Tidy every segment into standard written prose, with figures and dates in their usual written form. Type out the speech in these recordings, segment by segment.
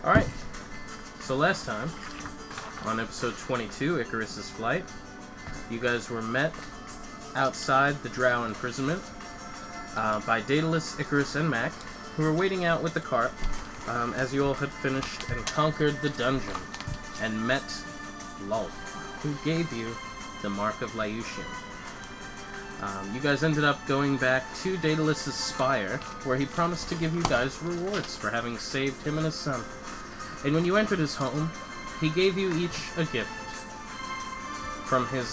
Alright, so last time, on episode 22, Icarus's Flight, you guys were met outside the Drow imprisonment by Daedalus, Icarus, and Mac, who were waiting out with the cart as you all had finished and conquered the dungeon and met Lulf, who gave you the Mark of Liucian. You guys ended up going back to Daedalus's spire, where he promised to give you guys rewards for having saved him and his son. And when you entered his home, he gave you each a gift from his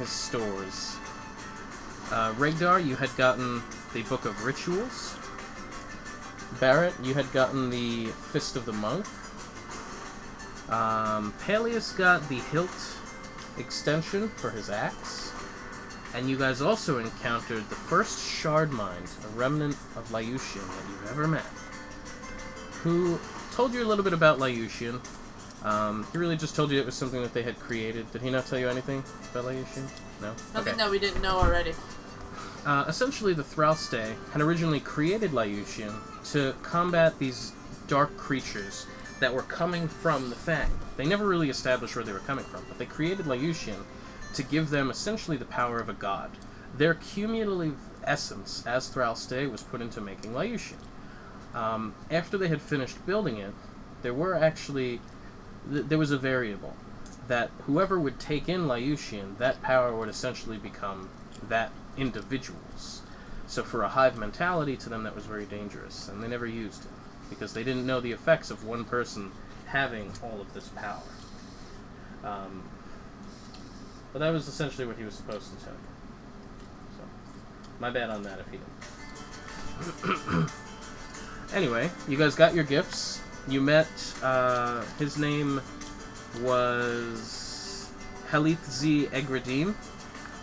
stores. Regdar, you had gotten the Book of Rituals. Barrett, you had gotten the Fist of the Monk. Palyus got the hilt extension for his axe. And you guys also encountered the first shard mine, a remnant of Liucian that you've ever met, who told you a little bit about Liucian. He really just told you it was something that they had created. Did he not tell you anything about Liucian? No? Nothing that we didn't know already. Essentially, the Thralstay had originally created Liucian to combat these dark creatures that were coming from the Fang. They never really established where they were coming from, but they created Liucian to give them essentially the power of a god. Their cumulative essence as Thralstay was put into making Liucian. After they had finished building it, there was a variable that whoever would take in Liucian, that power would essentially become that individual's. So for a hive mentality, to them that was very dangerous, and they never used it, because they didn't know the effects of one person having all of this power. But that was essentially what he was supposed to tell you. So, my bad on that if he didn't. Anyway, you guys got your gifts. You met, his name was Helithzi Egradim.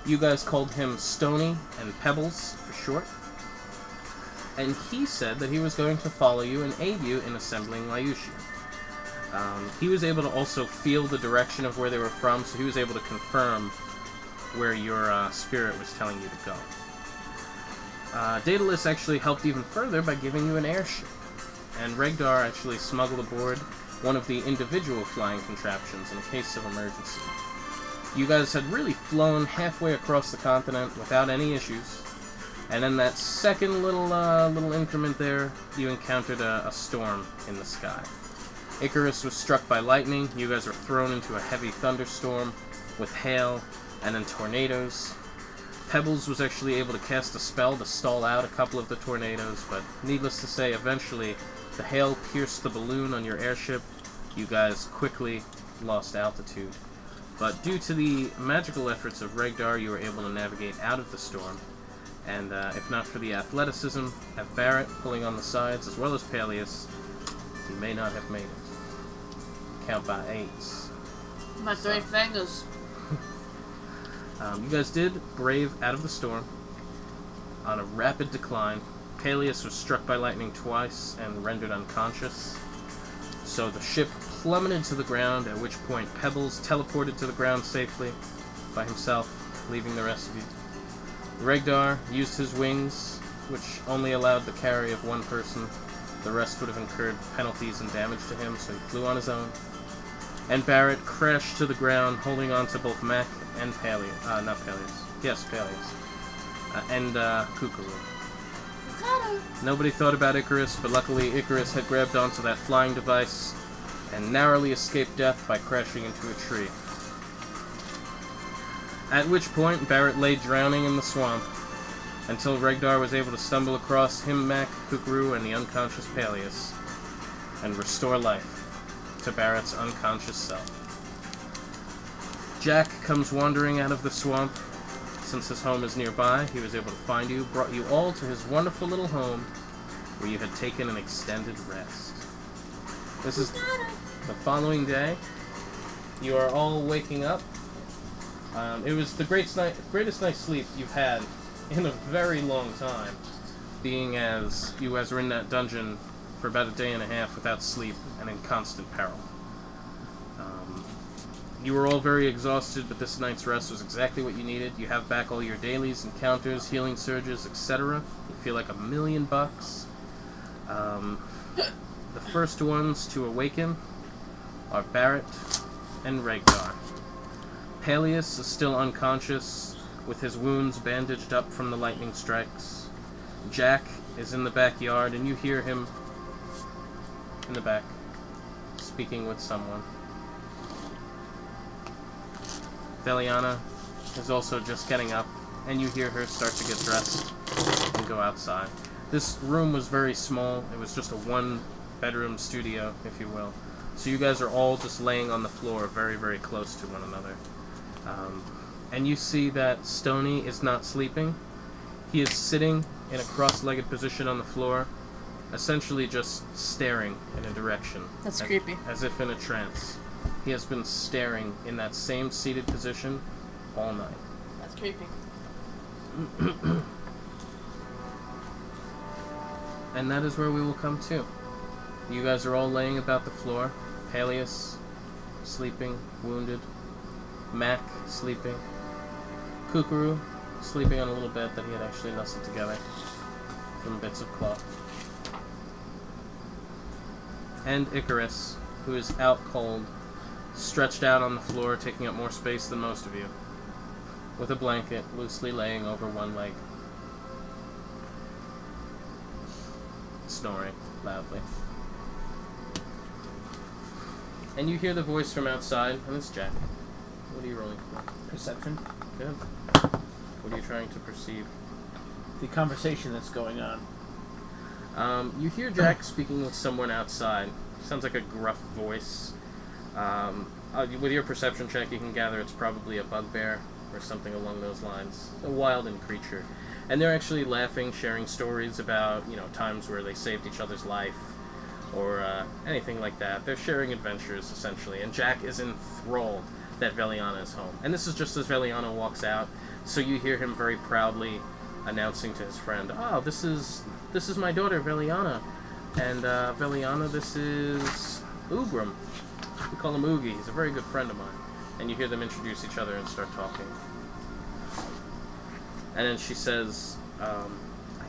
You guys called him Stony and Pebbles for short. And he said that he was going to follow you and aid you in assembling Liucian. He was able to also feel the direction of where they were from, so he was able to confirm where your spirit was telling you to go. Daedalus actually helped even further by giving you an airship, and Regdar actually smuggled aboard one of the individual flying contraptions in a case of emergency. You guys had really flown halfway across the continent without any issues, and in that second little increment there, you encountered a storm in the sky. Icarus was struck by lightning. You guys were thrown into a heavy thunderstorm with hail and then tornadoes. Pebbles was actually able to cast a spell to stall out a couple of the tornadoes, but needless to say, eventually the hail pierced the balloon on your airship. You guys quickly lost altitude. But due to the magical efforts of Regdar, you were able to navigate out of the storm. And if not for the athleticism of Barrett pulling on the sides, as well as Palyus, you may not have made it. Count by eights. My three fingers. You guys did brave out of the storm on a rapid decline. Palyus was struck by lightning twice and rendered unconscious. So the ship plummeted to the ground, at which point Pebbles teleported to the ground safely by himself, leaving the rest of you. Regdar used his wings, which only allowed the carry of one person. The rest would have incurred penalties and damage to him, so he flew on his own. And Barrett crashed to the ground, holding on to both Mac and Palyus. Not Palyus. Yes, Palyus. And Cookaroo. Nobody thought about Icarus, but luckily Icarus had grabbed onto that flying device and narrowly escaped death by crashing into a tree. At which point, Barrett lay drowning in the swamp, until Regdar was able to stumble across him, Mac, Cookaroo, and the unconscious Palyus, and restore life to Barrett's unconscious self. Jack comes wandering out of the swamp. Since his home is nearby, he was able to find you, brought you all to his wonderful little home, where you had taken an extended rest. This is the following day. You are all waking up. It was the greatest night's sleep you've had in a very long time, being as you guys were in that dungeon for about a day and a half without sleep and in constant peril. You were all very exhausted, but this night's rest was exactly what you needed. You have back all your dailies, encounters, healing surges, etc. You feel like $1,000,000. The first ones to awaken are Barrett and Regdar. Palyus is still unconscious, with his wounds bandaged up from the lightning strikes. Jack is in the backyard, and you hear him in the back, speaking with someone. Velianna is also just getting up, and you hear her start to get dressed and go outside. This room was very small. It was just a one-bedroom studio, if you will. So you guys are all just laying on the floor very, very close to one another. And you see that Stony is not sleeping. He is sitting in a cross-legged position on the floor, essentially just staring in a direction. That's creepy. As if in a trance. He has been staring in that same seated position all night. That's creepy. And that is where we will come to. You guys are all laying about the floor. Palyus, sleeping, wounded. Mac, sleeping. Cookaroo, sleeping on a little bed that he had actually nestled together from bits of cloth. And Icarus, who is out cold, stretched out on the floor, taking up more space than most of you, with a blanket loosely laying over one leg, snoring loudly. And you hear the voice from outside, and it's Jack. What are you rolling for? Perception. Good. What are you trying to perceive? The conversation that's going on. You hear Jack speaking with someone outside. Sounds like a gruff voice. With your perception check, you can gather it's probably a bugbear or something along those lines. A wilding creature. And they're actually laughing, sharing stories about, times where they saved each other's life or anything like that. They're sharing adventures, essentially. And Jack is enthralled that Velianna is home. And this is just as Velianna walks out, so you hear him very proudly announcing to his friend, "Oh, this is my daughter, Velianna. And Velianna, this is Ugram. We call him Oogie. He's a very good friend of mine." And you hear them introduce each other and start talking. And then she says, "I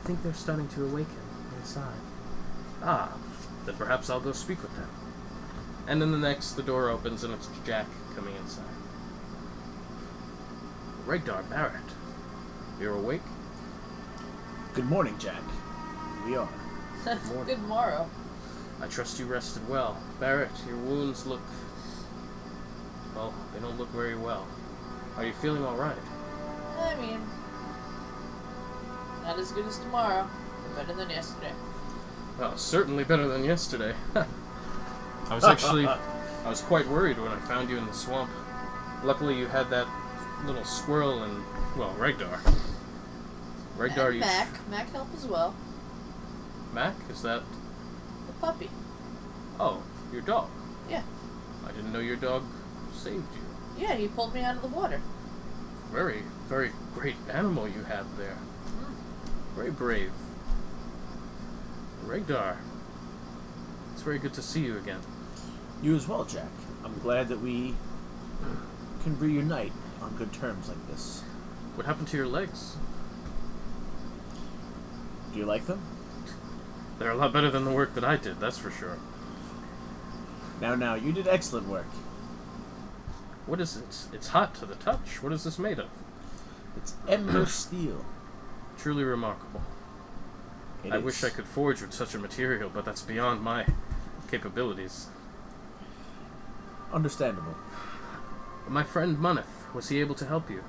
think they're starting to awaken inside." "Ah, then perhaps I'll go speak with them." And then the door opens and it's Jack coming inside. Regdar, Barrett, you're awake? Good morning, Jack. We are. Good morrow. I trust you rested well. Barrett, your wounds look... well, they don't look very well. Are you feeling alright? I mean, not as good as tomorrow, but better than yesterday. Well, certainly better than yesterday. I was quite worried when I found you in the swamp. Luckily you had that little squirrel and, well, Regdar. Regdar, and Mac helped as well. Mac? Is that... The puppy. Oh, your dog? Yeah. I didn't know your dog saved you. Yeah, he pulled me out of the water. Very, very great animal you have there. Very brave. Regdar, it's very good to see you again. You as well, Jack. I'm glad that we can reunite on good terms like this. What happened to your legs? Do you like them? They're a lot better than the work that I did, that's for sure. Now, you did excellent work. What is it? It's hot to the touch. What is this made of? It's ember steel. Truly remarkable. I wish I could forge with such a material, but that's beyond my capabilities. Understandable. My friend Munith, was he able to help you?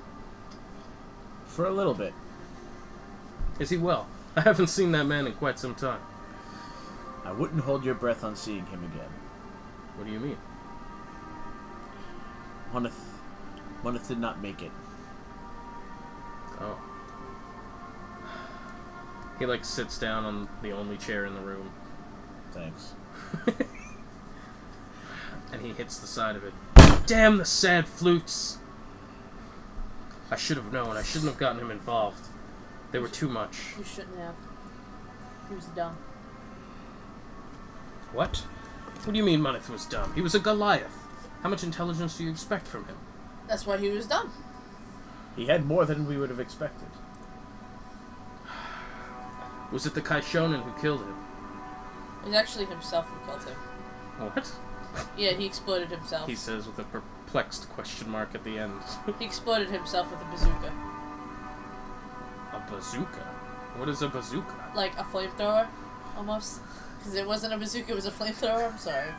For a little bit. Is he well? I haven't seen that man in quite some time. I wouldn't hold your breath on seeing him again. What do you mean? Munith did not make it. Oh. He, sits down on the only chair in the room. Thanks. And he hits the side of it. Damn the sad flutes! I should have known. I shouldn't have gotten him involved. They were too much. You shouldn't have. He was dumb. What? What do you mean Munith was dumb? He was a Goliath. How much intelligence do you expect from him? That's why he was dumb. He had more than we would have expected. Was it the Kaishonin who killed him? It's actually himself who killed him. What? Yeah, he exploded himself. He says with a perplexed question mark at the end. He exploded himself with a bazooka. A bazooka? What is a bazooka? Like a flamethrower, almost. Because it wasn't a bazooka, it was a flamethrower. I'm sorry.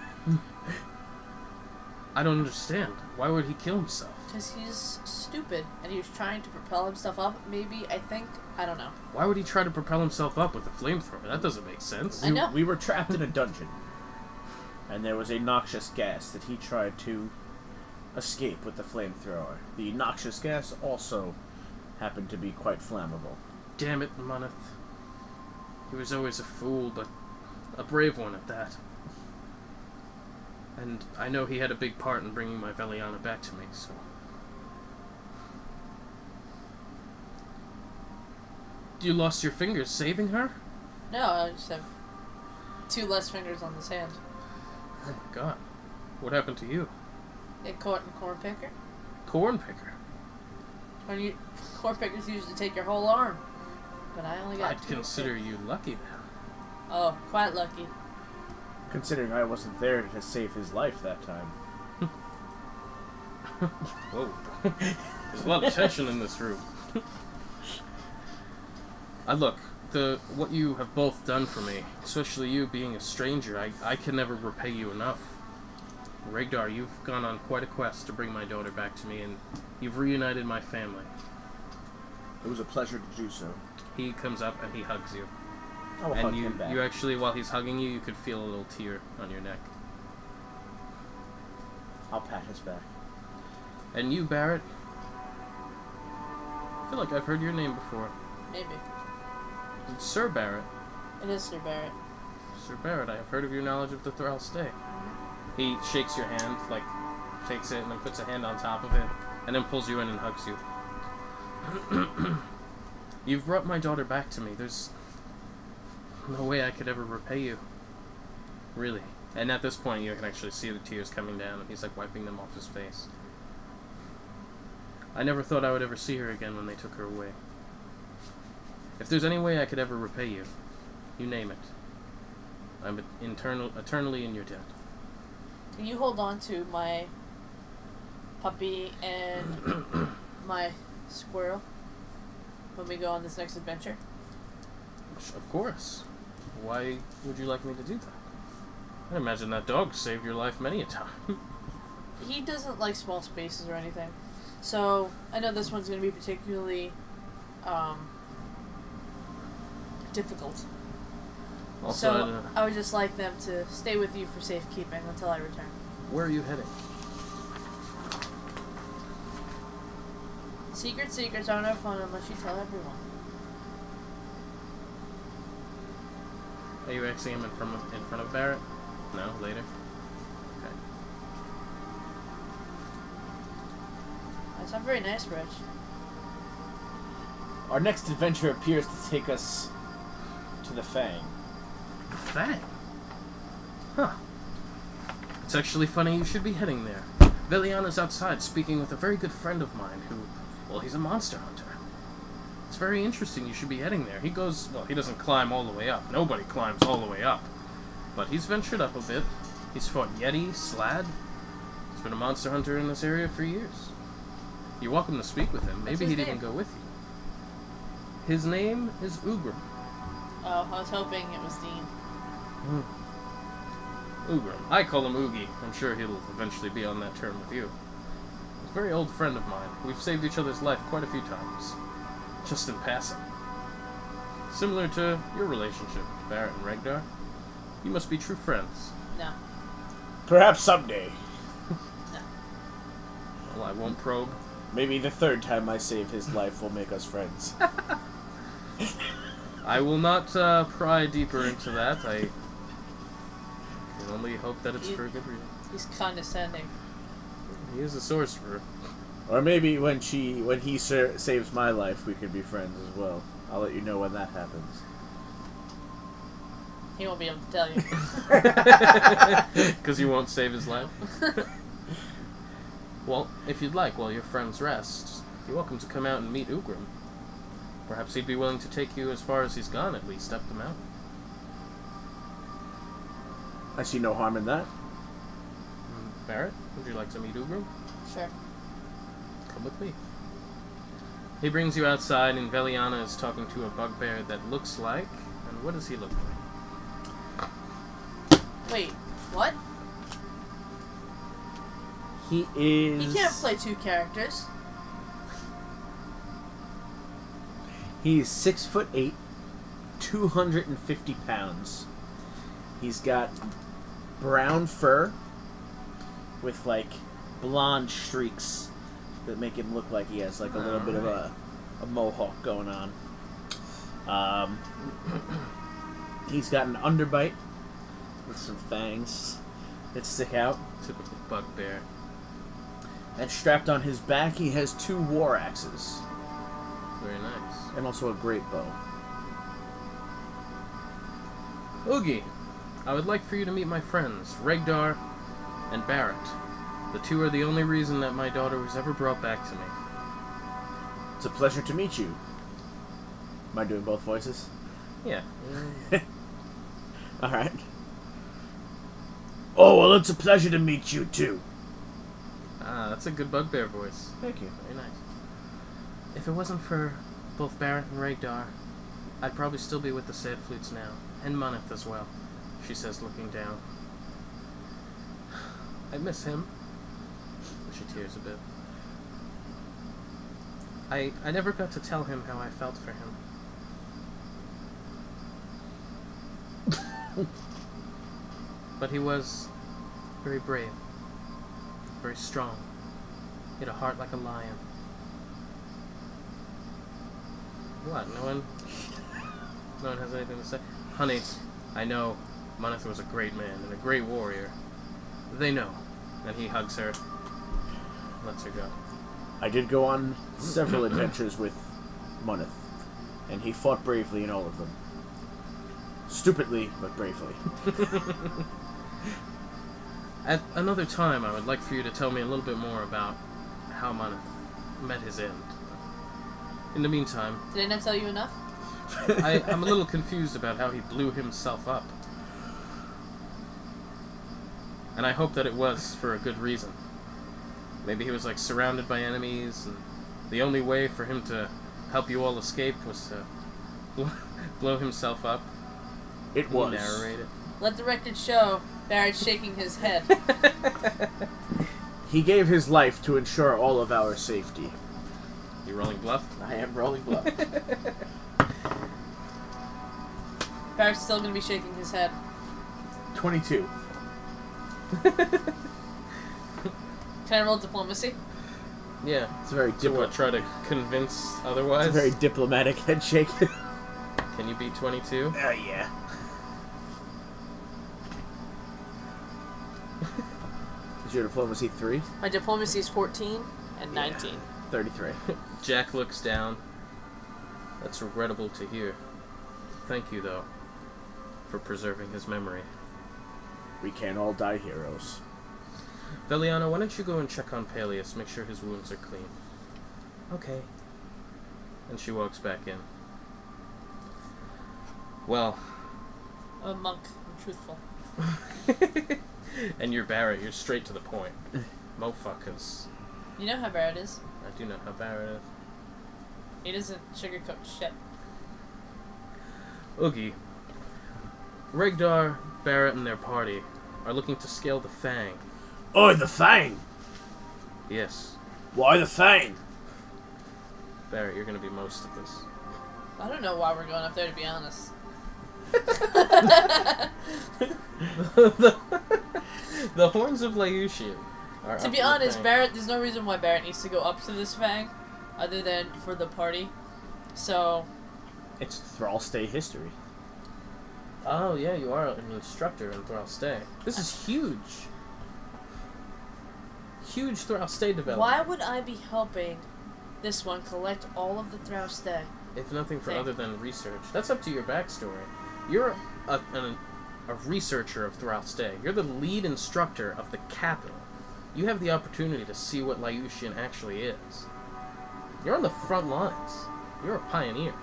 I don't understand. Why would he kill himself? Because he's stupid, and he was trying to propel himself up, maybe, I think. I don't know. Why would he try to propel himself up with a flamethrower? That doesn't make sense. I know. We were trapped in a dungeon, and there was a noxious gas that he tried to escape with the flamethrower. The noxious gas also happened to be quite flammable. Damn it, Moneth. He was always a fool, but a brave one at that. And I know he had a big part in bringing my Velianna back to me, so... You lost your fingers saving her? No, I just have 2 less fingers on this hand. Oh my god. What happened to you? Get caught in corn picker. Corn picker? Corn pickers usually take your whole arm. But I only got I'd 2. consider you lucky then. Oh, quite lucky. Considering I wasn't there to save his life that time. Whoa. There's a lot of tension in this room. Look, what you have both done for me, especially you being a stranger, I can never repay you enough. Regdar, you've gone on quite a quest to bring my daughter back to me, and you've reunited my family. It was a pleasure to do so. He comes up and he hugs you. I will hug him back. You actually, while he's hugging you, you could feel a little tear on your neck. I'll pat his back. And you, Barrett, I feel like I've heard your name before. Maybe. It's Sir Barrett. It is Sir Barrett. Sir Barrett, I have heard of your knowledge of the Thrall Stay. He shakes your hand, like, takes it and then puts a hand on top of it, and then pulls you in and hugs you. You've brought my daughter back to me. There's no way I could ever repay you. Really. And at this point, you can actually see the tears coming down, and he's, like, wiping them off his face. I never thought I would ever see her again when they took her away. If there's any way I could ever repay you, you name it. I'm eternally in your debt. Can you hold on to my puppy and my squirrel when we go on this next adventure? Of course. Why would you like me to do that? I imagine that dog saved your life many a time. He doesn't like small spaces or anything. So, I know this one's going to be particularly difficult. Also, so, I would just like them to stay with you for safekeeping until I return. Where are you heading? Secrets are no fun unless you tell everyone. Are you axing him in front of Barrett? No, later? Okay. That's not very nice, Rich. Our next adventure appears to take us to the Fang. Fang? Huh. It's actually funny you should be heading there. Velianna's outside speaking with a very good friend of mine who, well, he's a monster hunter. It's very interesting you should be heading there. He goes, well, he doesn't climb all the way up. Nobody climbs all the way up. But he's ventured up a bit. He's fought Yeti, Slad. He's been a monster hunter in this area for years. You're welcome to speak with him. Maybe he'd even go with you. His name is Ugram. Oh, I was hoping it was Dean. Ugram. I call him Oogie. I'm sure he'll eventually be on that term with you. He's a very old friend of mine. We've saved each other's life quite a few times. Just in passing. Similar to your relationship, Barrett and Regdar. You must be true friends. No. Perhaps someday. No. Well, I won't probe. Maybe the third time I save his life will make us friends. I will not pry deeper into that. I can only hope that it's for a good reason. He's condescending. He is a sorcerer. Or maybe when he saves my life, we could be friends as well. I'll let you know when that happens. He won't be able to tell you. Because you won't save his life? Well, if you'd like, while your friends rest, you're welcome to come out and meet Ugram. Perhaps he'd be willing to take you as far as he's gone, at least, up the mountain. I see no harm in that. Barrett, would you like to meet Cookaroo? Sure. Come with me. He brings you outside, and Velianna is talking to a bugbear that looks like... And what does he look like? Wait, what? He is... You can't play two characters. He's 6'8", 250 pounds. He's got brown fur with like blonde streaks that make him look like he has like a little bit of a mohawk going on. He's got an underbite with some fangs that stick out. Typical bugbear. And strapped on his back, he has 2 war axes. Very nice. And also a great bow. Oogie, I would like for you to meet my friends, Regdar and Barrett. The 2 are the only reason that my daughter was ever brought back to me. It's a pleasure to meet you. Am I doing both voices? Yeah. Alright. Oh, well, it's a pleasure to meet you, too. Ah, that's a good bugbear voice. Thank you. Very nice. If it wasn't for both Barrett and Regdar, I'd probably still be with the Sad Flutes now. And Moneth as well, she says, looking down. I miss him. She tears a bit. I never got to tell him how I felt for him. But he was very brave, very strong. He had a heart like a lion. What? No one has anything to say? Honey, I know Moneth was a great man and a great warrior. They know. And he hugs her, lets her go. I did go on several adventures with Moneth, and he fought bravely in all of them. Stupidly, but bravely. At another time, I would like for you to tell me a little bit more about how Moneth met his end. In the meantime... Did I not tell you enough? I'm a little confused about how he blew himself up. And I hope that it was for a good reason. Maybe he was like surrounded by enemies, and the only way for him to help you all escape was to blow himself up. It was. Narrate it. Let the record show Barrett's shaking his head. He gave his life to ensure all of our safety. You rolling bluff? I am rolling bluff. Barrett's still going to be shaking his head. 22. Can I roll diplomacy? Yeah. It's a very try to convince otherwise? It's a very diplomatic head shake. Can you beat 22? Yeah. Is your diplomacy 3? My diplomacy is 14 and 19. 33. Jack looks down. That's regrettable to hear. Thank you, though, for preserving his memory. We can't all die heroes. Velianna, why don't you go and check on Palyus, make sure his wounds are clean. Okay. And she walks back in. Well. I'm a monk. I'm truthful. And you're Barrett, you're straight to the point. Mofuckers. You know how Barrett is. I do know how Barrett is. He doesn't sugarcoat shit. Oogie. Regdar, Barrett, and their party are looking to scale the Fang. Oh, the Fang! Yes. Why the Fang? Barrett, you're going to be most of this. I don't know why we're going up there, to be honest. The horns of Liucian are To be honest, Barrett, there's no reason why Barrett needs to go up to this Fang, other than for the party. So... It's Thrallstay history. Oh, yeah, you are an instructor in Thrallstay. This is huge. Huge Thrallstay development. Why would I be helping this one collect all of the Thrallstay? If nothing for other than research. That's up to your backstory. You're a researcher of Thrallstay. You're the lead instructor of the capital. You have the opportunity to see what Liucian actually is. You're on the front lines. You're a pioneer.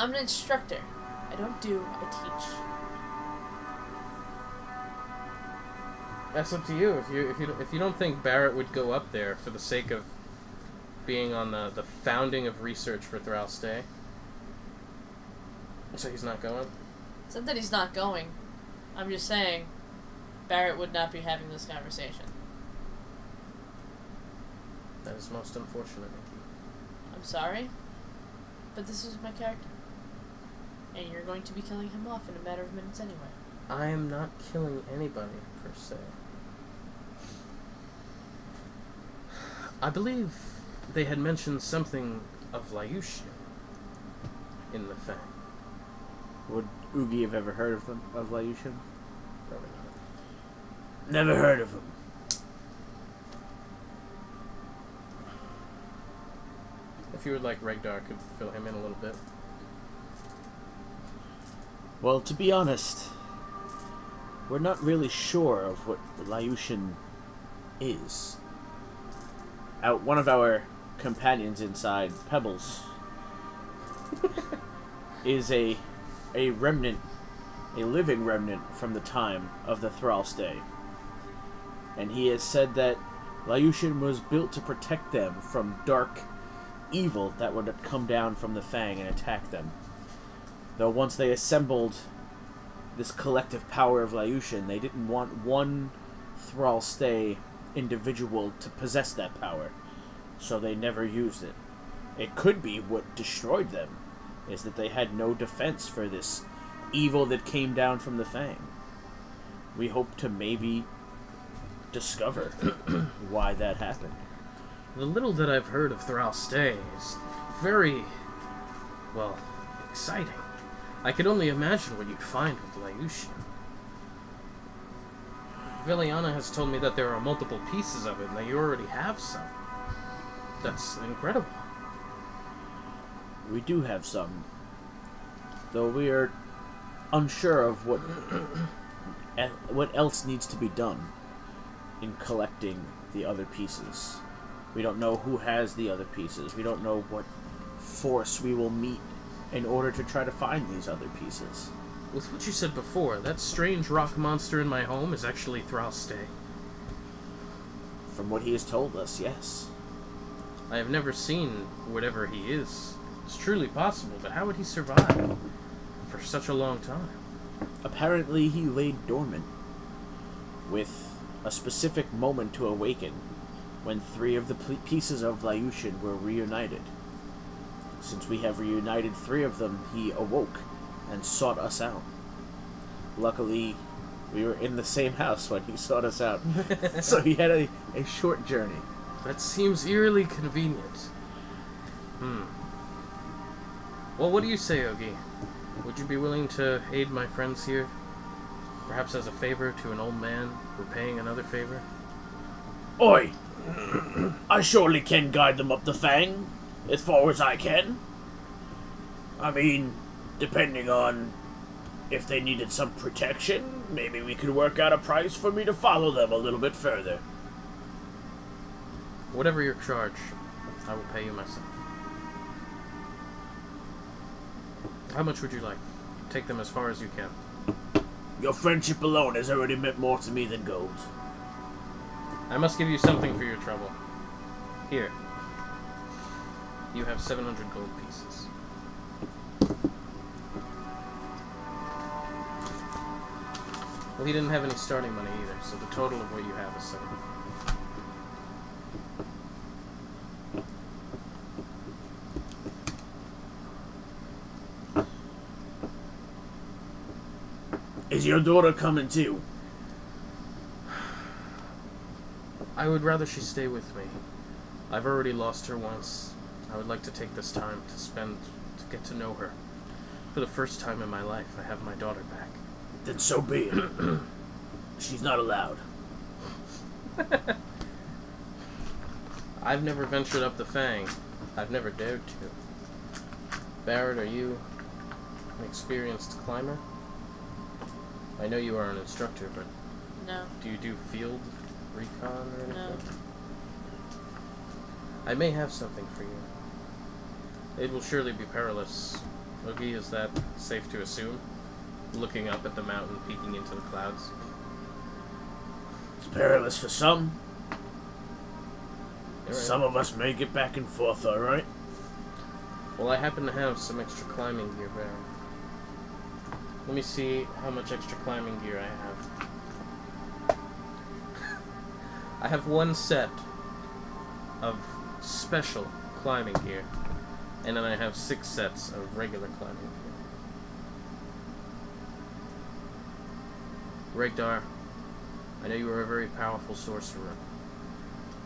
I'm an instructor. I don't do, I teach. That's up to you. If you don't think Barrett would go up there for the sake of being on the founding of research for Thrall's Day. So he's not going? It's not that he's not going. I'm just saying Barrett would not be having this conversation. That is most unfortunate, Nikki. I'm sorry, but this is my character. And you're going to be killing him off in a matter of minutes anyway. I am not killing anybody, per se. I believe they had mentioned something of Liucian in the Fang. Would Oogie have ever heard of them, of Liucian? Probably not. Never heard of him. If you would like, Regdar could fill him in a little bit. Well, to be honest, we're not really sure of what Liucian is. One of our companions inside, Pebbles, is a remnant, a living remnant from the time of the Thrall's Day. And he has said that Liucian was built to protect them from dark evil that would come down from the Fang and attack them. Though once they assembled this collective power of Liucian, they didn't want one Thrall's Day individual to possess that power, so they never used it. It could be what destroyed them, is that they had no defense for this evil that came down from the Fang. We hope to maybe discover why that happened. The little that I've heard of Thrall's Day is very, well, exciting. I could only imagine what you'd find with Liucian. Velianna has told me that there are multiple pieces of it, and that you already have some. That's incredible. We do have some, though we are unsure of what else needs to be done in collecting the other pieces. We don't know who has the other pieces. We don't know what force we will meet in order to try to find these other pieces. With what you said before, that strange rock monster in my home is actually Thrall's Day. From what he has told us, yes. I have never seen whatever he is. It's truly possible, but how would he survive for such a long time? Apparently he laid dormant, with a specific moment to awaken, when 3 of the pieces of Liucian were reunited. Since we have reunited 3 of them, he awoke and sought us out. Luckily, we were in the same house when he sought us out, so he had a short journey. That seems eerily convenient. Well, what do you say, Ogi? Would you be willing to aid my friends here? Perhaps as a favor to an old man repaying another favor? Oi! I surely can guide them up the Fang, as far as I can. I mean, depending on if they needed some protection, maybe we could work out a price for me to follow them a little bit further. Whatever your charge, I will pay you myself. How much would you like? Take them as far as you can. Your friendship alone has already meant more to me than gold. I must give you something for your trouble. Here. You have 700 gold pieces. Well, he didn't have any starting money either, so the total of what you have is 700. Is your daughter coming too? I would rather she stay with me. I've already lost her once. I would like to take this time to get to know her. For the first time in my life, I have my daughter back. Then so be it. She's not allowed. I've never ventured up the Fang. I've never dared to. Barrett, are you an experienced climber? I know you are an instructor, but No. do you do field recon or anything? No. I may have something for you. It will surely be perilous, Loki, is that safe to assume? Looking up at the mountain, peeking into the clouds. It's perilous for some. You're right. Some of us may get back and forth, alright? Well, I happen to have some extra climbing gear, Barrett. Let me see how much extra climbing gear I have. I have one set of special climbing gear, and then I have 6 sets of regular climbing gear. Regdar, I know you are a very powerful sorcerer,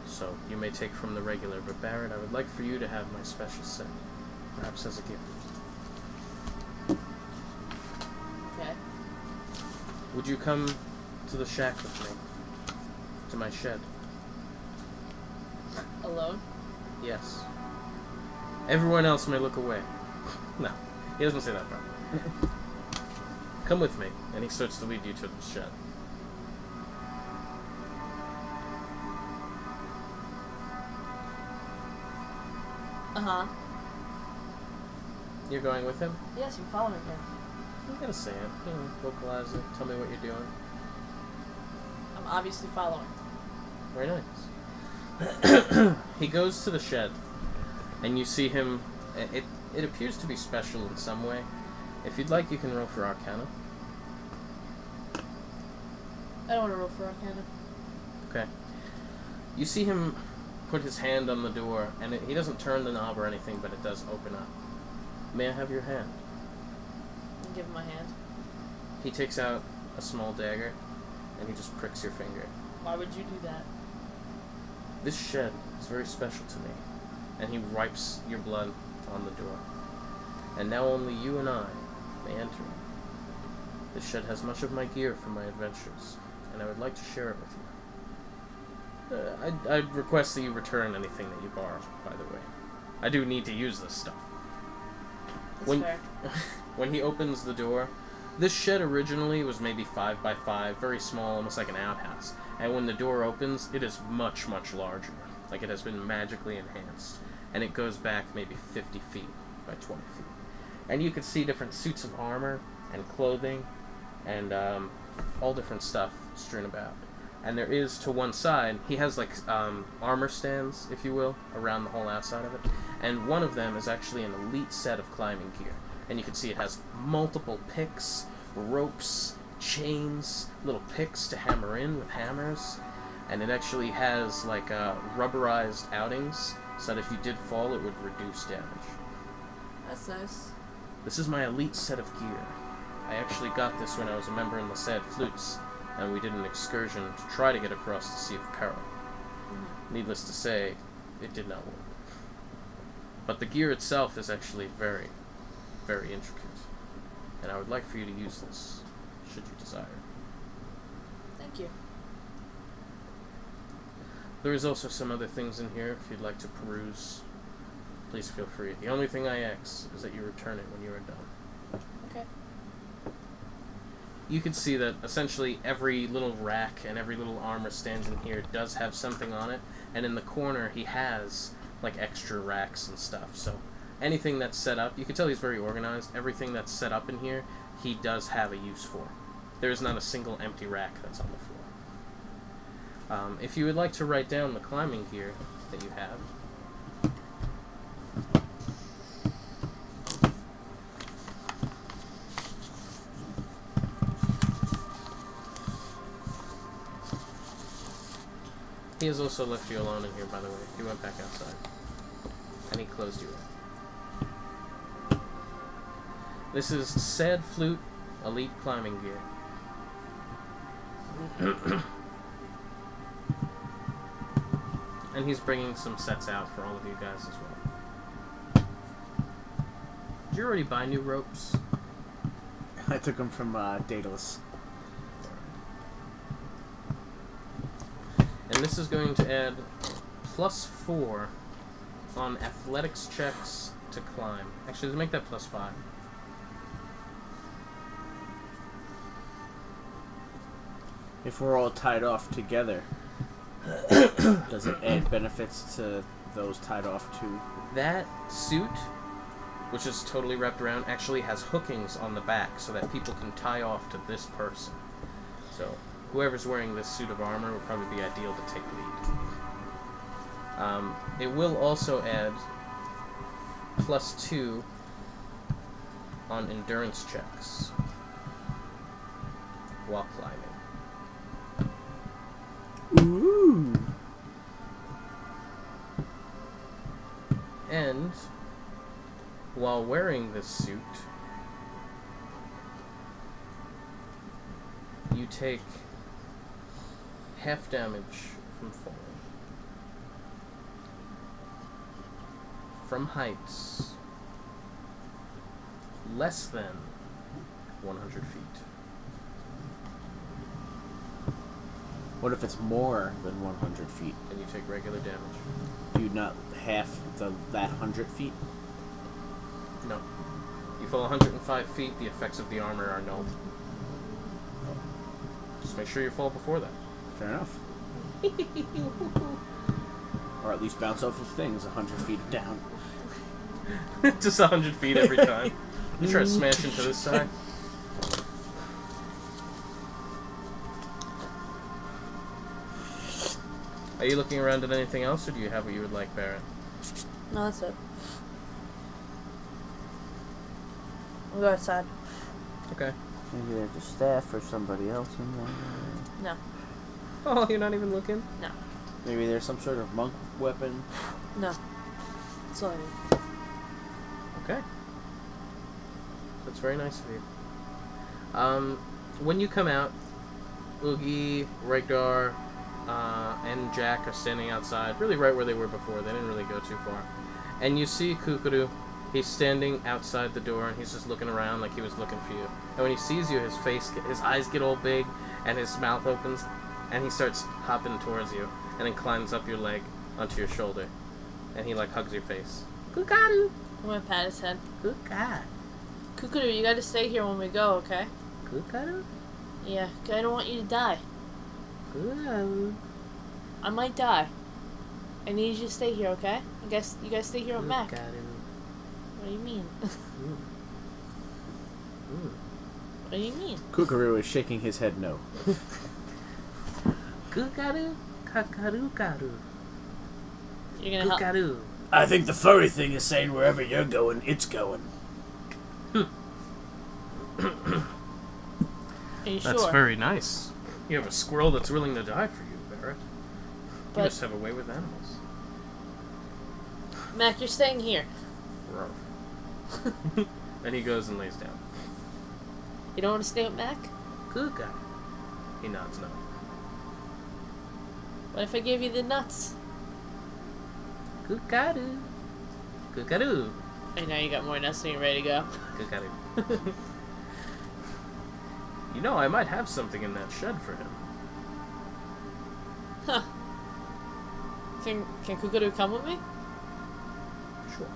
so you may take from the regular, but Barrett, I would like for you to have my special set, perhaps as a gift. Okay. Would you come to the shack with me? To my shed? Alone? Yes. Everyone else may look away. No, he doesn't say that part. Come with me, and he starts to lead you to the shed. Uh-huh. You're going with him? Yes, I'm following him. You gotta say it. You know, vocalize it. Tell me what you're doing. I'm obviously following. Very nice. He goes to the shed, and you see him. It appears to be special in some way. If you'd like, you can roll for Arcana. I don't want to roll for Arcana. Okay. You see him put his hand on the door, and he doesn't turn the knob or anything, but it does open up. May I have your hand? And give him my hand. He takes out a small dagger, and he just pricks your finger. Why would you do that? This shed is very special to me, and he wipes your blood on the door. And now only you and I may enter it. This shed has much of my gear from my adventures, and I would like to share it with you. I'd request that you return anything that you borrow, by the way. I do need to use this stuff. That's fair. When he opens the door, this shed originally was maybe 5 by 5, very small, almost like an outhouse. And when the door opens, it is much, much larger. Like it has been magically enhanced. And it goes back maybe 50 feet by 20 feet. And you can see different suits of armor and clothing and all different stuff strewn about. And there is, to one side, he has like armor stands, if you will, around the whole outside of it. And one of them is actually an elite set of climbing gear. And you can see it has multiple picks, ropes, chains, little picks to hammer in with hammers. And it actually has like rubberized outings, so that if you did fall, it would reduce damage. That's nice. This is my elite set of gear. I actually got this when I was a member in the Sad Flutes, and we did an excursion to try to get across the Sea of Peril. Mm-hmm. Needless to say, it did not work. But the gear itself is actually very, very intricate, and I would like for you to use this, should you desire. Thank you. There is also some other things in here, if you'd like to peruse. Please feel free. The only thing I ask is that you return it when you are done. Okay. You can see that essentially every little rack and every little armor stand in here does have something on it, and in the corner he has like extra racks and stuff. So anything that's set up, you can tell he's very organized. Everything that's set up in here, he does have a use for. There is not a single empty rack that's on the floor. If you would like to write down the climbing gear that you have. He has also left you alone in here, by the way. He went back outside. And he closed you in. This is Sad Flute Elite Climbing Gear. And he's bringing some sets out for all of you guys as well. Did you already buy new ropes? I took them from Daedalus. And this is going to add +4 on athletics checks to climb. Actually, let's make that +5. If we're all tied off together, does it add benefits to those tied off too? That suit which is totally wrapped around, actually has hookings on the back so that people can tie off to this person. So whoever's wearing this suit of armor would probably be ideal to take lead. It will also add +2 on endurance checks while climbing. Ooh. And while wearing this suit, you take half damage from falling. From heights less than 100 feet. What if it's more than 100 feet? And you take regular damage. You not half that 100 feet? No. You fall 105 feet, the effects of the armor are null. Just make sure you fall before that. Fair enough. Or at least bounce off of things 100 feet down. Just 100 feet every time. You try to smash into this side. Are you looking around at anything else, or do you have what you would like, Barrett? No, that's it. We'll go outside. Okay. Maybe there's a staff or somebody else in there. No. Oh, you're not even looking? No. Maybe there's some sort of monk weapon. No. That's all I need. Okay. That's very nice of you. When you come out, Oogie, Regdar, and Jack are standing outside, really right where they were before. They didn't really go too far. And you see Cookaroo. He's standing outside the door, and he's just looking around like he was looking for you. And when he sees you, his eyes get all big, and his mouth opens, and he starts hopping towards you, and then climbs up your leg onto your shoulder, and he like hugs your face. Cookaroo. I'm gonna pat his head. Cookaroo. Cookaroo, you gotta stay here when we go, okay? Cookaroo. Yeah, 'cause I don't want you to die. Cookaroo. I might die. I need you to stay here, okay? I guess you guys stay here with Mac. Cookaroo. What do you mean? What do you mean? Cookaroo is shaking his head no. Cookaroo. Cookaroo. You're gonna help. Cookaroo. I think the furry thing is saying wherever you're going, it's going. Are you That's sure? very nice. You have a squirrel that's willing to die for you, Barrett. But- You just have a way with animals. Mac, you're staying here. Ruff. And he goes and lays down. You don't want to stay with Mac? Cookaroo. He nods no. What if I gave you the nuts? Cookaroo. Cookaroo. I know you got more nuts than you're ready to go. Cookaroo. You know, I might have something in that shed for him. Huh. Can Cookaroo come with me? Sure.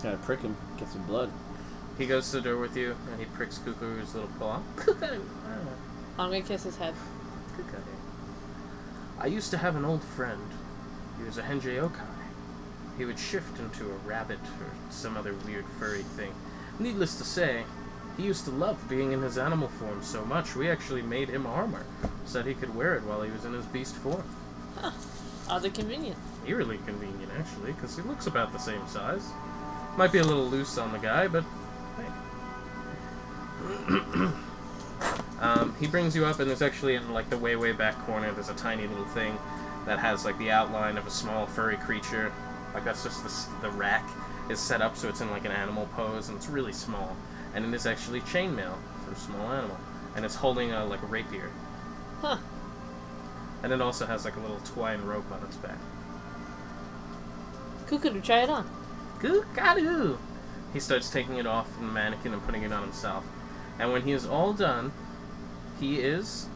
Gotta prick him, get some blood. He goes to the door with you, and he pricks Cookaroo's little paw. Cookaroo. I'm gonna kiss his head. Cookaroo. I used to have an old friend. He was a Henjei Okai. He would shift into a rabbit or some other weird furry thing. Needless to say, he used to love being in his animal form so much, we actually made him armor, so that he could wear it while he was in his beast form. Huh. Oddly convenient. Eerily convenient, actually, because he looks about the same size. Might be a little loose on the guy, but hey. He brings you up, and there's actually in like the way back corner, there's a tiny little thing that has like the outline of a small furry creature. Like that's just the rack is set up so it's in like an animal pose, and it's really small. And it is actually chainmail for a small animal, and it's holding a like a rapier. Huh. And it also has like a little twine rope on its back. Cookaroo, try it on. Cookaroo! He starts taking it off from the mannequin and putting it on himself. And when he is all done, he is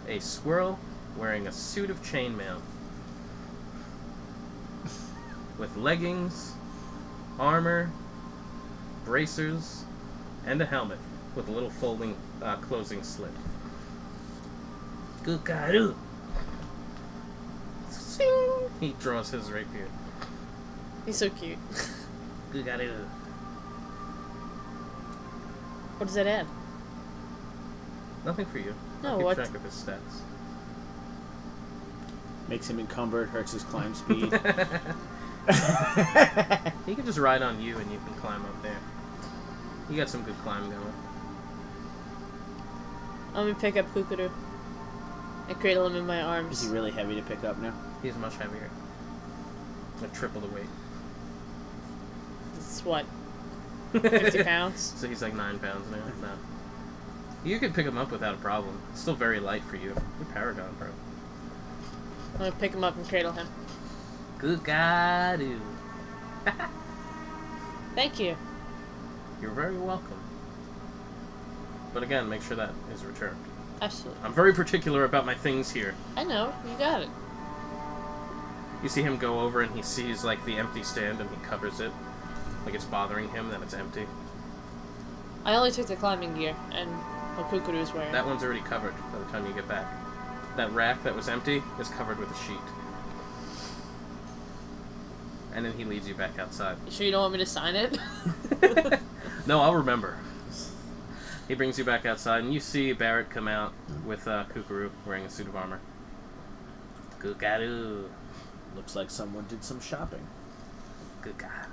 a squirrel wearing a suit of chainmail. With leggings, armor, bracers, and a helmet with a little folding, closing slit. Cookaroo! Sing! He draws his rapier. He's so cute. Cookaroo. What does that add? Nothing for you. No, I'll keep what? track of his stats. Makes him encumbered, hurts his climb speed. He can just ride on you and you can climb up there. You got some good climb going. Let me pick up Cookaroo and cradle him in my arms. Is he really heavy to pick up now? He's much heavier. Like triple the weight. It's what? 50 pounds? So he's like 9 pounds now. No. You could pick him up without a problem. It's still very light for you. You're Paragon, bro. I'm gonna pick him up and cradle him. Cookaroo. Thank you. You're very welcome. But again, make sure that is returned. Absolutely. I'm very particular about my things here. I know. You got it. You see him go over and he sees like the empty stand and he covers it. Like it's bothering him that it's empty. I only took the climbing gear and what Cookaroo's wearing. That one's already covered by the time you get back. That rack that was empty is covered with a sheet. And then he leads you back outside. You sure you don't want me to sign it? No, I'll remember. He brings you back outside, and you see Barrett come out with Cookaroo wearing a suit of armor. Cookaroo. Looks like someone did some shopping. Cookaroo.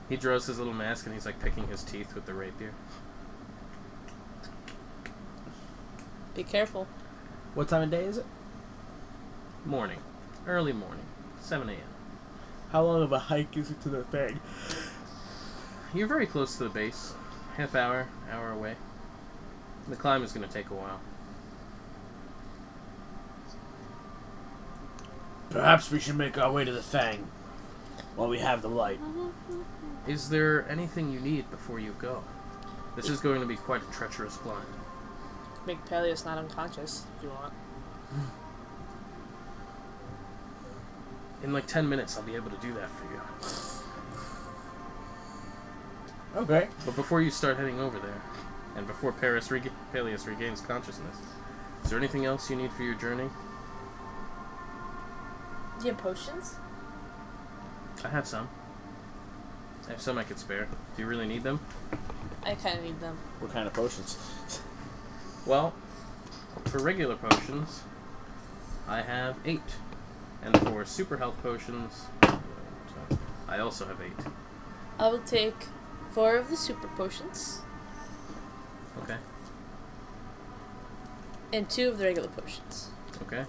He draws his little mask, and he's like picking his teeth with the rapier. Be careful. What time of day is it? Morning. Early morning. 7 a.m. How long of a hike is it to the Fang? You're very close to the base. Half hour, hour away. The climb is going to take a while. Perhaps we should make our way to the Fang while we have the light. Is there anything you need before you go? This is going to be quite a treacherous climb. Make Palyus not unconscious if you want. In like 10 minutes, I'll be able to do that for you. Okay. But before you start heading over there, and before Palyus regains consciousness, is there anything else you need for your journey? Do you have potions? I have some. I have some I could spare. Do you really need them? I kind of need them. What kind of potions? Well, for regular potions, I have 8. And for super health potions, I also have 8. I will take 4 of the super potions. Okay. And 2 of the regular potions. Okay.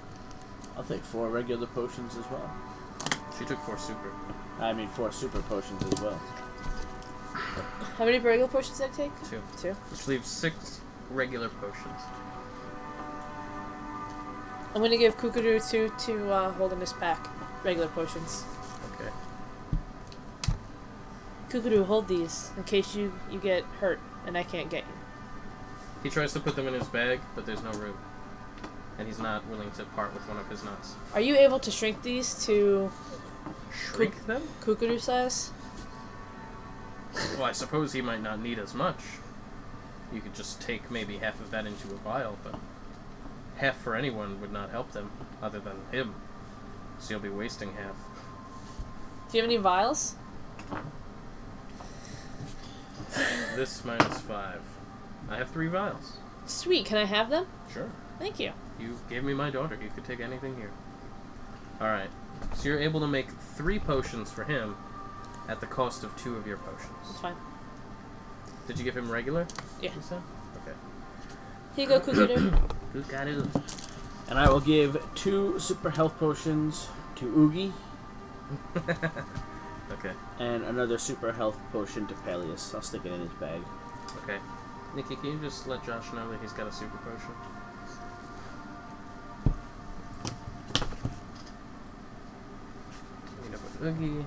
I'll take 4 regular potions as well. She took 4 super. I mean 4 super potions as well. How many regular potions did I take? 2. 2. Which leaves 6 regular potions. I'm gonna give Cookaroo 2 to hold in his pack. Regular potions. Okay. Cookaroo, hold these in case you get hurt and I can't get you. He tries to put them in his bag, but there's no room. And he's not willing to part with one of his nuts. Are you able to shrink these to Shrink them? Cookaroo size? Well, I suppose he might not need as much. You could just take maybe half of that into a vial, but half for anyone would not help them, other than him. So you'll be wasting half. Do you have any vials? This minus 5. I have 3 vials. Sweet, can I have them? Sure. Thank you. You gave me my daughter. You could take anything here. Alright. So you're able to make 3 potions for him at the cost of 2 of your potions. That's fine. Did you give him regular? Yeah. You said? Okay. Here you go, Cookaroo. Cookaroo. And I will give 2 super health potions to Oogie. Okay. And another super health potion to Palyus. I'll stick it in his bag. Okay. Nikki, can you just let Josh know that he's got a super potion? Meet up with Oogie.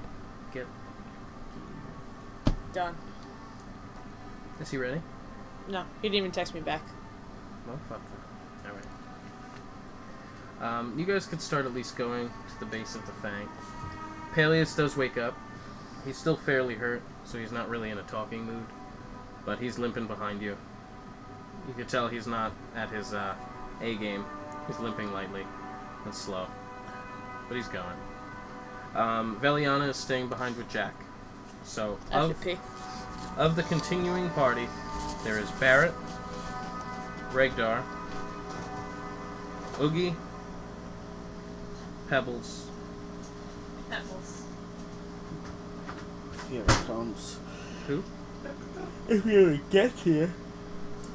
Get... Done. Is he ready? No, he didn't even text me back. Well, fuck that. Alright. You guys could start at least going to the base of the Fang. Palyus does wake up. He's still fairly hurt, so he's not really in a talking mood. But he's limping behind you. You could tell he's not at his A game. He's limping lightly and slow. But he's going. Velianna is staying behind with Jack. So, I have to pee. of the continuing party, there is Barrett, Regdar, Oogie, Pebbles. Apples. Here it comes. Who? If you ever get here.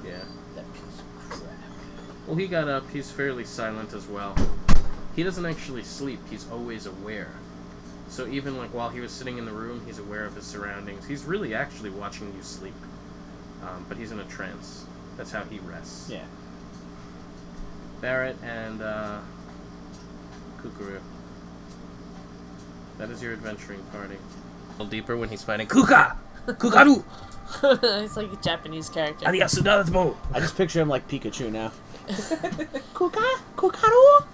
Yeah. That piece of crap. Well, he got up. He's fairly silent as well. He doesn't actually sleep. He's always aware. So even like while he was sitting in the room, he's aware of his surroundings. He's really actually watching you sleep. But he's in a trance. That's how he rests. Yeah. Barrett and Cookaroo. That is your adventuring party. A little deeper when he's fighting Cookaroo! It's like a Japanese character. I just picture him like Pikachu now. Cookaroo!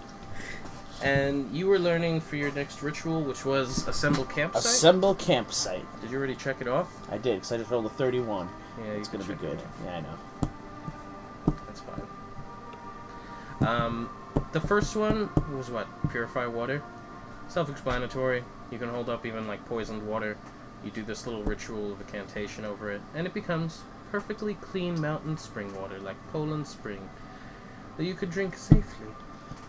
And you were learning for your next ritual, which was assemble campsite? Assemble campsite. Did you already check it off? I did, because I just rolled a 31. Yeah, It's going to be good. Yeah, I know. That's fine. The first one was what? Purify water? Self-explanatory. You can hold up even like poisoned water. You do this little ritual of incantation over it, and it becomes perfectly clean mountain spring water, like Poland spring, that you could drink safely.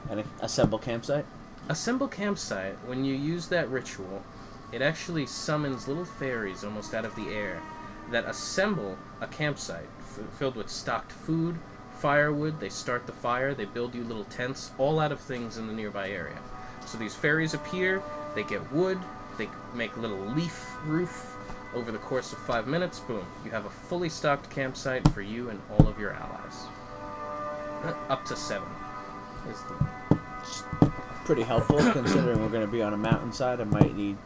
And assemble campsite? Assemble campsite, when you use that ritual, it actually summons little fairies almost out of the air that assemble a campsite filled with stocked food, firewood. They start the fire, they build you little tents, all out of things in the nearby area. So these fairies appear, they get wood, they make a little leaf roof. Over the course of 5 minutes, boom, you have a fully stocked campsite for you and all of your allies. Up to 7 is the... Pretty helpful, considering we're going to be on a mountainside. I might need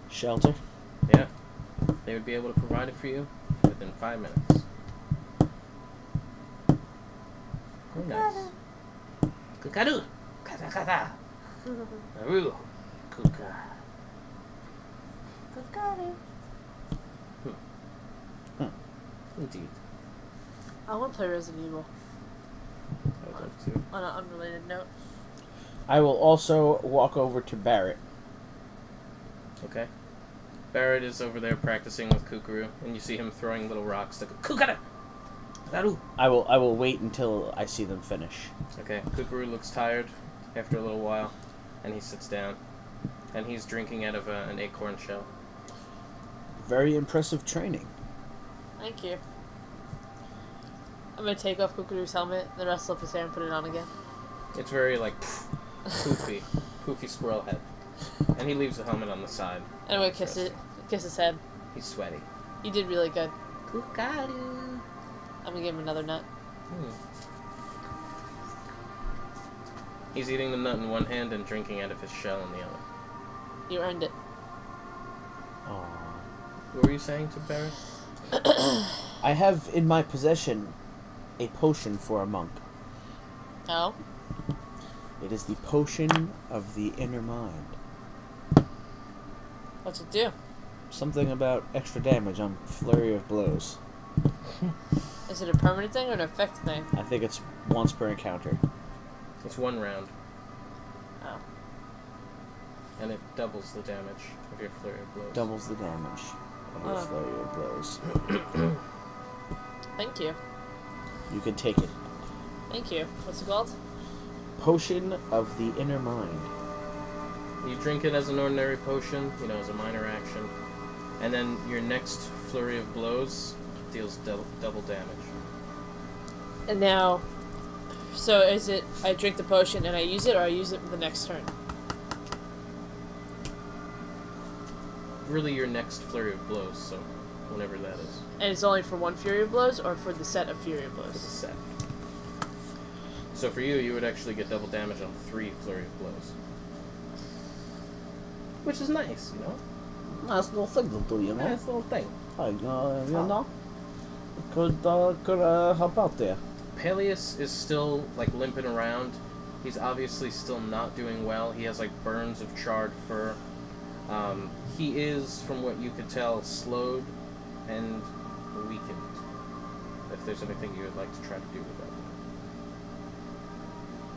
shelter. Yeah, they would be able to provide it for you within 5 minutes. Oh, nice. Cookaroo! Kata kata! Aru! Cooka. Cookaroo. Indeed. I want to play Resident Evil. I would like to. On an unrelated note. I will also walk over to Barrett. Okay. Barrett is over there practicing with Cookaroo, and you see him throwing little rocks to Cookaroo! Cookaroo! I will wait until I see them finish. Okay, Cookaroo looks tired after a little while, and he sits down. And he's drinking out of an acorn shell. Very impressive training. Thank you. I'm gonna take off Cookaroo's helmet, then rustle up his hair and put it on again. It's very, like, poofy squirrel head. And he leaves the helmet on the side. And I'm gonna kiss his head. He's sweaty. You did really good. Cookaroo! I'm gonna give him another nut. He's eating the nut in one hand and drinking out of his shell in the other. You earned it. Aww. What were you saying to Barrett? I have in my possession a potion for a monk. Oh? It is the potion of the inner mind. What's it do? Something about extra damage on flurry of blows. Is it a permanent thing or an effect thing? I think it's once per encounter. It's 1 round. Oh. And it doubles the damage of your flurry of blows. Doubles the damage of your flurry of blows. Thank you. You can take it. Thank you. What's it called? Potion of the inner mind. You drink it as an ordinary potion, you know, as a minor action. And then your next flurry of blows deals double damage. And now, so is it I drink the potion and I use it, or I use it the next turn? Really your next flurry of blows, so whenever that is. And it's only for 1 Fury of Blows, or for the set of Fury of For the Blows? set. So for you, you would actually get double damage on 3 flurry of blows. Which is nice, you know? Nice little thing to do, you know? Nice little thing. You know? Could help out there. Palyus is still, like, limping around. He's obviously still not doing well. He has, like, burns of charred fur. He is, from what you could tell, slowed and weakened. If there's anything you would like to try to do with that.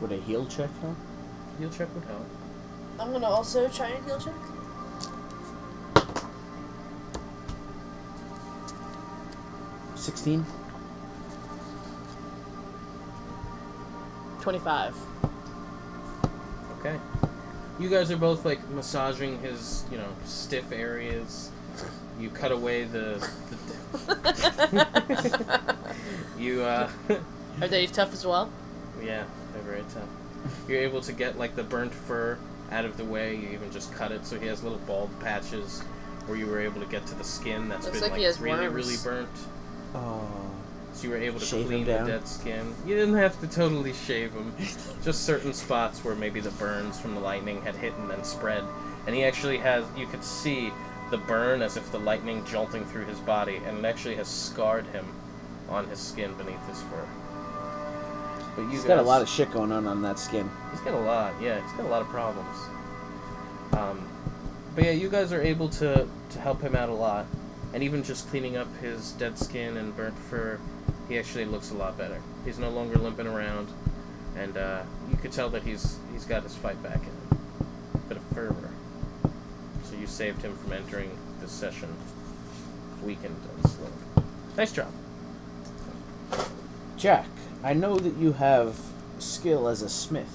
Would a heal check help? Heal check would help. I'm gonna also try and heal check. 16. 25. Okay. You guys are both like massaging his, stiff areas. You cut away the you Are they tough as well? Yeah, they're very tough. You're able to get like the burnt fur out of the way. You even just cut it so he has little bald patches where you were able to get to the skin that's Looks been like he has really, worms. really burnt. Oh. So you were able to Shave clean him the down. dead skin. You didn't have to totally shave him. Just certain spots where maybe the burns from the lightning had hit and then spread. And he actually has, you could see the burn as if the lightning jolting through his body, and it actually has scarred him on his skin beneath his fur. But you He's guys, got a lot of shit going on that skin. He's got a lot, yeah. He's got a lot of problems. But yeah, you guys are able to help him out a lot. And even just cleaning up his dead skin and burnt fur, he actually looks a lot better. He's no longer limping around. And you could tell that he's got his fight back in him. A bit of fervor. So you saved him from entering this session weakened and slow. Nice job. Jack, I know that you have skill as a smith.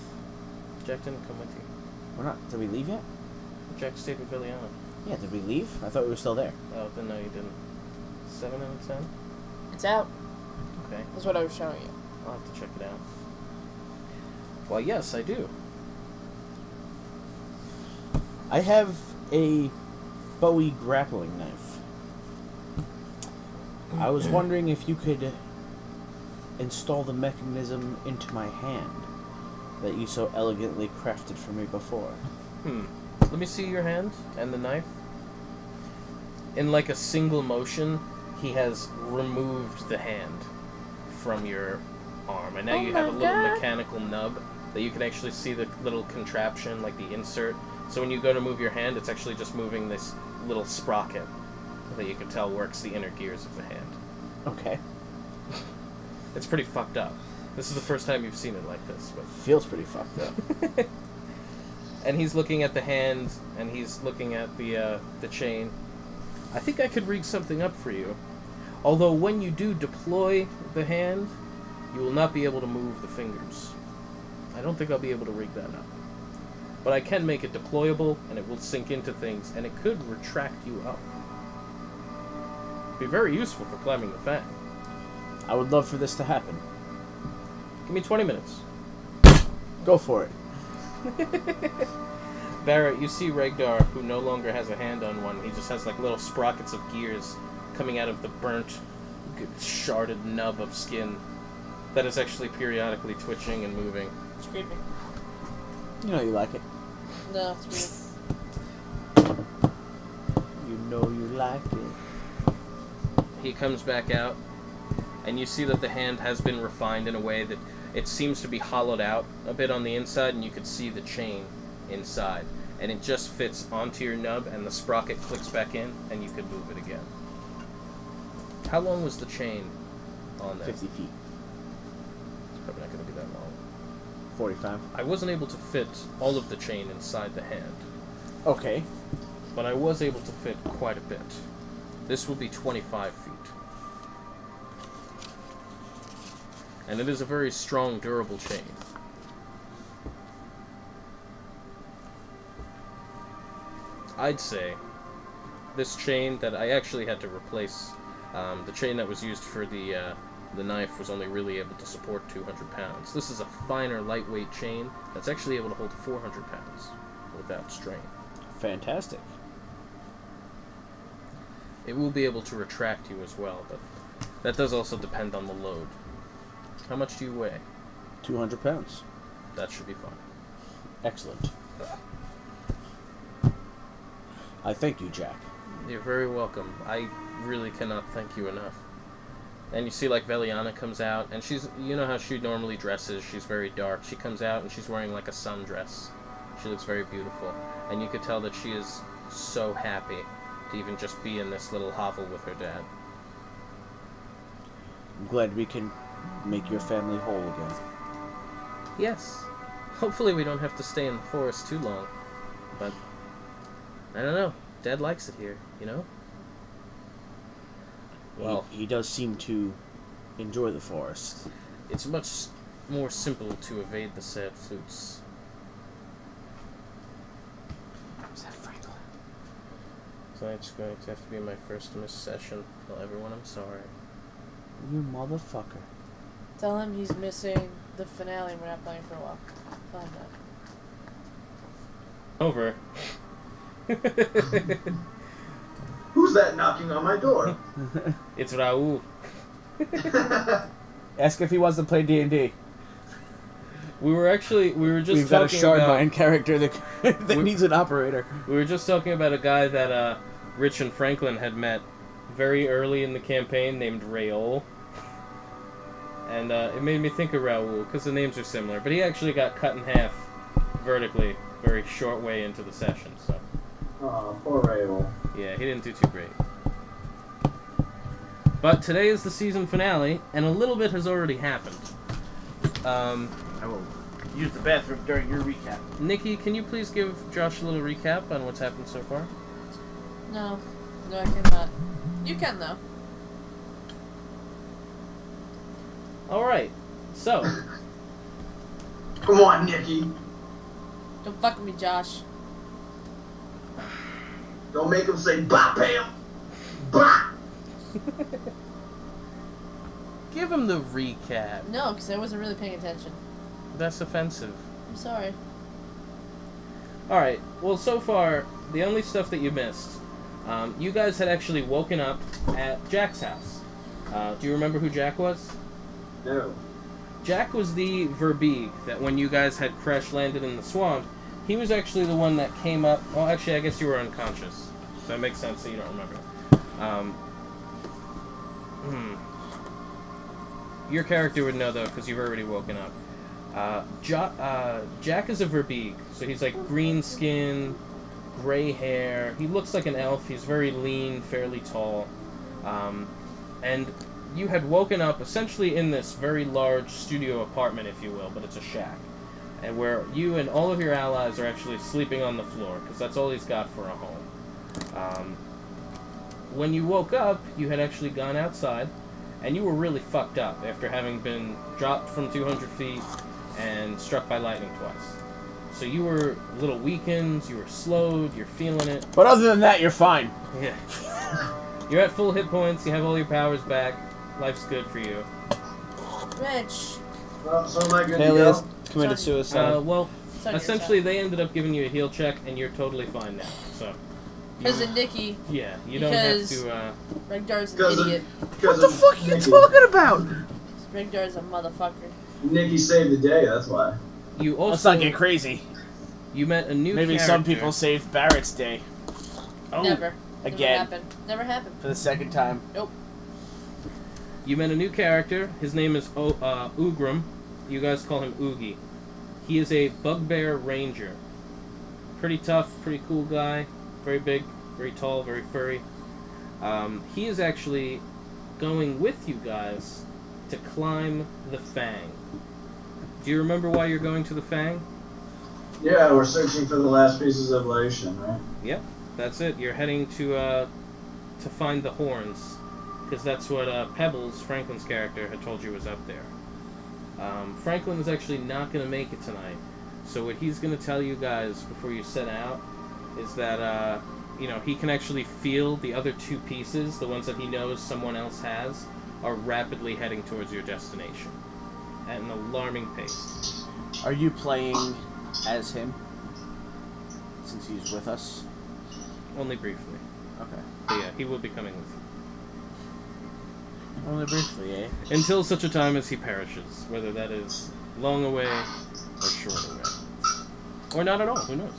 Jack didn't come with you. We're not. Did we leave yet? Jack stayed with Velianna. Yeah, did we leave? I thought we were still there. Oh, then no, you didn't. 7 out of 10? It's out. Okay. That's what I was showing you. I'll have to check it out. Well, yes, I do. I have a Bowie grappling knife. I was wondering if you could install the mechanism into my hand that you so elegantly crafted for me before. Let me see your hand and the knife. In like a single motion, he has removed the hand from your arm. And now you have a little mechanical nub that you can actually see the little contraption, like the insert. So when you go to move your hand, it's actually just moving this little sprocket that you can tell works the inner gears of the hand. Okay. It's pretty fucked up. This is the first time you've seen it like this. But Feels pretty fucked up. and he's looking at the hand, and he's looking at the chain. I think I could rig something up for you. Although when you do deploy the hand, you will not be able to move the fingers. I don't think I'll be able to rig that up. But I can make it deployable, and it will sink into things, and it could retract you up. Be very useful for climbing the Fang. I would love for this to happen. Give me 20 minutes. Go for it. Barrett, you see Regdar, who no longer has a hand on one. He just has like little sprockets of gears coming out of the burnt, sharded nub of skin that is actually periodically twitching and moving. It's creepy. You know you like it. No, it's weird. You know you like it. He comes back out, and you see that the hand has been refined in a way that it seems to be hollowed out a bit on the inside, and you could see the chain inside. And it just fits onto your nub, and the sprocket clicks back in, and you could move it again. How long was the chain on there? 50 feet. It's probably not going to be that long. 45. I wasn't able to fit all of the chain inside the hand, Okay. but I was able to fit quite a bit. This will be 25 feet. And it is a very strong, durable chain. I'd say this chain that I actually had to replace, the chain that was used for the knife was only really able to support 200 pounds. This is a finer, lightweight chain that's actually able to hold 400 pounds without strain. Fantastic. It will be able to retract you as well, but that does also depend on the load. How much do you weigh? 200 pounds. That should be fine. Excellent. I thank you, Jack. You're very welcome. I really cannot thank you enough. And you see, like, Velianna comes out, and she's, you know how she normally dresses, she's very dark. She comes out, and she's wearing, like, a sundress. She looks very beautiful. And you could tell that she is so happy to even just be in this little hovel with her dad. I'm glad we can make your family whole again. Yes. Hopefully we don't have to stay in the forest too long. But, I don't know. Dad likes it here, you know? Well, he does seem to enjoy the forest. it's much more simple to evade the sad flutes. Is that Franklin? Tonight's going to have to be my first missed session. Tell everyone I'm sorry. You motherfucker. Tell him he's missing the finale and we're not playing for a while. Tell him that. Over. Who's that knocking on my door? It's Raul. Ask if he wants to play D&D. We were just We've got a talking shard about... mine character that needs an operator. We were just talking about a guy that Rich and Franklin had met very early in the campaign named Raul. And it made me think of Raul, because the names are similar. But he actually got cut in half vertically very short way into the session, so... Oh, poor Ravel. Yeah, he didn't do too great. But today is the season finale, and a little bit has already happened. I will use the bathroom during your recap. Nikki, can you please give Josh a little recap on what's happened so far? No, I cannot. You can, though. Alright, so... Come on, Nikki. Don't fuck with me, Josh. Don't make him say, "Bah, Pam! Bah!" Give him the recap. No, because I wasn't really paying attention. That's offensive. I'm sorry. Alright, well, so far, the only stuff that you missed, you guys had actually woken up at Jack's house. Do you remember who Jack was? No. Jack was the Verbeeg that when you guys had crash-landed in the swamp, he was actually the one that came up... Well, actually, I guess you were unconscious. So that makes sense that you don't remember. Your character would know, though, because you've already woken up. Jack is a Verbeeg, so he's like green skin, gray hair. He looks like an elf. He's very lean, fairly tall. And you had woken up essentially in this very large studio apartment, if you will, but it's a shack. And where you and all of your allies are actually sleeping on the floor, because that's all he's got for a home. When you woke up, you had actually gone outside, and you were really fucked up after having been dropped from 200 feet and struck by lightning twice. So you were a little weakened, you were slowed, you're feeling it. But other than that, you're fine. Yeah. You're at full hit points, you have all your powers back, life's good for you. Rich. Well, so am I good to Palyus go? committed suicide. Well, It's on your essentially side. they ended up giving you a heal check, and you're totally fine now, so... Because of Nikki. Yeah, you don't have Because- to, Regdar's an Because of- idiot. What the fuck are you talking about? Regdar's a motherfucker. Nikki saved the day, that's why. You also... Let's not get crazy. You met a new Maybe character. some people saved Barrett's day Oh, Never. again. Never happened. Never happened. for the second time. Nope. You met a new character. His name is Ugram. You guys call him Oogie. He is a bugbear ranger. Pretty tough, pretty cool guy. Very big, very tall, very furry. He is actually going with you guys to climb the Fang. Do you remember why you're going to the Fang? Yeah, we're searching for the last pieces of Liucian, right? Yep, that's it. You're heading to find the horns, because that's what Pebbles, Franklin's character, had told you was up there. Franklin is actually not going to make it tonight, so what he's going to tell you guys before you set out is that he can actually feel the other two pieces, the ones that he knows someone else has, are rapidly heading towards your destination at an alarming pace. Are you playing as him? Since he's with us? Only briefly. Okay. But yeah, he will be coming with you. Only briefly, eh? Until such a time as he perishes, whether that is long away or short away. Or not at all, who knows?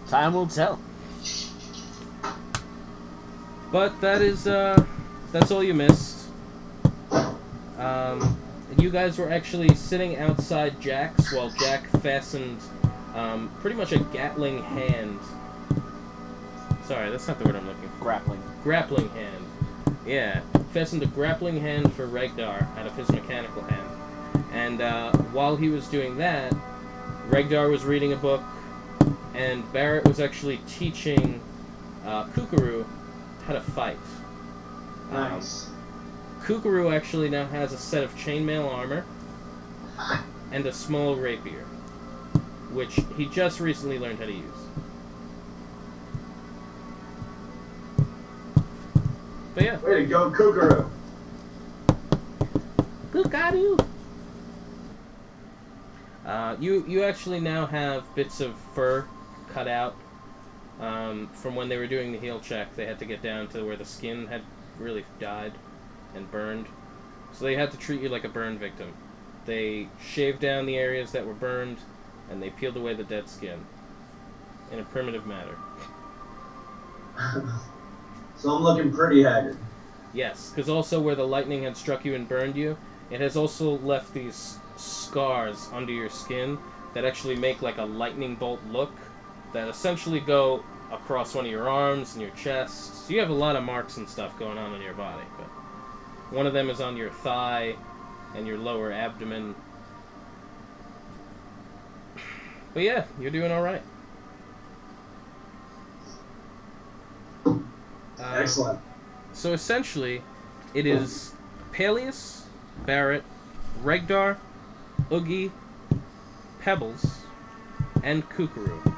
Time will tell. But that is, that's all you missed. You guys were actually sitting outside Jack's while Jack fastened, pretty much a Gatling hand. Sorry, that's not the word I'm looking for. Grappling. Grappling hand. Yeah, fastened a grappling hand for Regdar out of his mechanical hand. And while he was doing that, Regdar was reading a book, and Barrett was actually teaching Cookaroo how to fight. Nice. Cookaroo actually now has a set of chainmail armor and a small rapier, which he just recently learned how to use. But yeah. Way to go, Cookaroo! Cookaroo! You actually now have bits of fur cut out from when they were doing the heal check. They had to get down to where the skin had really died and burned. So they had to treat you like a burn victim. They shaved down the areas that were burned, and they peeled away the dead skin in a primitive manner. So I'm looking pretty haggard. Yes, because also where the lightning had struck you and burned you, it has also left these scars under your skin that actually make like a lightning bolt look that essentially go across one of your arms and your chest. So you have a lot of marks and stuff going on in your body, but one of them is on your thigh and your lower abdomen. But yeah, you're doing alright. Excellent. So essentially, it is Palyus, Barrett, Regdar, Oogie, Pebbles, and Cookaroo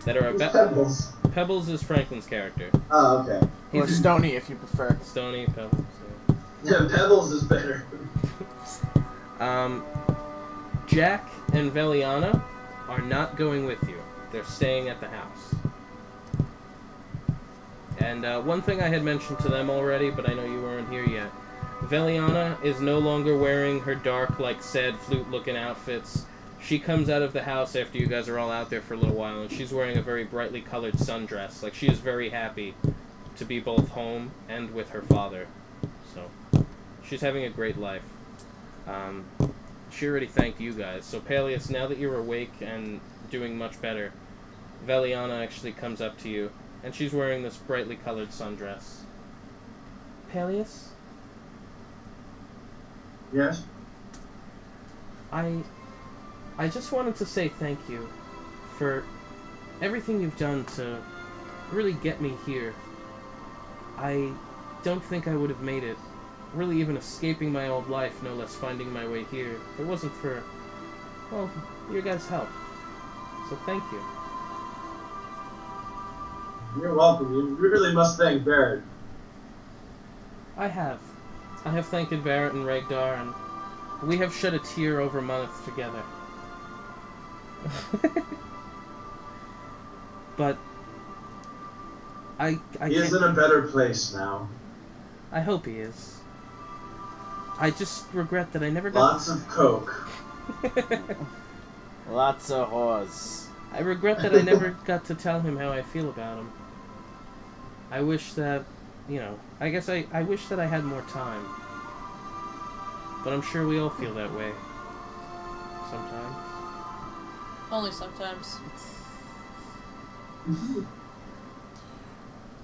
that are about. Pebbles. Pebbles is Franklin's character. Oh, okay. Or Stony, if you prefer. Stony, Pebbles. Yeah, Pebbles is better. Jack and Velianna are not going with you. They're staying at the house. And one thing I had mentioned to them already, but I know you weren't here yet. Velianna is no longer wearing her dark, like, sad flute-looking outfits. She comes out of the house after you guys are all out there for a little while, and she's wearing a very brightly colored sundress. Like, she is very happy to be both home and with her father. So, she's having a great life. She already thanked you guys. So, Palyus, now that you're awake and doing much better, Velianna actually comes up to you, and she's wearing this brightly colored sundress. Palyus? Yes? I just wanted to say thank you for everything you've done to really get me here. I don't think I would have made it, really even escaping my old life, no less finding my way here, if it wasn't for, well, your guys' help. So thank you. You're welcome. You really must thank Barrett. I have thanked Barrett and Regdar, and we have shed a tear over months together. But I he is in a better place now. I hope he is. I just regret that I never got Lots of coke. Lots of whores. I regret that I never got to tell him how I feel about him. I wish that, you know, I guess I wish that I had more time. But I'm sure we all feel that way. Sometimes. Only sometimes.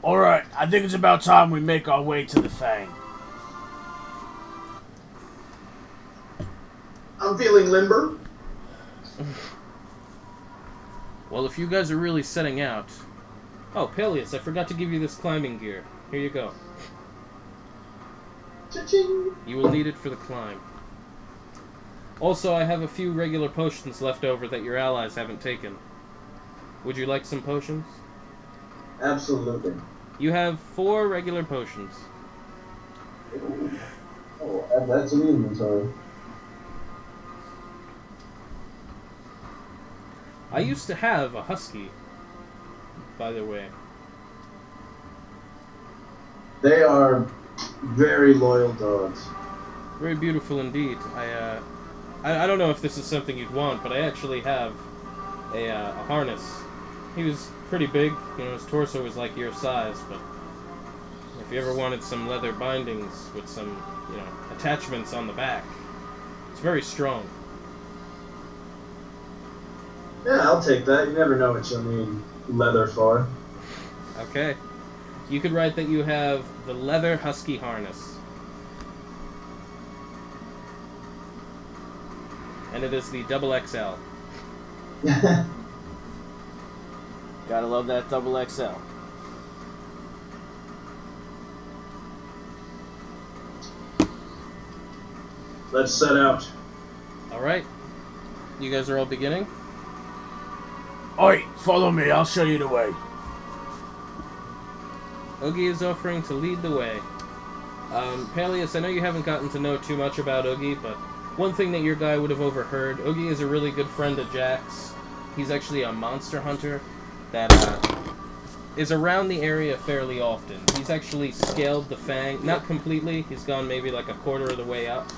Alright, I think it's about time we make our way to the Fang. I'm feeling limber. Well, if you guys are really setting out... Oh, Palyus, I forgot to give you this climbing gear. Here you go. Cha-ching. You will need it for the climb. Also, I have a few regular potions left over that your allies haven't taken. Would you like some potions? Absolutely. You have 4 regular potions. Oh, add that to the inventory. I used to have a husky, by the way. They are very loyal dogs. Very beautiful indeed. I don't know if this is something you'd want, but I actually have a harness. He was pretty big, you know, his torso was like your size, but if you ever wanted some leather bindings with some, you know, attachments on the back, it's very strong. Yeah, I'll take that. You never know what you'll need leather for. Okay. You could write that you have the leather husky harness. And it is the XXL. Gotta love that XXL. Let's set out. Alright. You guys are all beginning? Oi, follow me. I'll show you the way. Oogie is offering to lead the way. Palyus, I know you haven't gotten to know too much about Oogie, but one thing that your guy would have overheard, Oogie is a really good friend of Jack's. He's actually a monster hunter that is around the area fairly often. He's actually scaled the Fang, not completely, he's gone maybe like a quarter of the way up,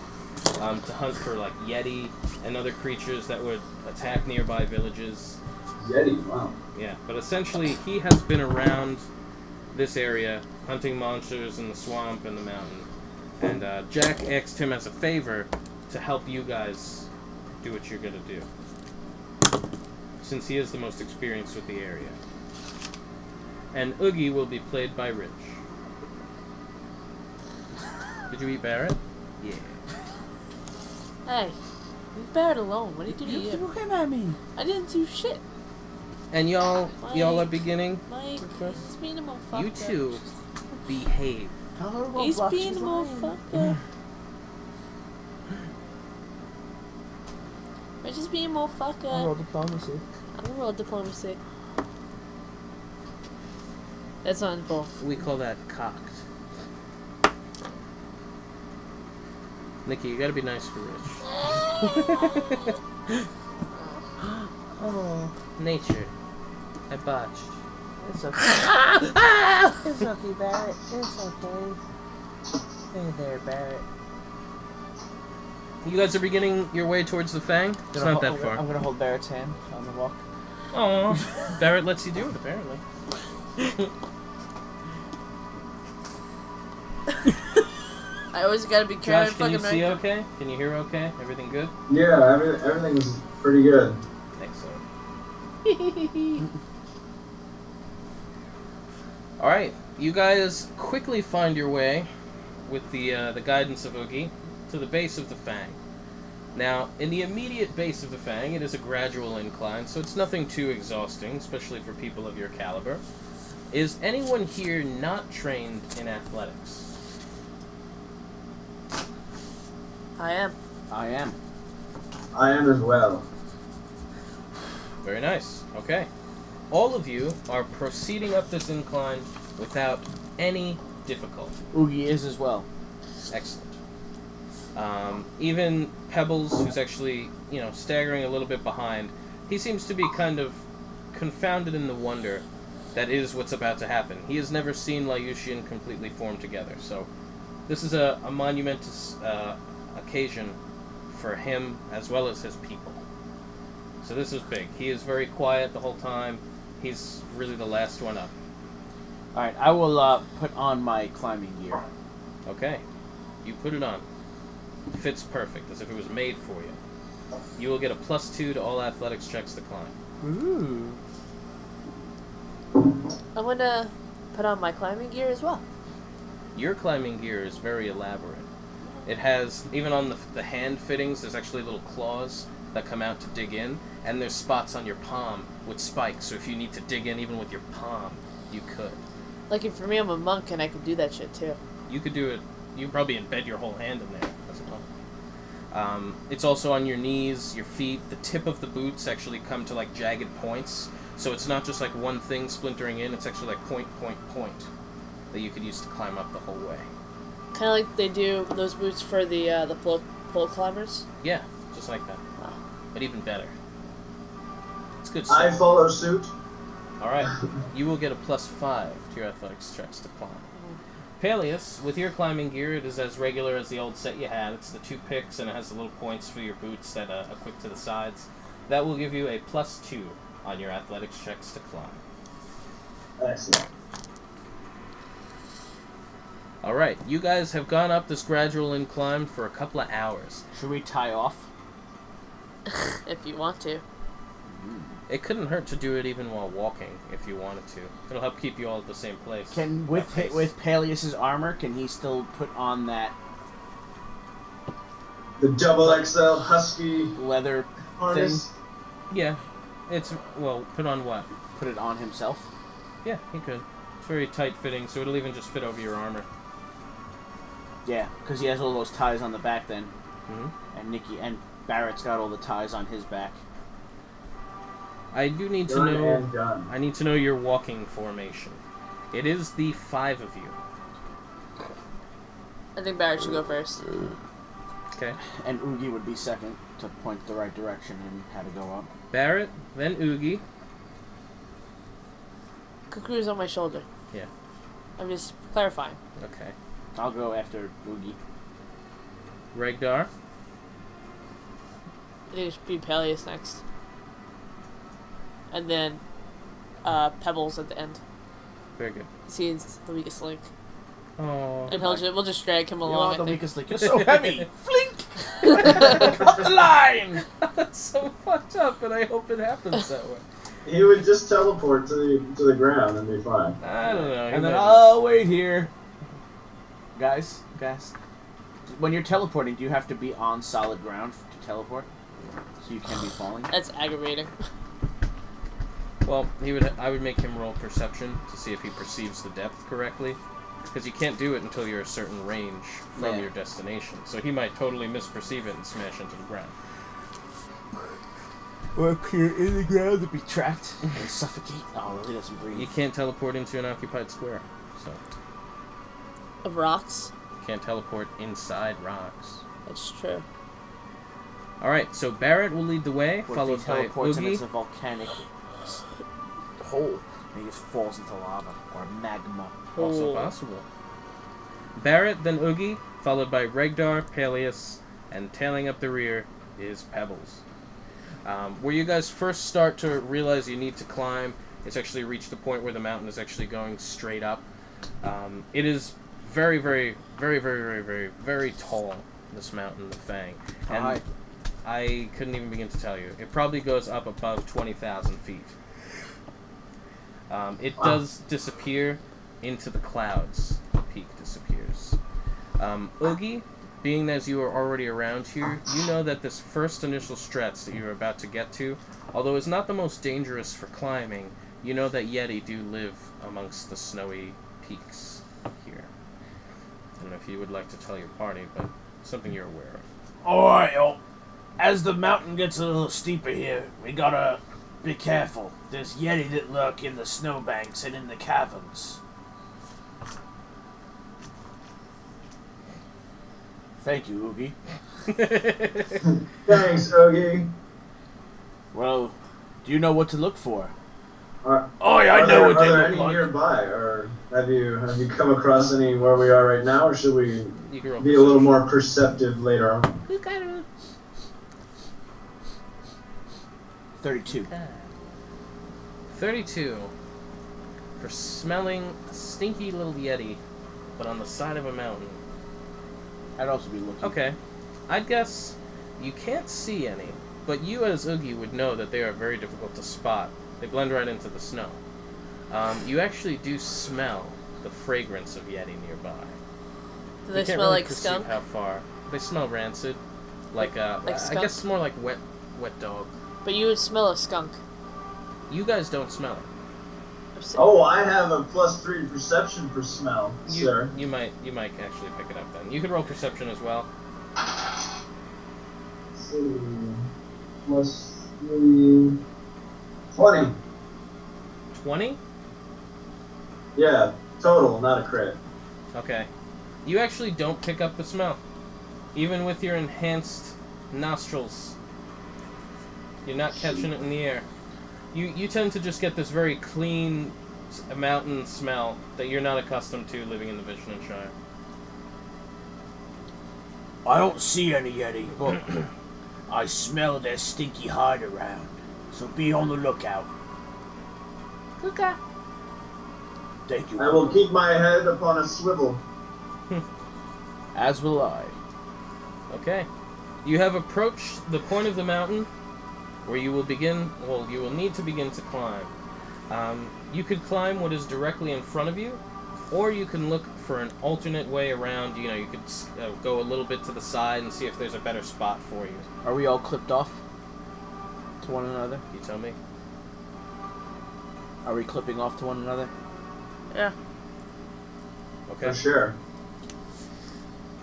to hunt for like Yeti and other creatures that would attack nearby villages. Yeti, wow. Yeah, but essentially he has been around this area, hunting monsters in the swamp and the mountain. And Jack asked him as a favor to help you guys do what you're gonna do, since he is the most experienced with the area. And Oogie will be played by Rich. Did you eat Barrett? Yeah. Hey, leave Barrett alone. What did you do to you? threw him at me. I didn't do shit. And y'all are beginning? Mike, he's being a motherfucker. You two behave. He's being a motherfucker. We're just being a motherfucker. Roll diplomacy. I'm gonna roll diplomacy. That's on both. We call that cocked. Nikki, you gotta be nice for Rich. Oh, nature. I botched. It's okay. It's okay, Barrett. It's okay. Hey there, Barrett. You guys are beginning your way towards the Fang? It's not that far. I'm gonna hold Barrett's hand on the walk. Oh, Barrett lets you do it, apparently. I always gotta be careful. Josh, can you see okay? Can you hear okay? Everything good? Yeah, everything's pretty good. Excellent. Alright, you guys quickly find your way, with the guidance of Oogie, to the base of the Fang. Now, in the immediate base of the Fang, it is a gradual incline, so it's nothing too exhausting, especially for people of your caliber. Is anyone here not trained in athletics? I am. I am. I am as well. Very nice. Okay. All of you are proceeding up this incline without any difficulty. Oogie is as well. Excellent. Even Pebbles, who's actually, staggering a little bit behind, he seems to be kind of confounded in the wonder that is what's about to happen. He has never seen Liucian completely formed together, so this is a monumentous occasion for him as well as his people. So this is big. He is very quiet the whole time. He's really the last one up. Alright, I will put on my climbing gear. Okay. You put it on. It fits perfect, as if it was made for you. You will get a +2 to all athletics checks to climb. Ooh. I'm gonna put on my climbing gear as well. Your climbing gear is very elaborate. It has, even on the hand fittings, there's actually little claws that come out to dig in, and there's spots on your palm with spikes, so if you need to dig in even with your palm, you could. Lucky for me, I'm a monk and I could do that shit too. You could do it. You could probably embed your whole hand in there as well. It's also on your knees, your feet. The tip of the boots actually come to like jagged points, so it's not just like one thing splintering in. It's actually like point that you could use to climb up the whole way. Kind of like they do those boots for the pole climbers. Yeah, just like that. Wow. But even better. It's good I stuff. follow suit. Alright, you will get a +5 to your athletics checks to climb. Palyus, with your climbing gear, it is as regular as the old set you had. It's the 2 picks, and it has the little points for your boots that equip to the sides. That will give you a +2 on your athletics checks to climb. Excellent. Alright, you guys have gone up this gradual incline for a couple of hours. Should we tie off? If you want to. It couldn't hurt to do it even while walking, if you wanted to. It'll help keep you all at the same place. Can with Palyus's armor, can he still put on that The double XL husky leather harness. thing? Yeah. Put on what? Put it on himself? Yeah, he could. It's very tight fitting, so it'll even just fit over your armor. Yeah, because he has all those ties on the back then. And Barrett's got all the ties on his back. I do need to know. I need to know your walking formation. It is the 5 of you. I think Barrett should go first. Okay. And Oogie would be second to point the right direction and how to go up. Barrett, then Oogie. Cookaroo's on my shoulder. Yeah. I'm just clarifying. Okay. I'll go after Oogie. Regdar. I think it should be Palyus next. And then Pebbles at the end. Very good. He's the weakest link. Oh. And we'll just drag him along. You're not the weakest link. You're so heavy. Flink! Cut the line! That's so fucked up, and I hope it happens that way. He would just teleport to the ground and be fine. I don't know. And then I'll wait here. Guys, when you're teleporting, do you have to be on solid ground to teleport? So you can be falling? That's aggravating. Well, I would make him roll perception to see if he perceives the depth correctly. Because you can't do it until you're a certain range from your destination. So he might totally misperceive it and smash into the ground. Or appear in the ground to be trapped and suffocate. Oh, he doesn't breathe. You can't teleport into an occupied square. So Of rocks? you can't teleport inside rocks. That's true. Alright, so Barrett will lead the way, followed by teleports and Oogie. it's a volcanic hole. And he just falls into lava or magma. Also possible. Barrett, then Oogie, followed by Regdar, Palyus, and tailing up the rear is Pebbles. Where you guys first start to realize you need to climb, it's actually reached the point where the mountain is actually going straight up. It is very, very, very, very, very, very, very tall, this mountain, the Fang. And I couldn't even begin to tell you. It probably goes up above 20,000 feet. It does disappear into the clouds. The peak disappears. Oogie, being as you are already around here, you know that this first initial stretch that you're about to get to, although it's not the most dangerous for climbing, you know that Yeti do live amongst the snowy peaks here. I don't know if you would like to tell your party, but something you're aware of. Alright, as the mountain gets a little steeper here, we gotta be careful. There's Yeti that lurk in the snowbanks and in the caverns. Thank you, Oogie. Thanks, Oogie. Well, do you know what to look for? I know what they look like. Are there any nearby, or have you come across any where we are right now, or should we be a little more perceptive later on? Cookaroo. 32. 32 for smelling a stinky little Yeti, but on the side of a mountain. I'd also be looking. Okay. I'd guess you can't see any, but you as Oogie would know that they are very difficult to spot. They blend right into the snow. You actually do smell the fragrance of Yeti nearby. Do they smell like skunk? How far? They smell rancid. Like skunk? I guess more like wet dog. But you would smell a skunk. You guys don't smell it. Oh, I have a +3 perception for smell, sir. You might actually pick it up then. You can roll perception as well. Let's see. +3. 20. 20? Yeah, total, not a crit. Okay. You actually don't pick up the smell. Even with your enhanced nostrils. You're not catching it in the air. You tend to just get this very clean mountain smell that you're not accustomed to living in the Velianna Shire. I don't see any Yeti, but I smell their stinky hide around. So be on the lookout. Okay. Thank you. I will keep my head upon a swivel. As will I. Okay. You have approached the point of the mountain where you will need to begin to climb. You could climb what is directly in front of you, or you can look for an alternate way around. You know, you could go a little bit to the side and see if there's a better spot for you. Are we all clipped off to one another? You tell me. Are we clipping off to one another? Yeah. Okay. For sure.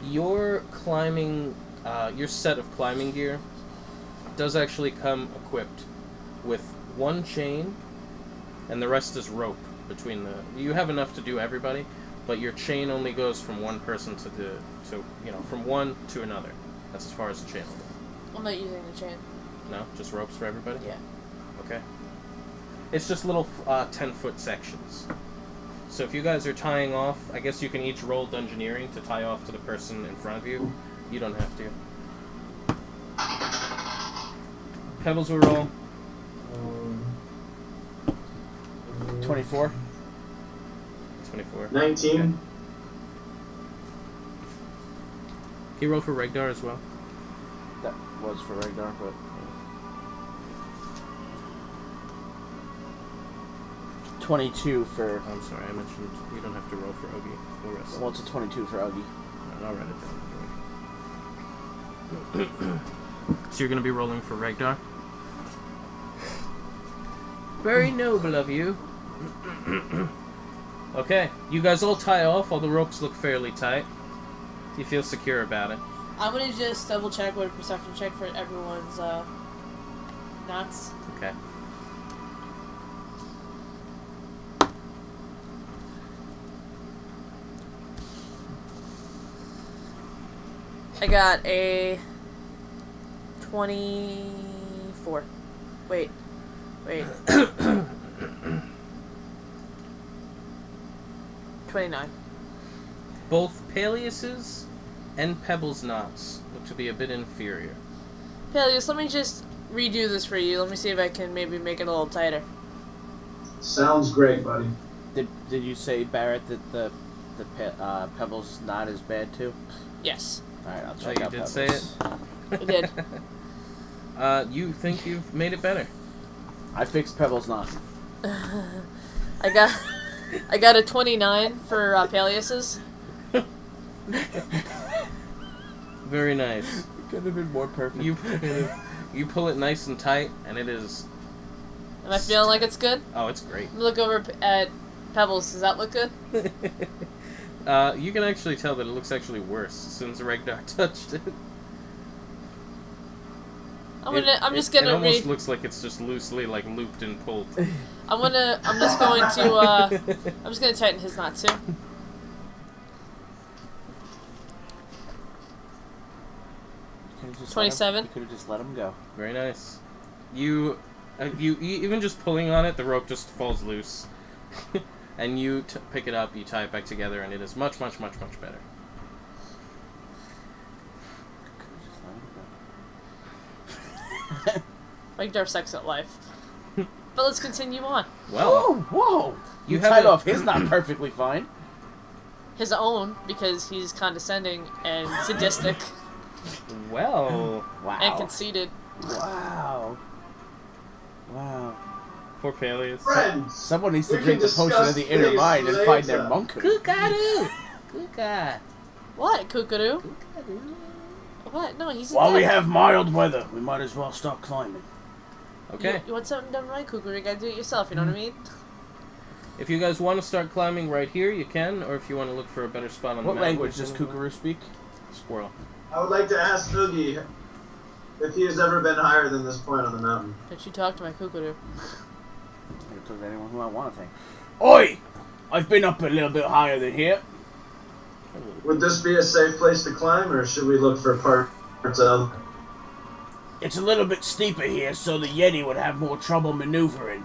You're climbing your set of climbing gear does actually come equipped with one chain, and the rest is rope between the... You have enough to do everybody, but your chain only goes from one person to from one to another. That's as far as the chain will go. I'm not using the chain. No? Just ropes for everybody? Yeah. Okay. It's just little 10-foot sections. So if you guys are tying off, I guess you can each roll Dungeoneering to tie off to the person in front of you. You don't have to. Pebbles will roll. 24. 24. 19. Okay. Can you roll for Regdar as well? That was for Regdar, but... 22 for... I'm sorry, I mentioned you don't have to roll for Ogie. The rest. Well, it's a 22 for Ogie. I'll write it down. So you're going to be rolling for Regdar? Very noble of you. Okay, you guys all tie off. All the ropes look fairly tight. You feel secure about it. I'm gonna just double check with a perception check for everyone's knots. Okay. I got a 24. Wait. 29. Both Palyus's and Pebble's knots look to be a bit inferior. Palyus, let me just redo this for you. Let me see if I can maybe make it a little tighter. Sounds great, buddy. Did you say, Barrett, that the Pebbles not as bad too? Yes. Alright, I'll Oh, check you out did Pebbles. say it? I did. You think you've made it better? I fixed Pebbles knot. I got a 29 for Palyus's. Very nice. It could have been more perfect. You pull it nice and tight, and it is... Am I feeling like it's good? Oh, it's great. Look over at Pebbles. Does that look good? You can actually tell that it looks actually worse since Regdar touched it. I'm just gonna It almost looks like it's just loosely like looped and pulled. I'm just gonna tighten his knot too. You 27. could have just let him go. Very nice. You even just pulling on it, the rope just falls loose, and you pick it up, you tie it back together, and it is much, much, much, much better. Regdar sucks at life. But let's continue on. Well, whoa! You have tied a- off his knot perfectly fine. His own, because he's condescending and sadistic well, Wow. and conceited. Wow. poor Palyus. Friends! Someone needs to We drink can the potion of the discuss inner this mind and find their later. monk. Cookaroo! Cooka! What, Cookaroo? What? No, he's While dead. we have mild weather, we might as well start climbing. Okay. You want something done right, Cookaroo? You gotta do it yourself, you know what I mean? If you guys want to start climbing right here, you can, or if you want to look for a better spot on What the mountain. language does Cookaroo speak? Squirrel. I would like to ask Oogie if he has ever been higher than this point on the mountain. Don't you talk to my Cookaroo. I can talk to anyone who I want to think. Oi! I've been up a little bit higher than here. Would this be a safe place to climb, or should we look for parts of? It's a little bit steeper here, so the Yeti would have more trouble maneuvering.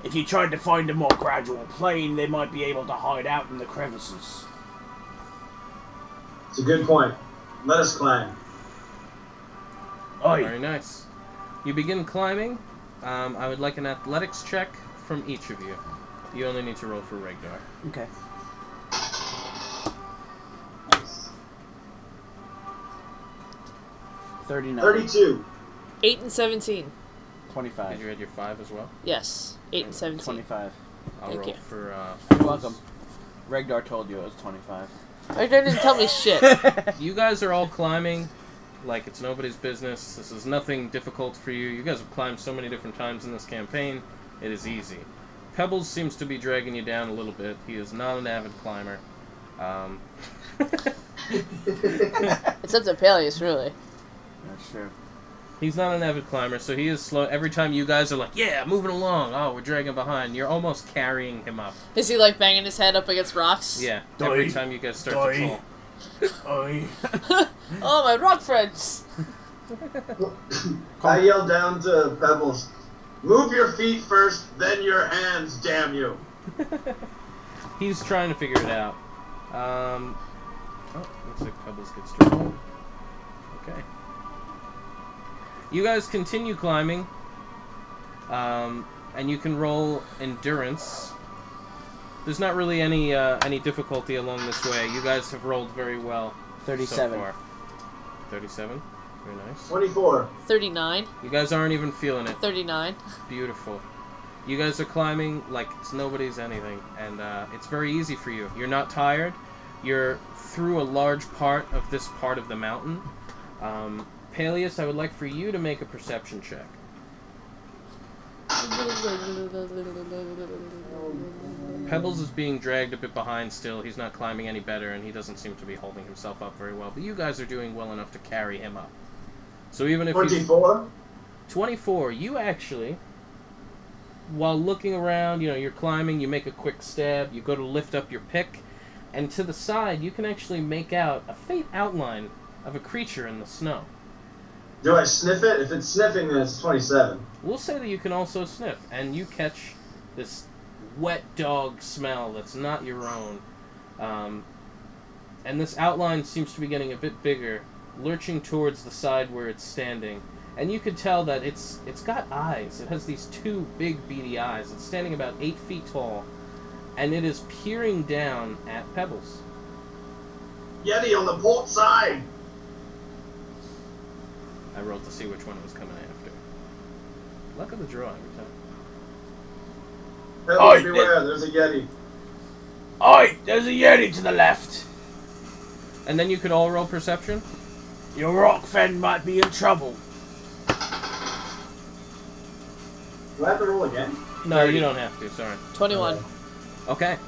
If you tried to find a more gradual plane, they might be able to hide out in the crevices. It's a good point. Let us climb. Oi! Very nice. You begin climbing. I would like an athletics check from each of you. You only need to roll for Regdar. Okay. Nice. 39. 32. 8 and 17. 25. Did you add your 5 as well? Yes, 8 and 17. 25. I'll Thank roll you. for... You're welcome. Regdar told you it was 25. Regdar didn't tell me shit. You guys are all climbing like it's nobody's business. This is nothing difficult for you. You guys have climbed so many different times in this campaign. It is easy. Pebbles seems to be dragging you down a little bit. He is not an avid climber. It's up to Palyus, really. That's true. He's not an avid climber, so he is slow. Every time you guys are like, yeah, moving along. Oh, we're dragging behind. You're almost carrying him up. Is he like banging his head up against rocks? Yeah, every time you guys start to fall. Oh, my rock friends! I yell down to Pebbles, move your feet first, then your hands, damn you. He's trying to figure it out. Oh, looks like Pebbles gets to roll. Okay. You guys continue climbing, and you can roll endurance. There's not really any difficulty along this way. You guys have rolled very well 37. so far. 37? Very nice. 24. 39. You guys aren't even feeling it. 39. Beautiful. You guys are climbing like it's nobody's anything, and it's very easy for you. You're not tired. You're through a large part of this part of the mountain. Palyus, I would like for you to make a perception check. Pebbles is being dragged a bit behind still. He's not climbing any better, and he doesn't seem to be holding himself up very well. But you guys are doing well enough to carry him up. So even if 24? 24, you actually, while looking around, you're climbing, you make a quick stab, you go to lift up your pick, and to the side, you can actually make out a faint outline of a creature in the snow. Do I sniff it? If it's sniffing, then it's 27. We'll say that you can also sniff, and you catch this wet dog smell that's not your own. And this outline seems to be getting a bit bigger, lurching towards the side where it's standing. And you can tell that it's got eyes. It has these two big beady eyes. It's standing about 8 feet tall, and it is peering down at Pebbles. Yeti on the port side! I rolled to see which one it was coming after. Luck of the draw every time. Pebbles, beware, there's a Yeti. Oi, there's a Yeti to the left. And then you could all roll perception. Your rock friend might be in trouble. Do I have to roll again? No, you don't have to, sorry. 21. Okay.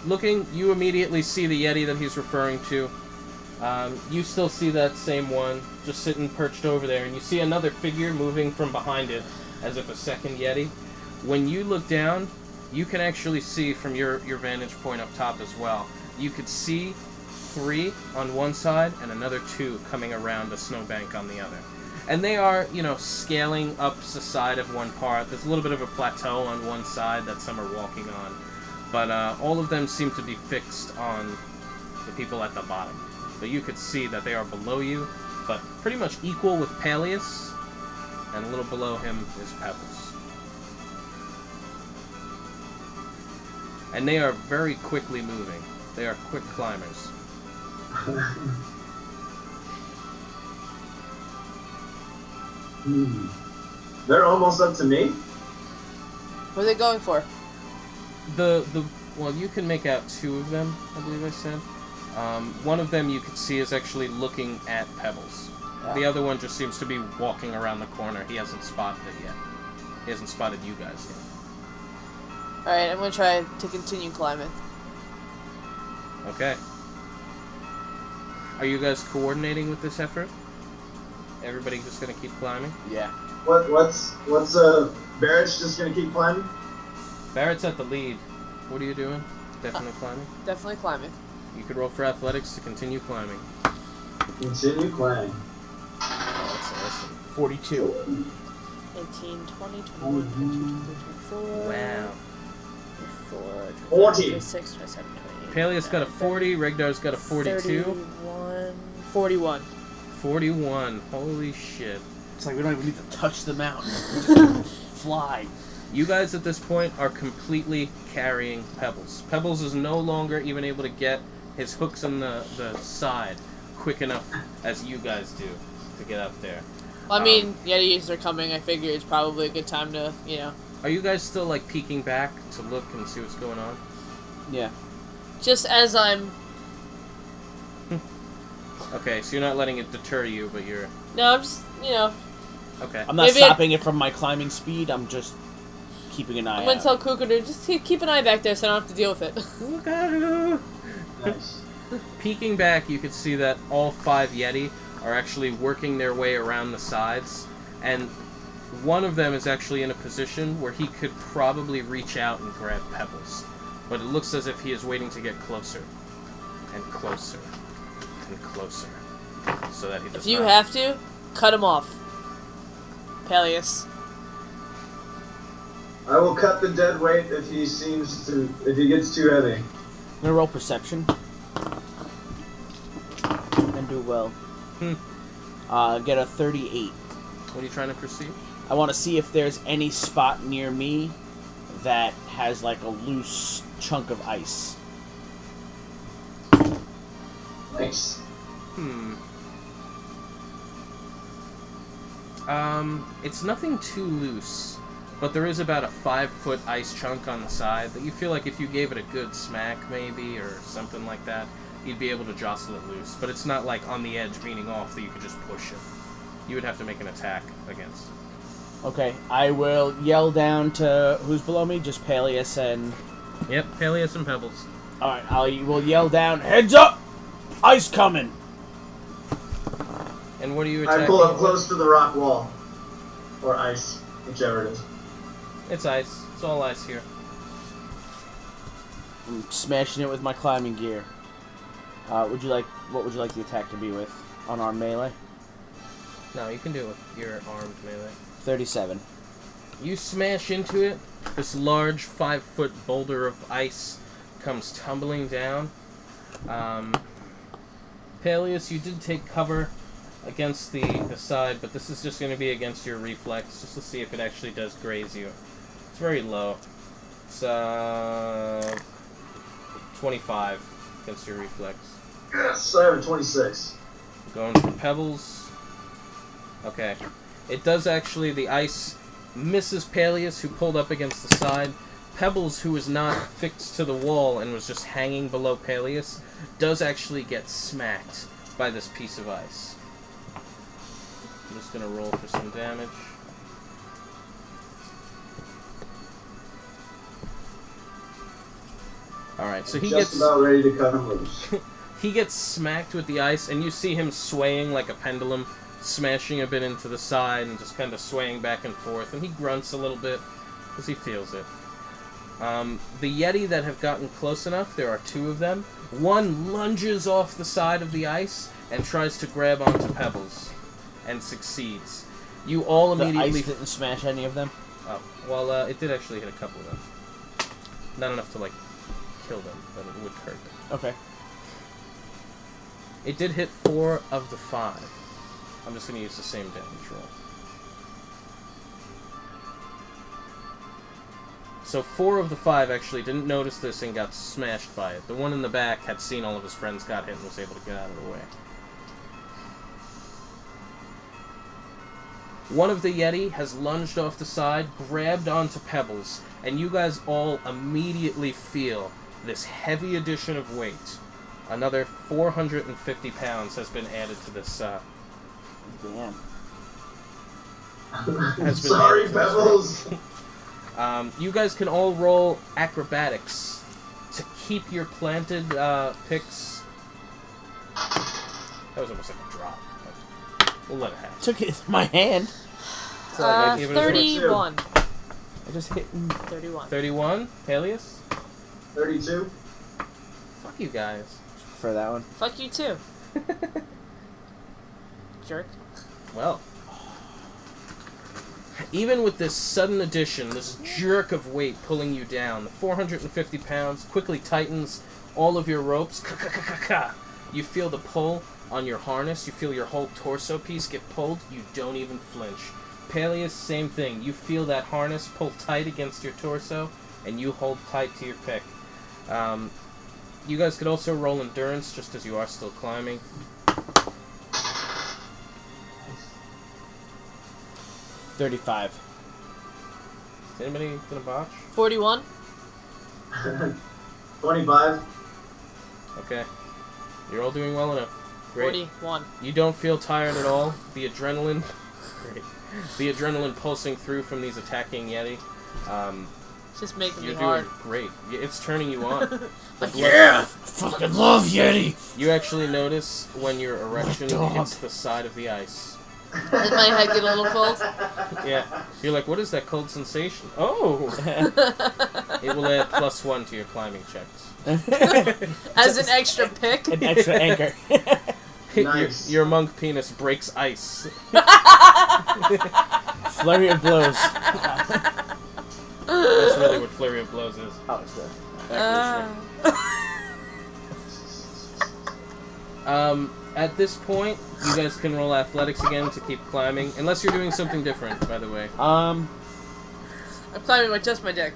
Looking, you immediately see the Yeti that he's referring to. You still see that same one, just sitting perched over there, and you see another figure moving from behind it, as if a second Yeti. When you look down, you can actually see from your vantage point up top as well. You could see 3 on one side and another 2 coming around the snowbank on the other. And they are, scaling up the side of one part. There's a little bit of a plateau on one side that some are walking on. But all of them seem to be fixed on the people at the bottom. But you could see that they are below you, but pretty much equal with Palyus, and a little below him is Pebbles. And they are very quickly moving. They are quick climbers. They're almost up to me? What are they going for? Well, you can make out 2 of them, I believe I said. One of them you can see is actually looking at Pebbles. Yeah. The other one just seems to be walking around the corner. He hasn't spotted it yet. He hasn't spotted you guys yet. Alright, I'm gonna try to continue climbing. Okay. Are you guys coordinating with this effort? Everybody just gonna keep climbing? Yeah. What's Barrett's just gonna keep climbing? Barrett's at the lead. What are you doing? Definitely climbing? Definitely climbing. You could roll for athletics to continue climbing. Continue climbing. Oh, that's awesome. 42. 18, 20, 21, 22, 23, 24. Wow. 24, 40. 26, 27, 28. Paley's got a 40, Regdar's got a 42. 41. 41. Holy shit. It's like we don't even need to touch the mountain. We just fly. You guys at this point are completely carrying Pebbles. Pebbles is no longer even able to get his hooks on the side quick enough as you guys do to get up there. Well, I mean, Yetis are coming. I figure it's probably a good time to, Are you guys still, like, peeking back to look and see what's going on? Yeah. Just as I'm... Okay, so you're not letting it deter you, but you're... No, I'm just, Okay. I'm not stopping it from my climbing speed, I'm just keeping an eye out. I'm gonna tell Cookaroo, just keep an eye back there so I don't have to deal with it. Cookaroo! Nice. Peeking back, you can see that all 5 Yeti are actually working their way around the sides, and one of them is actually in a position where he could probably reach out and grab Pebbles. But it looks as if he is waiting to get closer. And closer. And closer. So that he does If you have to, cut him off. Palyus. I will cut the dead weight if he gets too heavy. I'm gonna roll perception. And do well. Get a 38. What are you trying to perceive? I want to see if there's any spot near me that has like a loose chunk of ice. Nice. It's nothing too loose, but there is about a 5-foot ice chunk on the side that you feel like if you gave it a good smack, maybe, or something like that, you'd be able to jostle it loose. But it's not like on the edge, meaning off, that you could just push it. You would have to make an attack against it. Okay, I will yell down to who's below me, just Palyus and... Yep, Palyus and Pebbles. Alright, I will yell down, heads up! Ice coming! And what are you attacking? I pull up close to the rock wall. Or ice, whichever it is. It's ice. It's all ice here. I'm smashing it with my climbing gear. What would you like the attack to be with? Unarmed melee? No, you can do it with your armed melee. 37. You smash into it. This large 5-foot boulder of ice comes tumbling down. Palyus, you did take cover against the side, but this is just going to be against your reflex, just to see if it actually does graze you. It's very low. It's 25 against your reflex. Yes, I have a 26. Going for Pebbles. Okay. It does actually, the ice misses Palyus, who pulled up against the side. Pebbles, who was not fixed to the wall and was just hanging below Palyus, does actually get smacked by this piece of ice. I'm just going to roll for some damage. Alright, so he just gets... about ready to cut him loose. He gets smacked with the ice, and you see him swaying like a pendulum, smashing a bit into the side and just kind of swaying back and forth, and he grunts a little bit because he feels it. The Yeti that have gotten close enough, there are 2 of them. One lunges off the side of the ice and tries to grab onto Pebbles, and succeeds. You all immediately... The ice didn't smash any of them? Oh, well, it did actually hit a couple of them. Not enough to, like, kill them, but it would hurt them. Okay. It did hit 4 of the 5. I'm just going to use the same damage roll. So 4 of the 5 actually didn't notice this and got smashed by it. The one in the back had seen all of his friends got hit and was able to get out of the way. One of the Yeti has lunged off the side, grabbed onto Pebbles, and you guys all immediately feel this heavy addition of weight. Another 450 pounds has been added to this, Damn. Sorry, Pebbles! You guys can all roll acrobatics to keep your planted picks. That was almost like a drop. But we'll let it happen. Took it in my hand. 31. I just hit 31. 31? Palyus? 32. Fuck you guys. for that one. Fuck you too. Jerk. Well. Even with this sudden addition, this jerk of weight pulling you down, the 450 pounds quickly tightens all of your ropes. You feel the pull on your harness. You feel your whole torso piece get pulled. You don't even flinch. Palyus, same thing. You feel that harness pull tight against your torso, and you hold tight to your pick. You guys could also roll endurance, just as you are still climbing. 35. Is anybody gonna botch? 41. 25. Okay. You're all doing well enough. Great. 41. You don't feel tired at all. The adrenaline... Great. The adrenaline pulsing through from these attacking Yeti. It's just making You're me doing hard. great. It's turning you on. Like, Yeah! Fucking love Yeti! You actually notice when your erection hits the side of the ice. does my head get a little cold? Yeah. You're like, what is that cold sensation? Oh! It will add +1 to your climbing checks. As an extra pick? An extra anchor. Nice. Your monk penis breaks ice. Flurry of blows. That's really what Flurry of Blows is. Oh, it's good. At this point, you guys can roll athletics again to keep climbing, unless you're doing something different, by the way. I'm climbing with just my dick.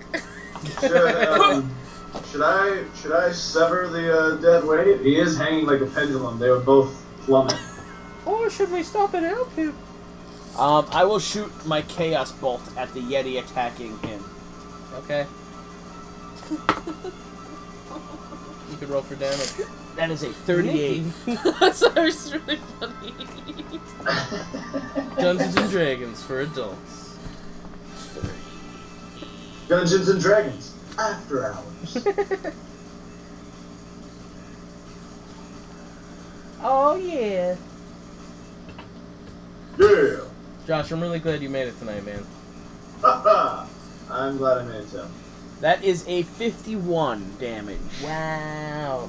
Should I sever the dead weight? He is hanging like a pendulum. They would both plummet. Or should we stop and help him? I will shoot my Chaos Bolt at the Yeti attacking him. Okay. You could roll for damage. That is a 38. Sorry, it's really funny. Dungeons and Dragons for adults. Dungeons and Dragons after hours. Oh yeah. Yeah. Josh, I'm really glad you made it tonight, man. I'm glad I made it too. That is a 51 damage. Wow.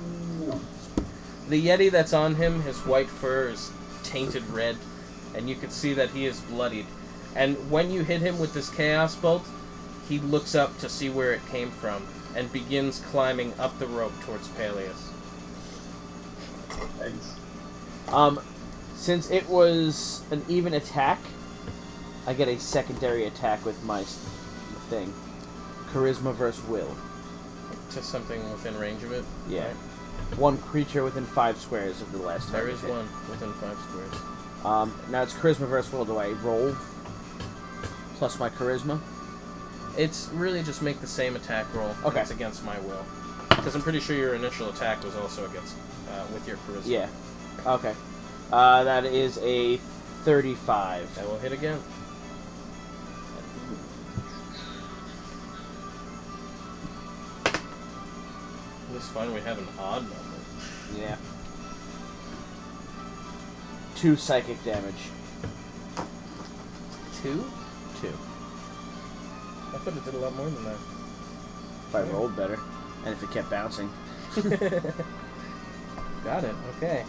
The Yeti that's on him, his white fur is tainted red, and you can see that he is bloodied. And when you hit him with this Chaos Bolt, he looks up to see where it came from, and begins climbing up the rope towards Palyus. Thanks. Since it was an even attack, I get a secondary attack with my thing. Charisma versus will. To something within range of it? Yeah. Right? One creature within 5 squares of the last time. There is one within 5 squares. Now it's charisma versus will. Do I roll plus my charisma? It's really just make the same attack roll. and Okay. It's against my will. Because I'm pretty sure your initial attack was also against, with your charisma. Yeah. Okay. That is a 35. That will hit again. It's fun we have an odd number. Yeah. 2 psychic damage. 2? 2. I thought it did a lot more than that. If I rolled better. And if it kept bouncing. Got it, okay.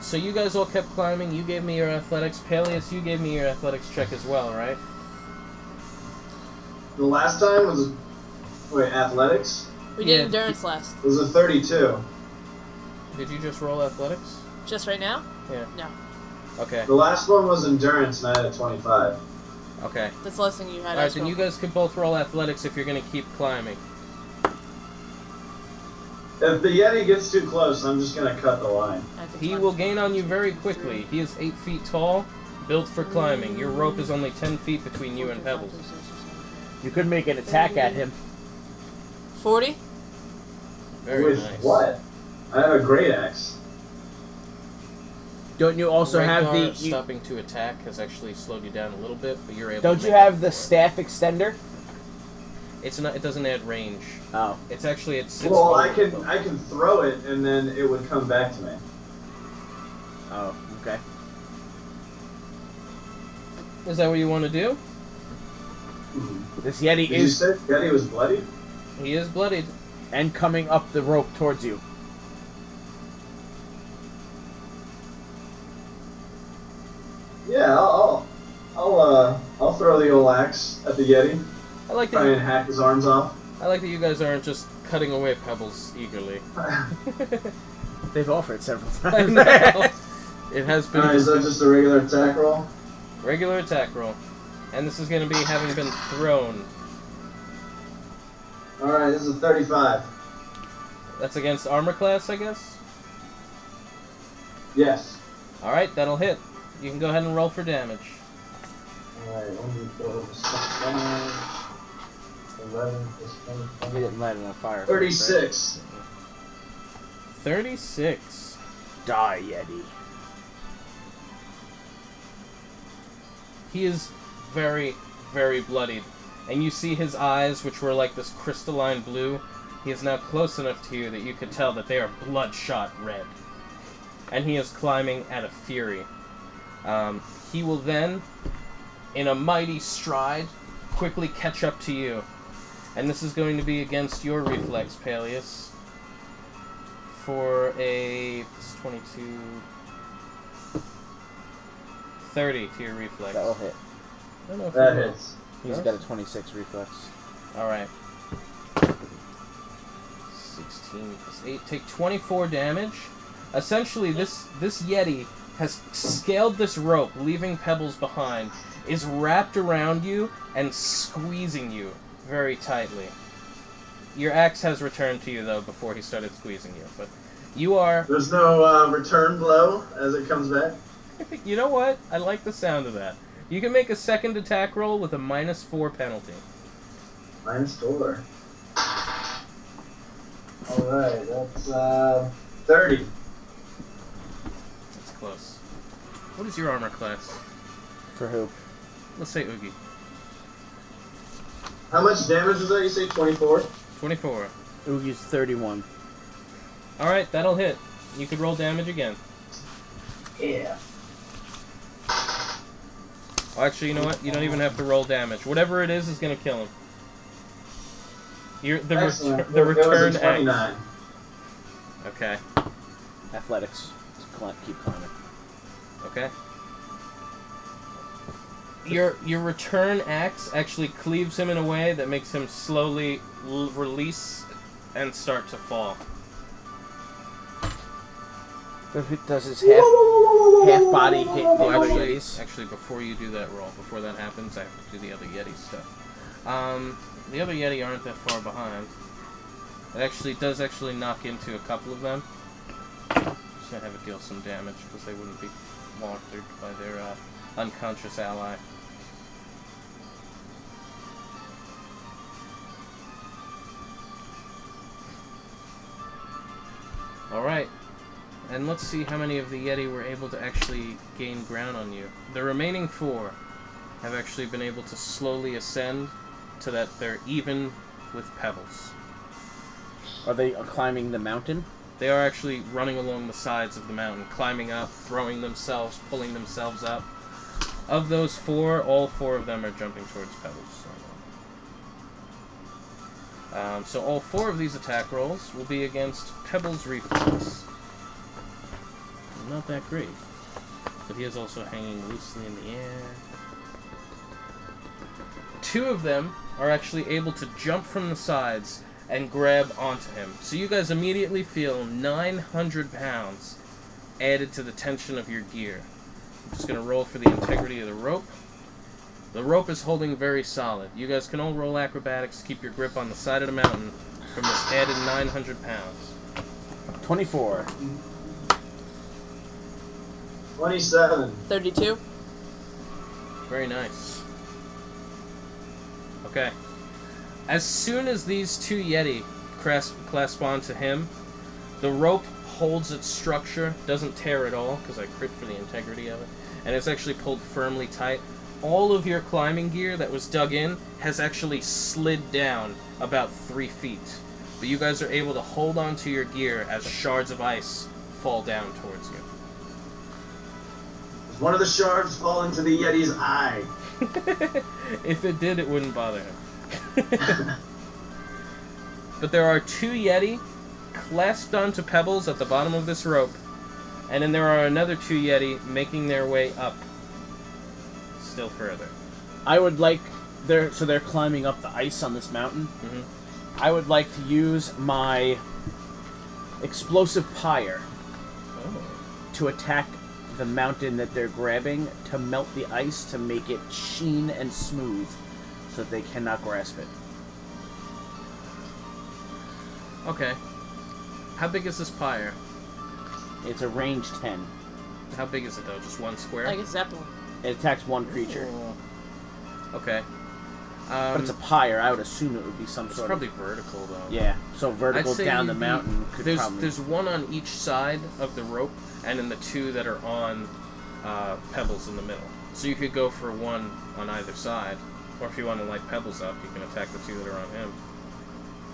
So you guys all kept climbing. You gave me your athletics. Palyus, you gave me your athletics check as well, right? The last time was... Wait, athletics? We did Yeah. endurance last. It was a 32. Did you just roll athletics? Just right now? Yeah. No. Okay. The last one was endurance, and I had a 25. Okay. That's the last thing you had. Alright, then you guys can both roll athletics if you're going to keep climbing. If the Yeti gets too close, I'm just gonna cut the line. He will gain on you very quickly. He is 8 feet tall, built for climbing. Your rope is only 10 feet between you and Pebbles. You could make an attack at him. 40? Very With nice. what? I have a great axe. Don't you also have Regdar the... stopping to attack has actually slowed you down a little bit, but you're able Don't to you make have up the for it. staff extender? It's not. It doesn't add range. Oh. It's actually it's. Well, I can throw it, and then it would come back to me. Oh, okay. Is that what you want to do? This Yeti Did you is... say Yeti was bloody? He is bloodied. And coming up the rope towards you. Yeah, I'll throw the old axe at the Yeti. I like Try and that. hack his arms off. I like that you guys aren't just cutting away Pebbles eagerly. They've offered several I times. know. It has been Alright, is that just a regular attack roll? regular attack roll, and this is going to be having been thrown. Alright, this is a 35. That's against armor class, I guess. Yes. All right, that'll hit. You can go ahead and roll for damage. Alright, 1, 4, 6, 11, You didn't light it on fire. 36. 36. Die, Yeti. He is very, very bloodied. and you see his eyes, which were like this crystalline blue. He is now close enough to you that you could tell that they are bloodshot red. And he is climbing at a fury. He will then, in a mighty stride, quickly catch up to you. And this is going to be against your reflex, Palyus. For a 22... 30 to your reflex. That'll hit. I don't know if that hits. He's got a 26 reflex. Alright. 16 plus 8. Take 24 damage. Essentially, this Yeti has scaled this rope, leaving pebbles behind, is wrapped around you, and squeezing you very tightly. Your axe has returned to you, though, before he started squeezing you. But you are... There's no return blow as it comes back? You know what? I like the sound of that. You can make a second attack roll with a -4 penalty. -4. Alright, that's 30. That's close. What is your armor class? For who? Let's say Oogie. How much damage was that? You say 24? 24. Oogie's 31. Alright, that'll hit. You could roll damage again. Yeah. Oh, actually, you know what? You don't even have to roll damage. Whatever it is going to kill him. The return axe. Okay. Athletics. Keep climbing. Okay. Your return axe actually cleaves him in a way that makes him slowly release and start to fall. Does his half body hit the other Yetis? Actually, before you do that roll, before that happens, I have to do the other Yeti stuff. The other Yeti aren't that far behind. It does knock into a couple of them. Just gonna have it deal some damage because they wouldn't be martyred by their unconscious ally. Alright. And let's see how many of the Yeti were able to actually gain ground on you. The remaining 4 have actually been able to slowly ascend to that they're even with pebbles. Are they climbing the mountain? They are actually running along the sides of the mountain, climbing up, throwing themselves, pulling themselves up. Of those 4, all 4 of them are jumping towards pebbles. So all 4 of these attack rolls will be against Pebbles' reflex. Not that great. But he is also hanging loosely in the air. 2 of them are actually able to jump from the sides and grab onto him. So you guys immediately feel 900 pounds added to the tension of your gear. I'm just going to roll for the integrity of the rope. The rope is holding very solid. You guys can all roll acrobatics to keep your grip on the side of the mountain from this added 900 pounds. 24. 27. 32. Very nice. Okay. As soon as these 2 Yeti clasp onto him, the rope holds its structure, doesn't tear at all, because I crit for the integrity of it, and it's actually pulled firmly tight. All of your climbing gear that was dug in has actually slid down about 3 feet. But you guys are able to hold onto your gear as shards of ice fall down towards you. Does one of the shards fall into the Yeti's eye? If it did, it wouldn't bother him. But there are 2 Yeti clasped onto pebbles at the bottom of this rope, and then there are another 2 Yeti making their way up still further. I would like... So they're climbing up the ice on this mountain. Mm-hmm. I would like to use my explosive pyre to attack the mountain that they're grabbing, to melt the ice, to make it sheen and smooth so that they cannot grasp it. Okay. How big is this pyre? It's a range 10. How big is it, though? Just 1 square? Like a zeppelin. It attacks 1 creature. Okay. But it's a pyre. I would assume it would be some it's sort probably of... vertical, though. Yeah, so vertical I'd say down the mountain could probably... There's 1 on each side of the rope, and then the 2 that are on pebbles in the middle. So you could go for 1 on either side. Or if you want to light Pebbles up, you can attack the two that are on him.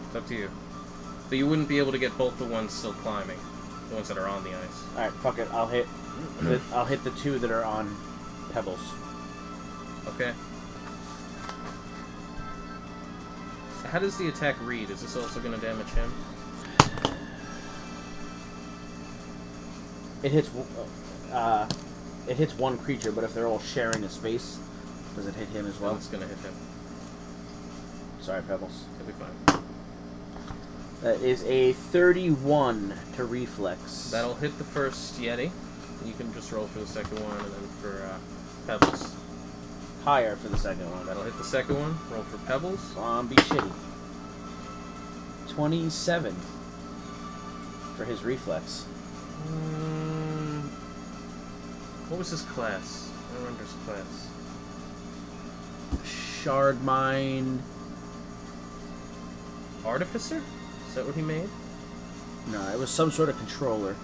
It's up to you. But you wouldn't be able to get both the ones still climbing. The ones that are on the ice. Alright, fuck it. I'll hit the two that are on Pebbles. Okay. How does the attack read? Is this also going to damage him? It hits one creature, but if they're all sharing a space, does it hit him as well? It's going to hit him. Sorry, Pebbles. He'll be fine. That is a 31 to reflex. That'll hit the first Yeti. You can just roll for the second one, and then for Pebbles. Higher for the second one. That'll hit the second one. Roll for Pebbles. Be shitty. 27 for his reflex. What was his class? I don't remember his class. Shard Mind. Artificer? Is that what he made? No, it was some sort of controller.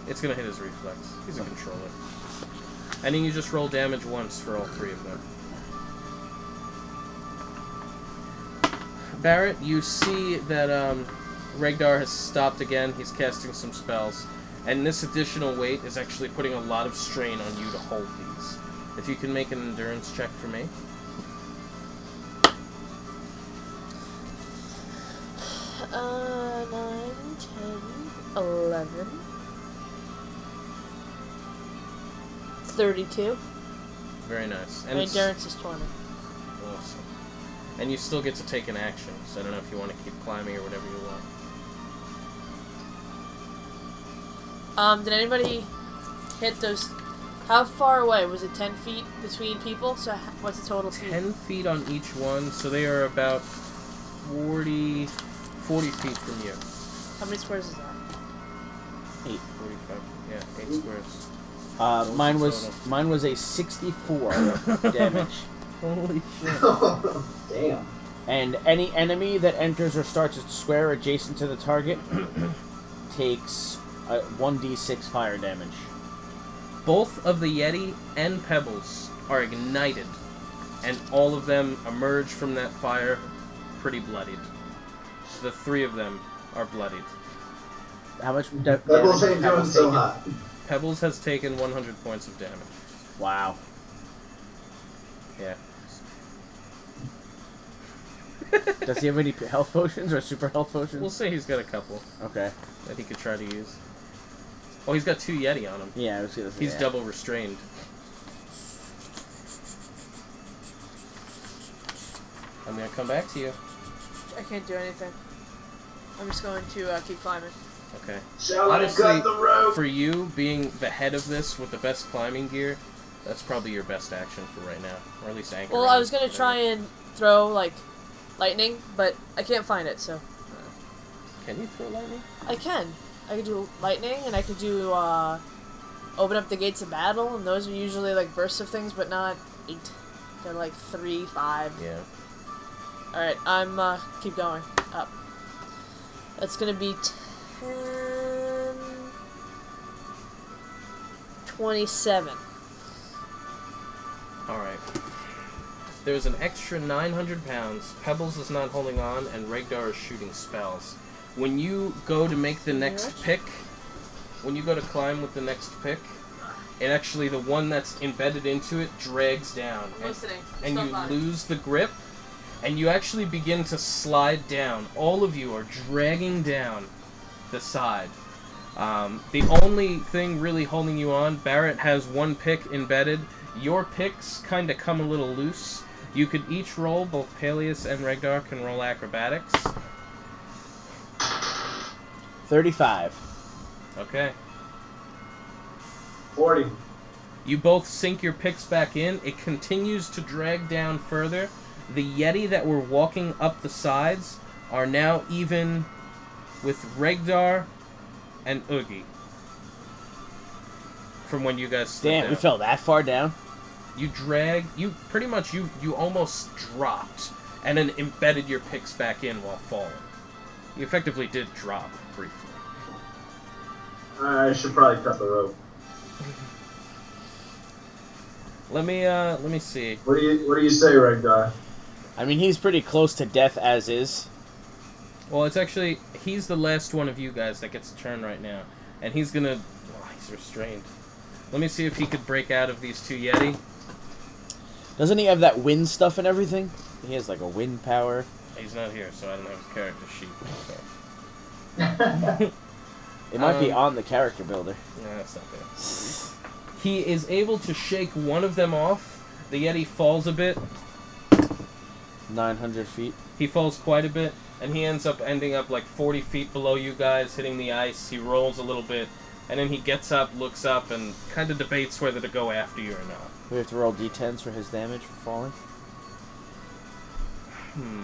It's gonna hit his reflex. He's a controller. And then you just roll damage once for all three of them. Barrett, you see that Regdar has stopped again. He's casting some spells. And this additional weight is actually putting a lot of strain on you to hold these. If you can make an endurance check for me. 9, 10, 11, 32. Very nice. And endurance is 20. Awesome. And you still get to take an action, so I don't know if you want to keep climbing or whatever you want. Did anybody hit those? How far away? Was it 10 feet between people? So what's the total feet? 10 feet on each one, so they are about 40 feet from you. How many squares is that? 8. 45. Yeah, 8 squares. Mine was a 64 damage. Holy shit. Damn. And any enemy that enters or starts a square adjacent to the target takes 1d6 fire damage. Both of the Yeti and Pebbles are ignited, and all of them emerge from that fire pretty bloodied. The three of them are bloodied. How much Pebbles ain't doing so hot. Pebbles has taken 100 points of damage. Wow. Yeah. Does he have any health potions or super health potions? We'll say he's got a couple. Okay. That he could try to use. Oh, he's got 2 Yeti on him. Yeah, I was gonna say He's double restrained. I'm gonna come back to you. I can't do anything. I'm just going to keep climbing. Okay. Honestly, for you, being the head of this with the best climbing gear, that's probably your best action for right now. Or at least anchor. Well, I was going to try and throw, like, lightning, but I can't find it, so... Can you throw lightning? I can. I could do lightning, and I could do, open up the gates of battle, and those are usually, like, bursts of things, but not 8. They're, like, 3, 5. Yeah. Alright, I'm, keep going. Up. That's gonna be 10... 27. Alright. There's an extra 900 pounds. Pebbles is not holding on, and Regdar is shooting spells. When you go to make the next pick, when you go to climb with the next pick, it actually, the one that's embedded into it drags down. And you lose the grip, and you actually begin to slide down. All of you are dragging down the side. The only thing really holding you on, Barrett has 1 pick embedded. Your picks kind of come a little loose. You could each roll, both Palyus and Regdar can roll acrobatics. 35. Okay. 40. You both sink your picks back in. It continues to drag down further. The Yeti that were walking up the sides are now even with Regdar and Oogie. From when you guys slipped Damn, down. we fell that far down? You pretty much, you almost dropped and then embedded your picks back in while falling. You effectively did drop briefly. I should probably cut the rope. Let me see. What do you say, Regdar? I mean, he's pretty close to death as is. Well, it's actually he's the last one of you guys that gets a turn right now, and he's gonna. Oh, he's restrained. Let me see if he could break out of these two Yeti. Doesn't he have that wind stuff and everything? He has like a wind power. He's not here, so I don't have his character sheet. So. It might be on the character builder. No, that's not there. He is able to shake one of them off. The Yeti falls a bit. 900 feet. He falls quite a bit, and he ending up like 40 feet below you guys, hitting the ice. He rolls a little bit, and then he gets up, looks up, and kind of debates whether to go after you or not. We have to roll d10s for his damage for falling.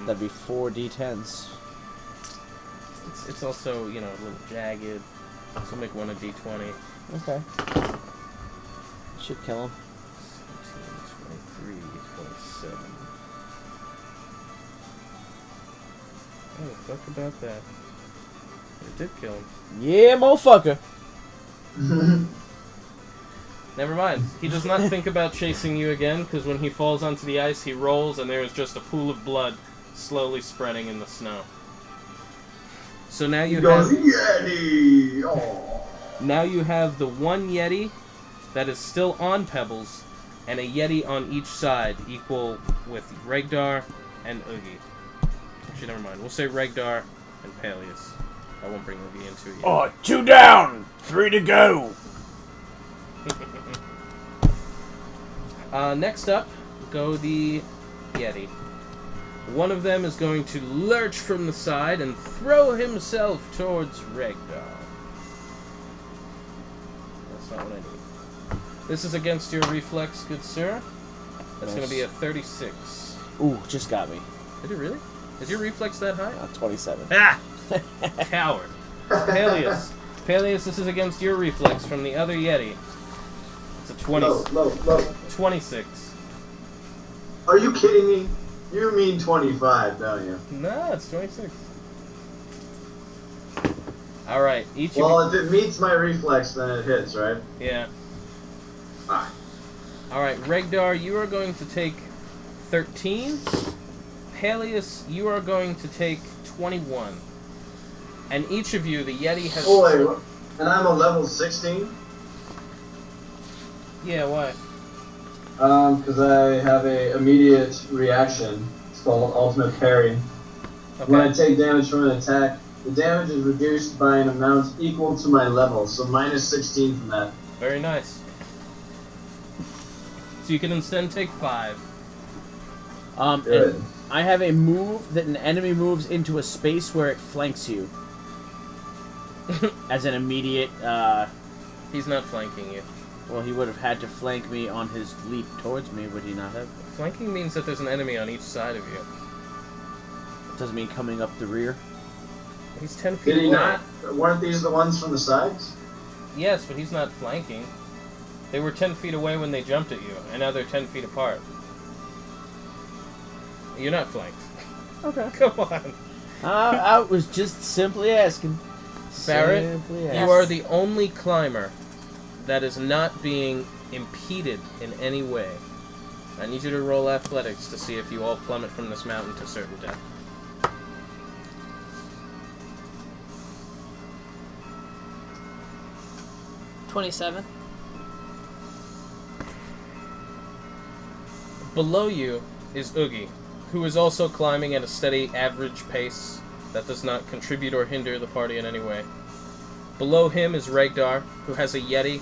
That'd be 4 d10s. It's also, you know, a little jagged. So make one a d20. Okay. Should kill him. 17, 23, 27. Oh, fuck about that. It did kill him. Yeah, motherfucker. Never mind. He does not think about chasing you again, because when he falls onto the ice, he rolls, and there is just a pool of blood slowly spreading in the snow. So now you have... Yeti! Oh. Now you have the one Yeti that is still on Pebbles, and a Yeti on each side, equal with Regdar and Oogie. Actually, never mind. We'll say Regdar and Palyus. I won't bring Oogie into it yet. Oh, 2 down! 3 to go! Next up, go the Yeti. One of them is going to lurch from the side and throw himself towards Regdar. That's not what I need. This is against your reflex, good sir. That's going to be a 36. Ooh, just got me. Did it really? Is your reflex that high? 27. Ah! Coward. Palyus. Palyus, this is against your reflex from the other Yeti. It's a 20. Low. 26. Are you kidding me? You mean 25, don't you? No, it's 26. Alright, each Well, of you... if it meets my reflex, then it hits, right? Yeah. Ah. Alright, Regdar, you are going to take 13. Palyus, you are going to take 21. And each of you, the Yeti has... Oh, wait, and I'm a level 16? Yeah, why? Because I have a immediate reaction. It's called Ultimate Parry. Okay. When I take damage from an attack, the damage is reduced by an amount equal to my level, so minus 16 from that. Very nice. So you can instead take 5. Good. And I have a move that an enemy moves into a space where it flanks you. As an immediate, He's not flanking you. Well, he would have had to flank me on his leap towards me, would he not have? Flanking means that there's an enemy on each side of you. Doesn't mean coming up the rear. He's 10 feet Did he away. not? Weren't these the ones from the sides? Yes, but he's not flanking. They were 10 feet away when they jumped at you, and now they're 10 feet apart. You're not flanked. Okay. Come on. I was just simply asking. Barrett, Simply you asking. are the only climber that is not being impeded in any way. I need you to roll athletics to see if you all plummet from this mountain to certain death. $27. Below you is Oogie, who is also climbing at a steady average pace that does not contribute or hinder the party in any way. Below him is Regdar, who has a Yeti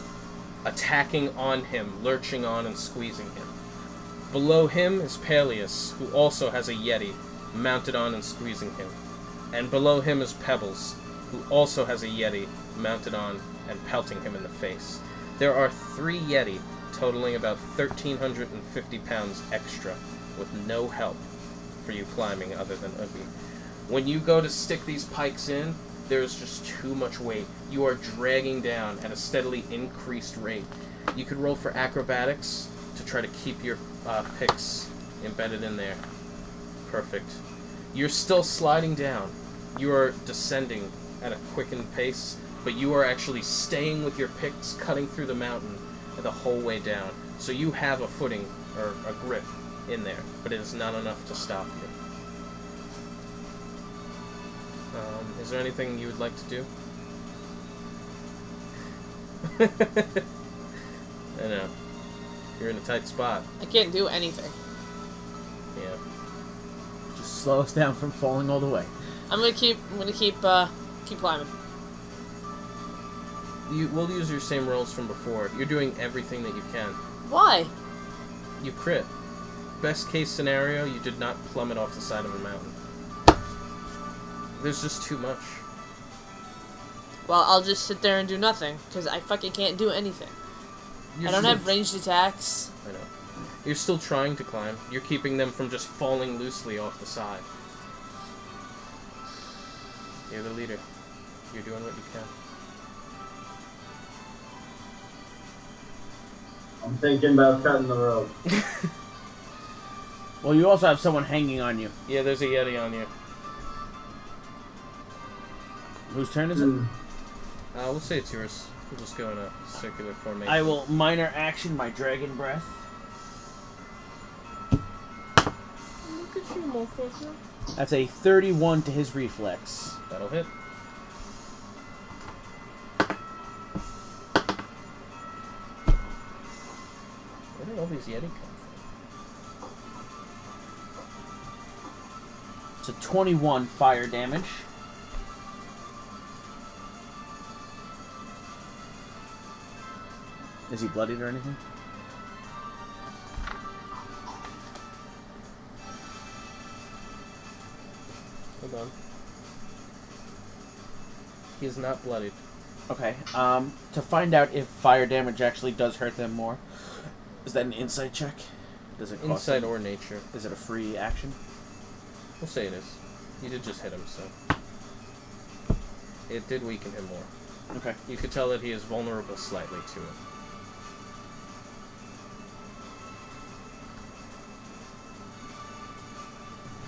attacking on him, lurching on and squeezing him. Below him is Palyus, who also has a Yeti mounted on and squeezing him. And below him is Pebbles, who also has a Yeti mounted on and pelting him in the face. There are 3 Yeti, totaling about 1,350 pounds extra, with no help for you climbing other than Oogie. When you go to stick these pikes in, there is just too much weight. You are dragging down at a steadily increased rate. You could roll for acrobatics to try to keep your picks embedded in there. Perfect. You're still sliding down. You are descending at a quickened pace, but you are actually staying with your picks, cutting through the mountain the whole way down. So you have a footing, or a grip, in there, but it is not enough to stop you. Is there anything you would like to do? I know. You're in a tight spot. I can't do anything. Yeah. Just slow us down from falling all the way. I'm gonna keep climbing. We'll use your same rolls from before. You're doing everything that you can. Why? You crit. Best case scenario, you did not plummet off the side of a mountain. There's just too much. Well, I'll just sit there and do nothing, because I fucking can't do anything. I don't have ranged attacks. I know. You're still trying to climb. You're keeping them from just falling loosely off the side. You're the leader. You're doing what you can. I'm thinking about cutting the rope. Well, you also have someone hanging on you. Yeah, there's a Yeti on you. Whose turn is it? We'll say it's yours. We'll just go in a circular formation. I will minor action my dragon breath. Look at you, motherfucker. That's a 31 to his reflex. That'll hit. Where did all these Yeti come from? It's a 21 fire damage. Is he bloodied or anything? Hold on. He is not bloodied. Okay. To find out if fire damage actually does hurt them more, is that an insight check? Does it cost Insight them? or nature. Is it a free action? We'll say it is. You did just hit him, so... It did weaken him more. Okay. You could tell that he is vulnerable slightly to it.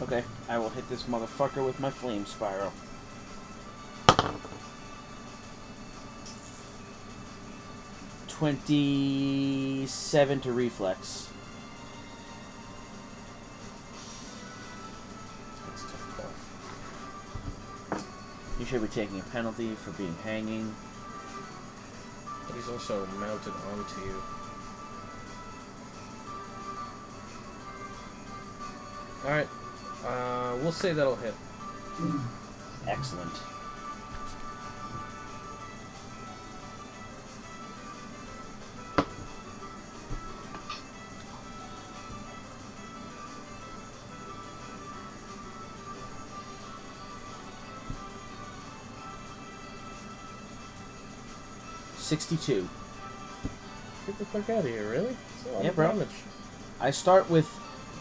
Okay, I will hit this motherfucker with my flame spiral. $27 to reflex. That's a tough call. You should be taking a penalty for being hanging. But he's also mounted onto you. Alright. We'll say that'll hit. Excellent. $62. Get the fuck out of here, really? That's a lot of bro. damage. I start with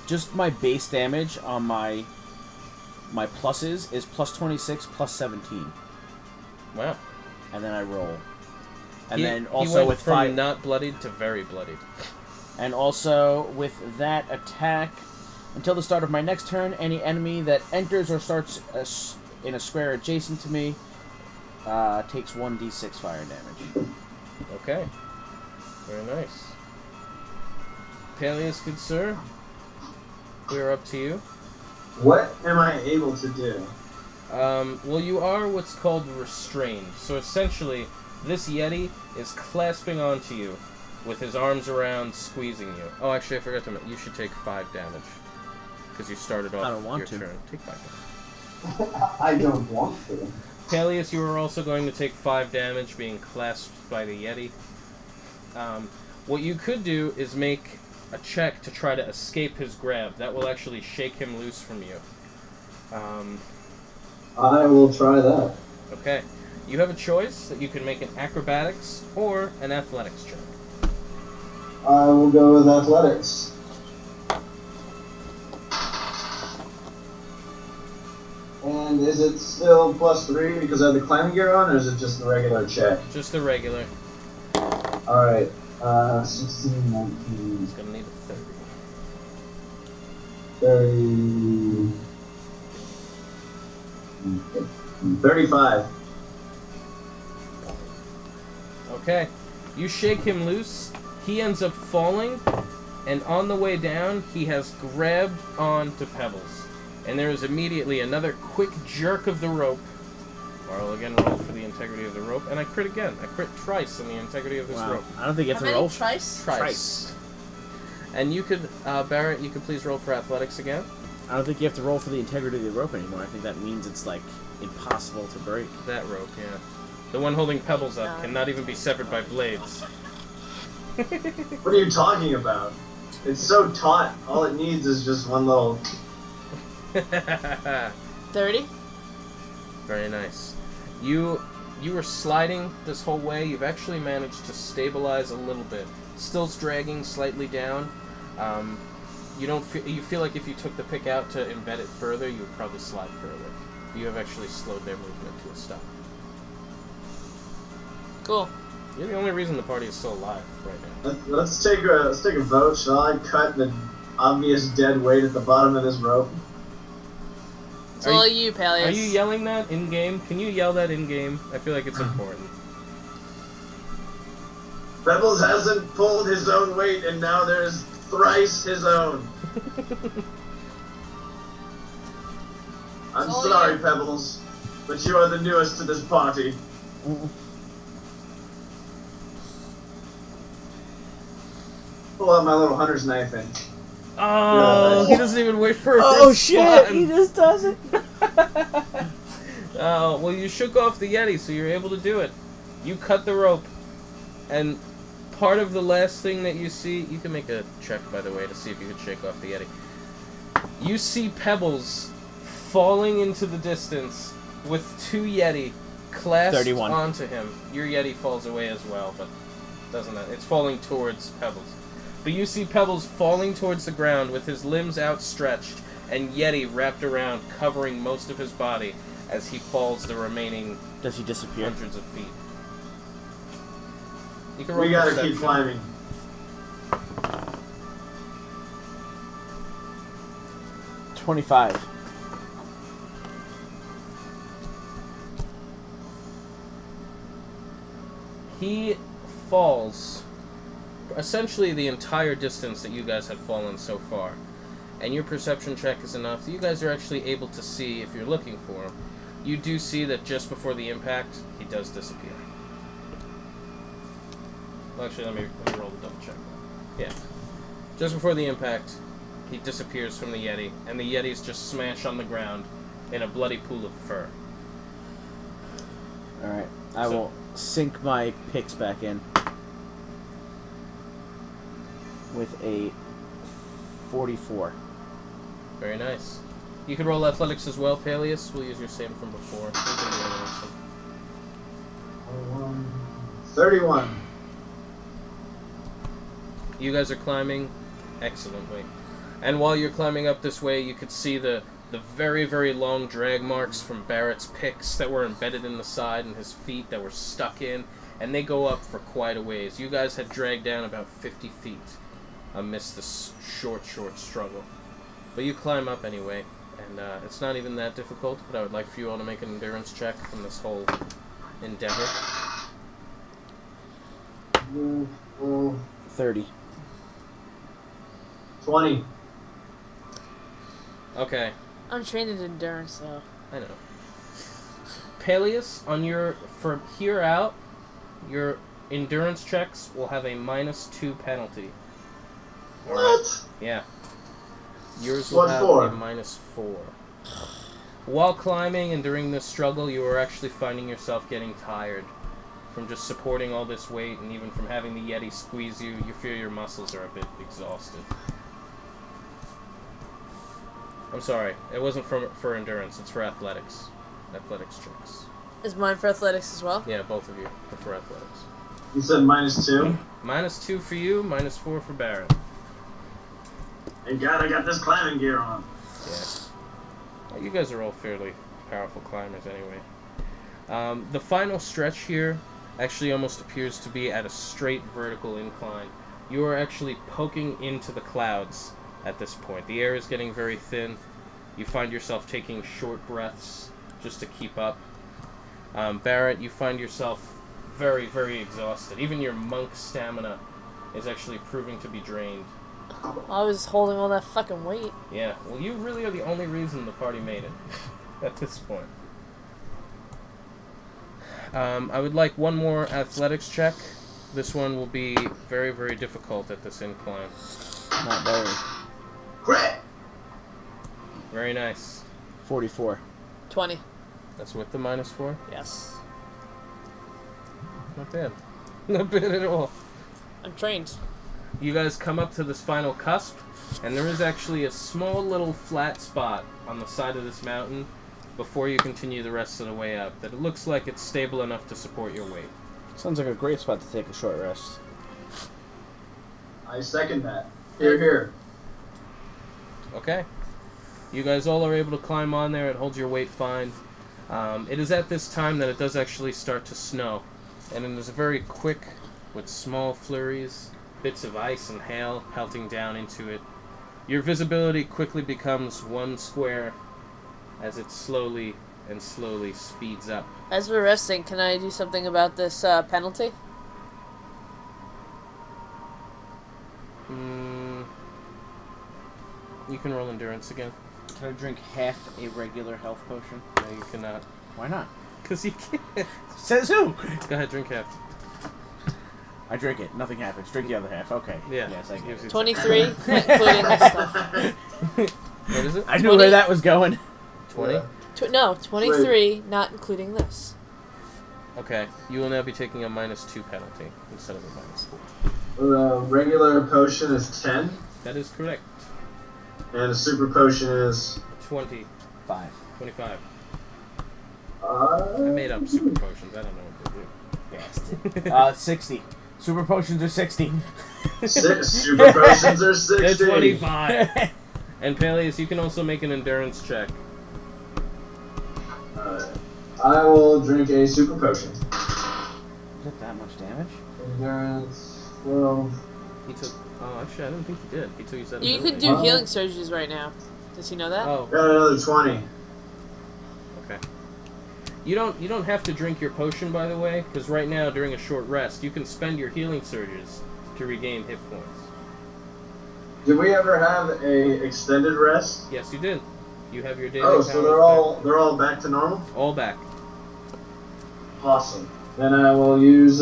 just my base damage on my pluses is plus 26, plus 17. Wow. And then I roll. And then he also went with from 5... not bloodied to very bloodied. And also with that attack, until the start of my next turn, any enemy that enters or starts in a square adjacent to me takes 1d6 fire damage. Okay. Very nice. Palyus, good sir. We are up to you. What am I able to do? Well, you are what's called restrained. So essentially, this Yeti is clasping onto you with his arms around, squeezing you. Oh, actually, I forgot to mention, you should take 5 damage. Because you started off your turn. Take 5 damage. I don't want to. Palyus, you are also going to take 5 damage being clasped by the Yeti. What you could do is make a check to try to escape his grab. That will actually shake him loose from you. I will try that. Okay. You have a choice that you can make an acrobatics or an athletics check. I will go with athletics. And is it still +3 because I have the climbing gear on, or is it just the regular check? Just the regular. Alright. 16, 19... He's gonna need a 30... 35. Okay. You shake him loose. He ends up falling, and on the way down, he has grabbed onto Pebbles. And there is immediately another quick jerk of the rope. I'll again roll for the integrity of the rope, and I crit again. I crit twice on the integrity of this rope. I don't think you have to roll. Trice? Trice. And you could, Barrett, you could please roll for athletics again. I don't think you have to roll for the integrity of the rope anymore. I think that means it's, like, impossible to break. That rope, yeah. The one holding Pebbles up cannot even be severed by blades. What are you talking about? It's so taut. All it needs is just one little... 30? Very nice. You were sliding this whole way. You've actually managed to stabilize a little bit. Still dragging slightly down. You feel like if you took the pick out to embed it further, you would probably slide further. You have actually slowed their movement to a stop. Cool. You're the only reason the party is still alive right now. Let's take a vote. Shall I cut the obvious dead weight at the bottom of this rope? It's all you, Palyus. Are you yelling that in game? Can you yell that in game? I feel like it's important. Pebbles hasn't pulled his own weight, and now there's thrice his own. I'm sorry, Pebbles, but you are the newest to this party. Pull out my little hunter's knife and... Oh, he doesn't even wait for a Oh response. shit, he just does it. Oh, well, you shook off the Yeti, so you're able to do it. You cut the rope, and part of the last thing that you see... You can make a check, by the way, to see if you can shake off the Yeti. You see Pebbles falling into the distance with 2 Yeti clasped 31. onto him. Your Yeti falls away as well, but doesn't it? It's falling towards Pebbles. But you see Pebbles falling towards the ground with his limbs outstretched and Yeti wrapped around, covering most of his body as he falls the remaining Does he disappear? hundreds of feet. You can We gotta perception. keep climbing. $25. He falls essentially the entire distance that you guys have fallen so far. And your perception check is enough that you guys are actually able to see, if you're looking for him, you do see that just before the impact, he does disappear. Well, actually, let me roll the double check. Yeah. Just before the impact, he disappears from the Yeti, and the Yetis just smash on the ground in a bloody pool of fur. Alright, I will sink my picks back in with a 44. Very nice. You can roll athletics as well, Palyus. We'll use your same from before. 31. You guys are climbing excellently. And while you're climbing up this way, you could see the very, very long drag marks from Barrett's picks that were embedded in the side and his feet that were stuck in. And they go up for quite a ways. You guys had dragged down about 50 feet amidst this short struggle. But you climb up anyway. And it's not even that difficult, but I would like for you all to make an endurance check from this whole endeavor. 30. 20. Okay. I'm trained in endurance, though. I know. Palyus, on your from here out, your endurance checks will have a -2 penalty. What? Yeah. Yours will What have for? a -4. While climbing and during this struggle, you are actually finding yourself getting tired from just supporting all this weight, and even from having the Yeti squeeze you. You feel your muscles are a bit exhausted. I'm sorry, it wasn't for endurance, it's for athletics. Athletics checks. Is mine for athletics as well? Yeah, both of you are for athletics. You said -2? -2 for you, -4 for Barrett. Thank God I got this climbing gear on. Yeah. Well, you guys are all fairly powerful climbers anyway. The final stretch here actually almost appears to be at a straight vertical incline. You are actually poking into the clouds at this point. The air is getting very thin. You find yourself taking short breaths just to keep up. Barrett, you find yourself very, very exhausted. Even your monk stamina is actually proving to be drained. I was holding all that fucking weight. Yeah, well, you really are the only reason the party made it at this point. I would like one more athletics check. This one will be very, very difficult at this incline. Not very. Great. Very nice. 44. 20. That's with the -4? Yes. Not bad. Not bad at all. I'm trained. You guys come up to this final cusp, and there is actually a small little flat spot on the side of this mountain before you continue the rest of the way up that it looks like it's stable enough to support your weight. Sounds like a great spot to take a short rest. I second that. Here, here. Okay. You guys all are able to climb on there. It holds your weight fine. It is at this time that it does actually start to snow. And it is very quick with small flurries, bits of ice and hail pelting down into it. Your visibility quickly becomes one square as it slowly and slowly speeds up. As we're resting, can I do something about this penalty? You can roll endurance again. Can I drink half a regular health potion? No, you cannot. Why not? Because you can't. Says who? Go ahead, drink half. I drink it. Nothing happens. Drink the other half. Okay. Yeah. Yes, I get it. 23, including this stuff. What is it? I knew where that was going. 20? No, 23, not including this. Okay. You will now be taking a -2 penalty instead of a -4. Regular potion is 10, That is correct. and a super potion is... 25. 25. I I made up super potions. I don't know what they do. Bastard. 60. Super potions are 60. Super potions are 60. They're 25. And Palyus, you can also make an endurance check. I will drink a super potion. Is that that much damage? Endurance, 12. He took... Oh, actually, I didn't think he did. He took you 7. You could do healing surges right now. Does he know that? Oh, Got another 20. okay. You don't have to drink your potion, by the way, because right now, during a short rest, you can spend your healing surges to regain hit points. Did we ever have a extended rest? Yes, you did. You have your daily Oh, so they're all back to normal? all back. Awesome. Then I will use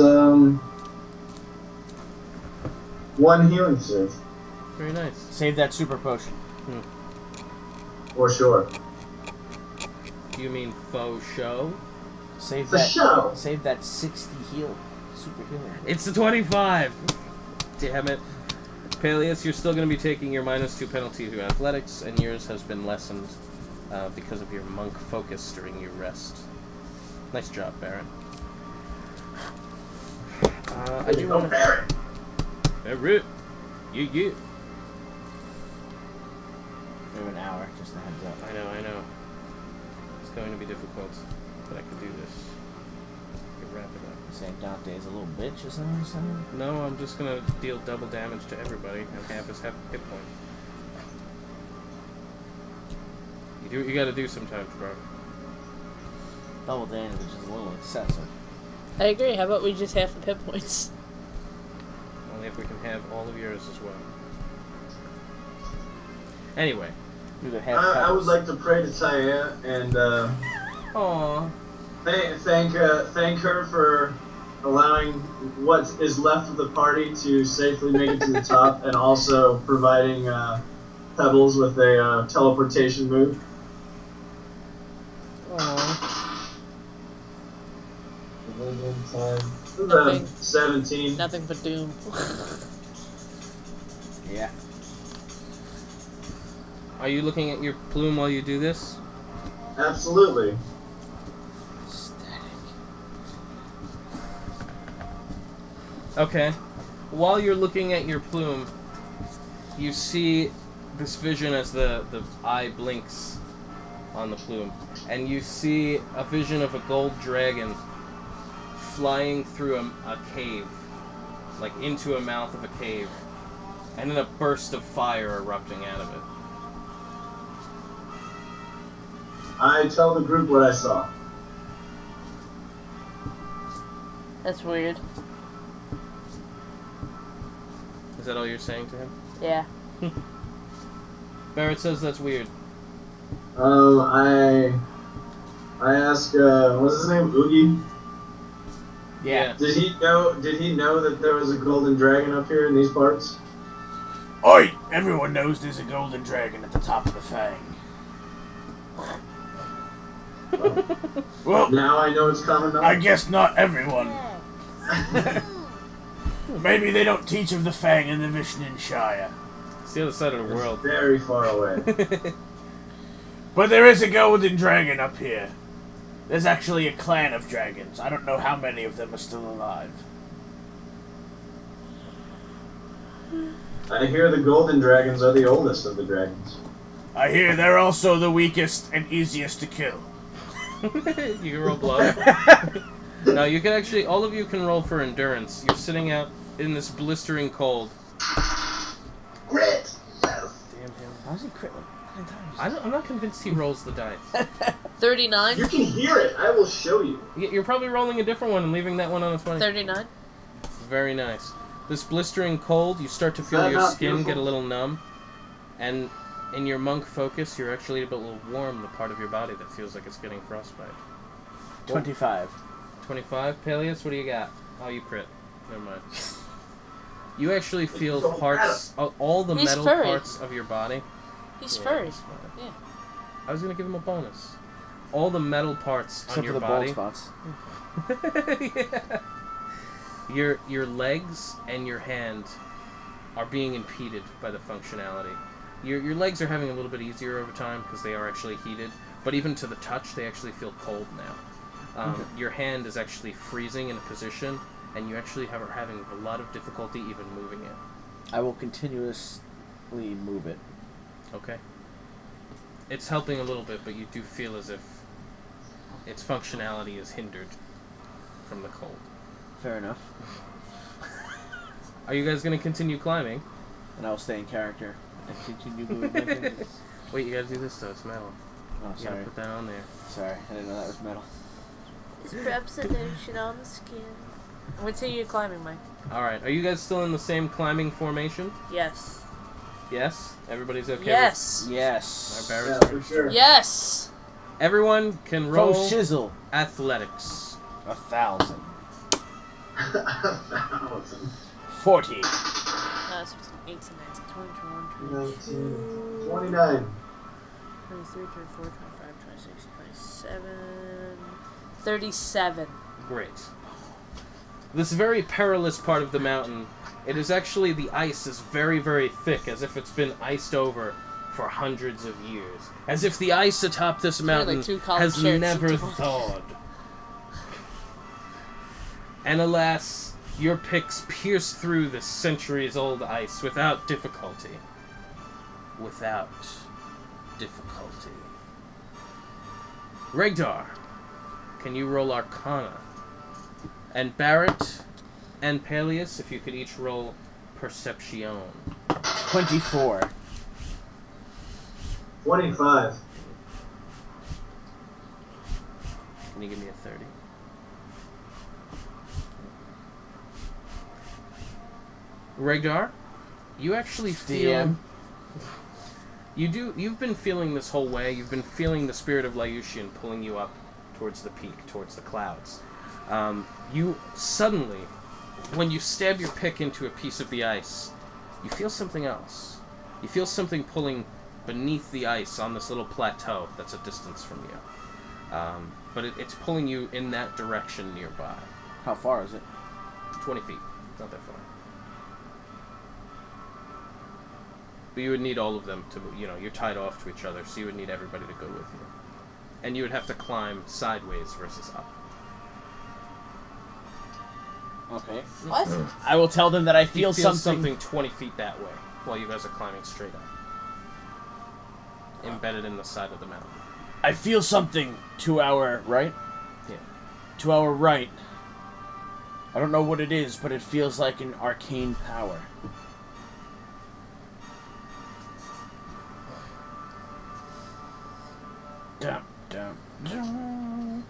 one healing surge. Very nice. Save that super potion. For sure. You mean faux show? Save For that. show. Save that 60 heal. Super healing. It's the 25! Damn it. Palyus, you're still going to be taking your -2 penalty to athletics, and yours has been lessened because of your monk focus during your rest. Nice job, Barrett. I do want to... Barrett. Barrett! You. We have an hour, just a heads up. I know. It's going to be difficult, but I can do this. I can wrap it up. Saying Dante's a little bitch or something or something? No, I'm just going to deal double damage to everybody and half his hit point. You do what you gotta do sometimes, bro. Double damage is a little excessive. I agree. How about we just half the hit points? Only if we can have all of yours as well. Anyway. Do the half I would like to pray to Taya and Aww. thank her for allowing what is left of the party to safely make it to the top, and also providing Pebbles with a teleportation move. Aww. Nothing. 17. Nothing but doom. Yeah. Are you looking at your plume while you do this? Absolutely. Okay. While you're looking at your plume, you see this vision as the eye blinks on the plume. And you see a vision of a gold dragon flying through a cave. Like into a mouth of a cave. And then a burst of fire erupting out of it. I tell the group what I saw. That's weird. Is that all you're saying to him? Yeah. Barrett says that's weird. I ask, what's his name? Oogie? Yeah. Did he know that there was a golden dragon up here in these parts? Oi! Everyone knows there's a golden dragon at the top of the Fang. Well, Now I know it's coming up. I guess not everyone. Maybe they don't teach of the Fang in the Vishnin Shire. It's the other side of the It's world. very far away. But there is a golden dragon up here. There's actually a clan of dragons. I don't know how many of them are still alive. I hear the golden dragons are the oldest of the dragons. I hear they're also the weakest and easiest to kill. You can roll bluff. No, you can actually, all of you can roll for endurance. You're sitting out in this blistering cold. Crit! Damn him. How's he crit like 9 times? I'm not convinced he rolls the dice. 39. You can hear it. I will show you. You're probably rolling a different one and leaving that one on a 20. 39. Very nice. This blistering cold, you start to feel that your not skin beautiful? get a little numb. And in your monk focus, you're actually able to warm the part of your body that feels like it's getting frostbite. 25. 25. Palyus, what do you got? Oh, you crit. Never mind. You actually feel so parts, all the He's metal furry. parts of your body. He's Yeah, furry. that's fine. Yeah. I was gonna give him a bonus. All the metal parts Except on for your the body. bald spots. Yeah. Your legs and your hand are being impeded by the functionality. Your legs are having a little bit easier over time because they are actually heated, but even to the touch, they actually feel cold now. Your hand is actually freezing in a position, and you actually are having a lot of difficulty even moving it. I will continuously move it. Okay. It's helping a little bit, but you do feel as if its functionality is hindered from the cold. Fair enough. Are you guys going to continue climbing? And I will stay in character and continue moving my fingers. Wait, you gotta do this though, it's metal. Oh, You gotta sorry. put that on there. Sorry, I didn't know that was metal. It's representation on the skin. Continue climbing, Mike. Alright, are you guys still in the same climbing formation? Yes. Yes? Everybody's okay? Yes. Yes. Our Yeah, Barrett's for sure. Yes. Everyone can Roll roll shizzle. athletics. 1,000. 1,000. 40. 16, 18, 19, 20, 21, 22, 29. 23, 24, 25, 26, 27, 37. Great. This very perilous part of the mountain, it is actually, the ice is very, very thick, as if it's been iced over for hundreds of years. As if the ice atop this mountain like 2 collared has shirts. never thawed. And alas, your picks pierce through this centuries-old ice without difficulty. Without difficulty. Regdar, can you roll Arcana? And Barrett and Palyus, if you could each roll Perception. 24. 25. Can you give me a 30? Regdar, you actually feel... DM. You've been feeling this whole way, you've been feeling the spirit of Liucian pulling you up towards the peak, towards the clouds. You suddenly, when you stab your pick into a piece of the ice, you feel something else. You feel something pulling beneath the ice on this little plateau that's a distance from you. But it's pulling you in that direction nearby. How far is it? 20 feet. Not that far. But you would need all of them to, you're tied off to each other, so you would need everybody to go with you. And you would have to climb sideways versus up. Okay. What? I will tell them that I You feel something 20 feet that way, while you guys are climbing straight up. Embedded in the side of the mountain. I feel something to our right. Yeah. To our right. I don't know what it is, but it feels like an arcane power. Dum, dum, dum.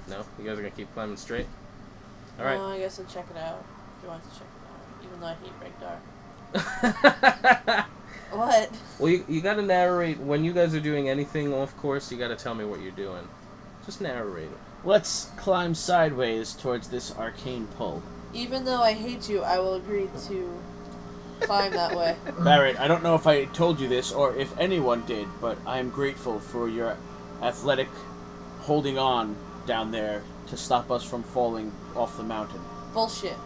No? You guys are gonna keep climbing straight? Alright. I guess I'll check it out. If you want to check it out. Even though I hate Regdar. What? Well, you gotta narrate. When you guys are doing anything off course, you gotta tell me what you're doing. Just narrate it. Let's climb sideways towards this arcane pull. Even though I hate you, I will agree to climb that way. Barrett, I don't know if I told you this or if anyone did, but I am grateful for your athletic holding on down there to stop us from falling off the mountain. Bullshit.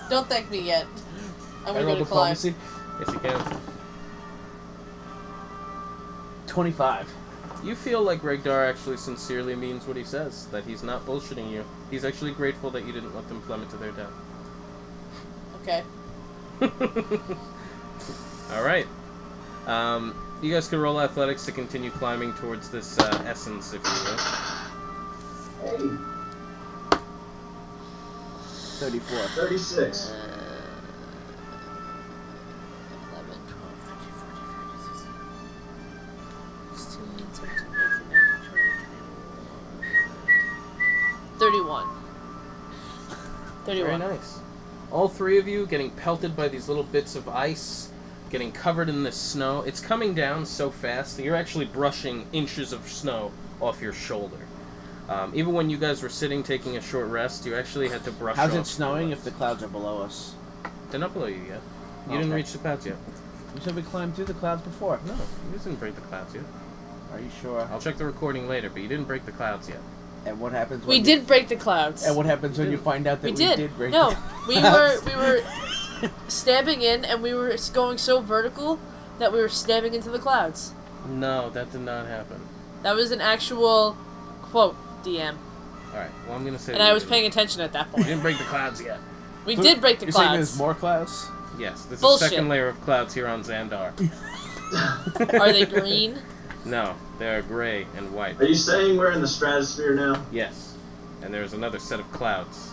Don't thank me yet. I'm Can I roll gonna climb. diplomacy? Yes, you can. 25. You feel like Regdar actually sincerely means what he says, that he's not bullshitting you. He's actually grateful that you didn't let them plummet to their death. Okay. Alright. You guys can roll athletics to continue climbing towards this essence, if you will. Hey, 34. 36. 11, 12, 13, 14, 15, 16, 17, 18, 19, 20, 21. 31. Very nice. All three of you getting pelted by these little bits of ice, getting covered in this snow. It's coming down so fast that you're actually brushing inches of snow off your shoulder. Even when you guys were sitting taking a short rest, you actually had to brush How's off it snowing if the clouds are below us? They're not below you yet. You didn't Okay. reach the clouds yet. You said we climbed through the clouds before. No, you didn't break the clouds yet. Are you sure? I'll check the recording later, but you didn't break the clouds yet. And what happens when We did break the clouds. And what happens when you find out that We we did. did break No, the we clouds? were stabbing in, and we were going so vertical that we were stabbing into the clouds. No, that did not happen. That was an actual quote, DM. Alright, well I'm gonna say And I was paying attention at that You point. didn't break the clouds yet. We did break the You're saying clouds. there's more clouds? Yes, there's Bullshit. a second layer of clouds here on Xandar. Are they green? No, they're gray and white. Are you saying we're in the stratosphere now? Yes. And there's another set of clouds.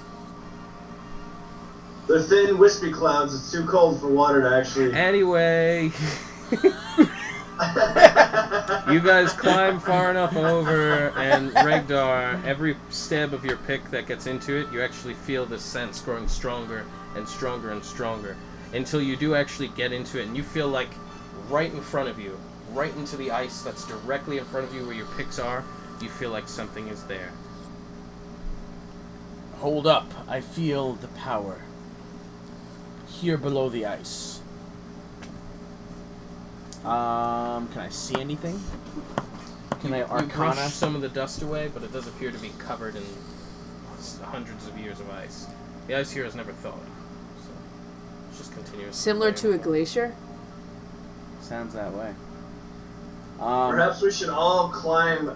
They're thin, wispy clouds. It's too cold for water to actually... Anyway, you guys climb far enough over, and Regdar, every stab of your pick that gets into it, you actually feel the sense growing stronger and stronger and stronger, until you do actually get into it, and you feel like right in front of you, right into the ice that's directly in front of you where your picks are, you feel like something is there. Hold up. I feel the power. Here below the ice. Can I see anything? Can I You arcana? brush some of the dust away, but it does appear to be covered in hundreds of years of ice. The ice here has never thawed, so it's just continuous. Similar to a glacier? Sounds that way. Perhaps we should all climb,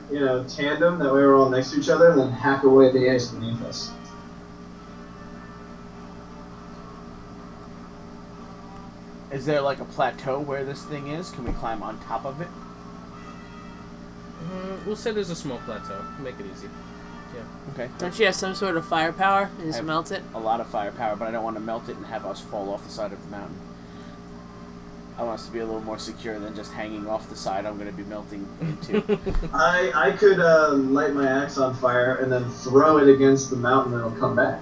tandem, that way we're all next to each other, and then hack away the ice beneath us. Is there like a plateau where this thing is? Can we climb on top of it? We'll say there's a small plateau. Make it easy. Yeah. Okay. Don't you have some sort of firepower and I just have melt it? a lot of firepower, but I don't want to melt it and have us fall off the side of the mountain. I want us to be a little more secure than just hanging off the side I'm going to be melting into. I could light my axe on fire and then throw it against the mountain and it'll come back.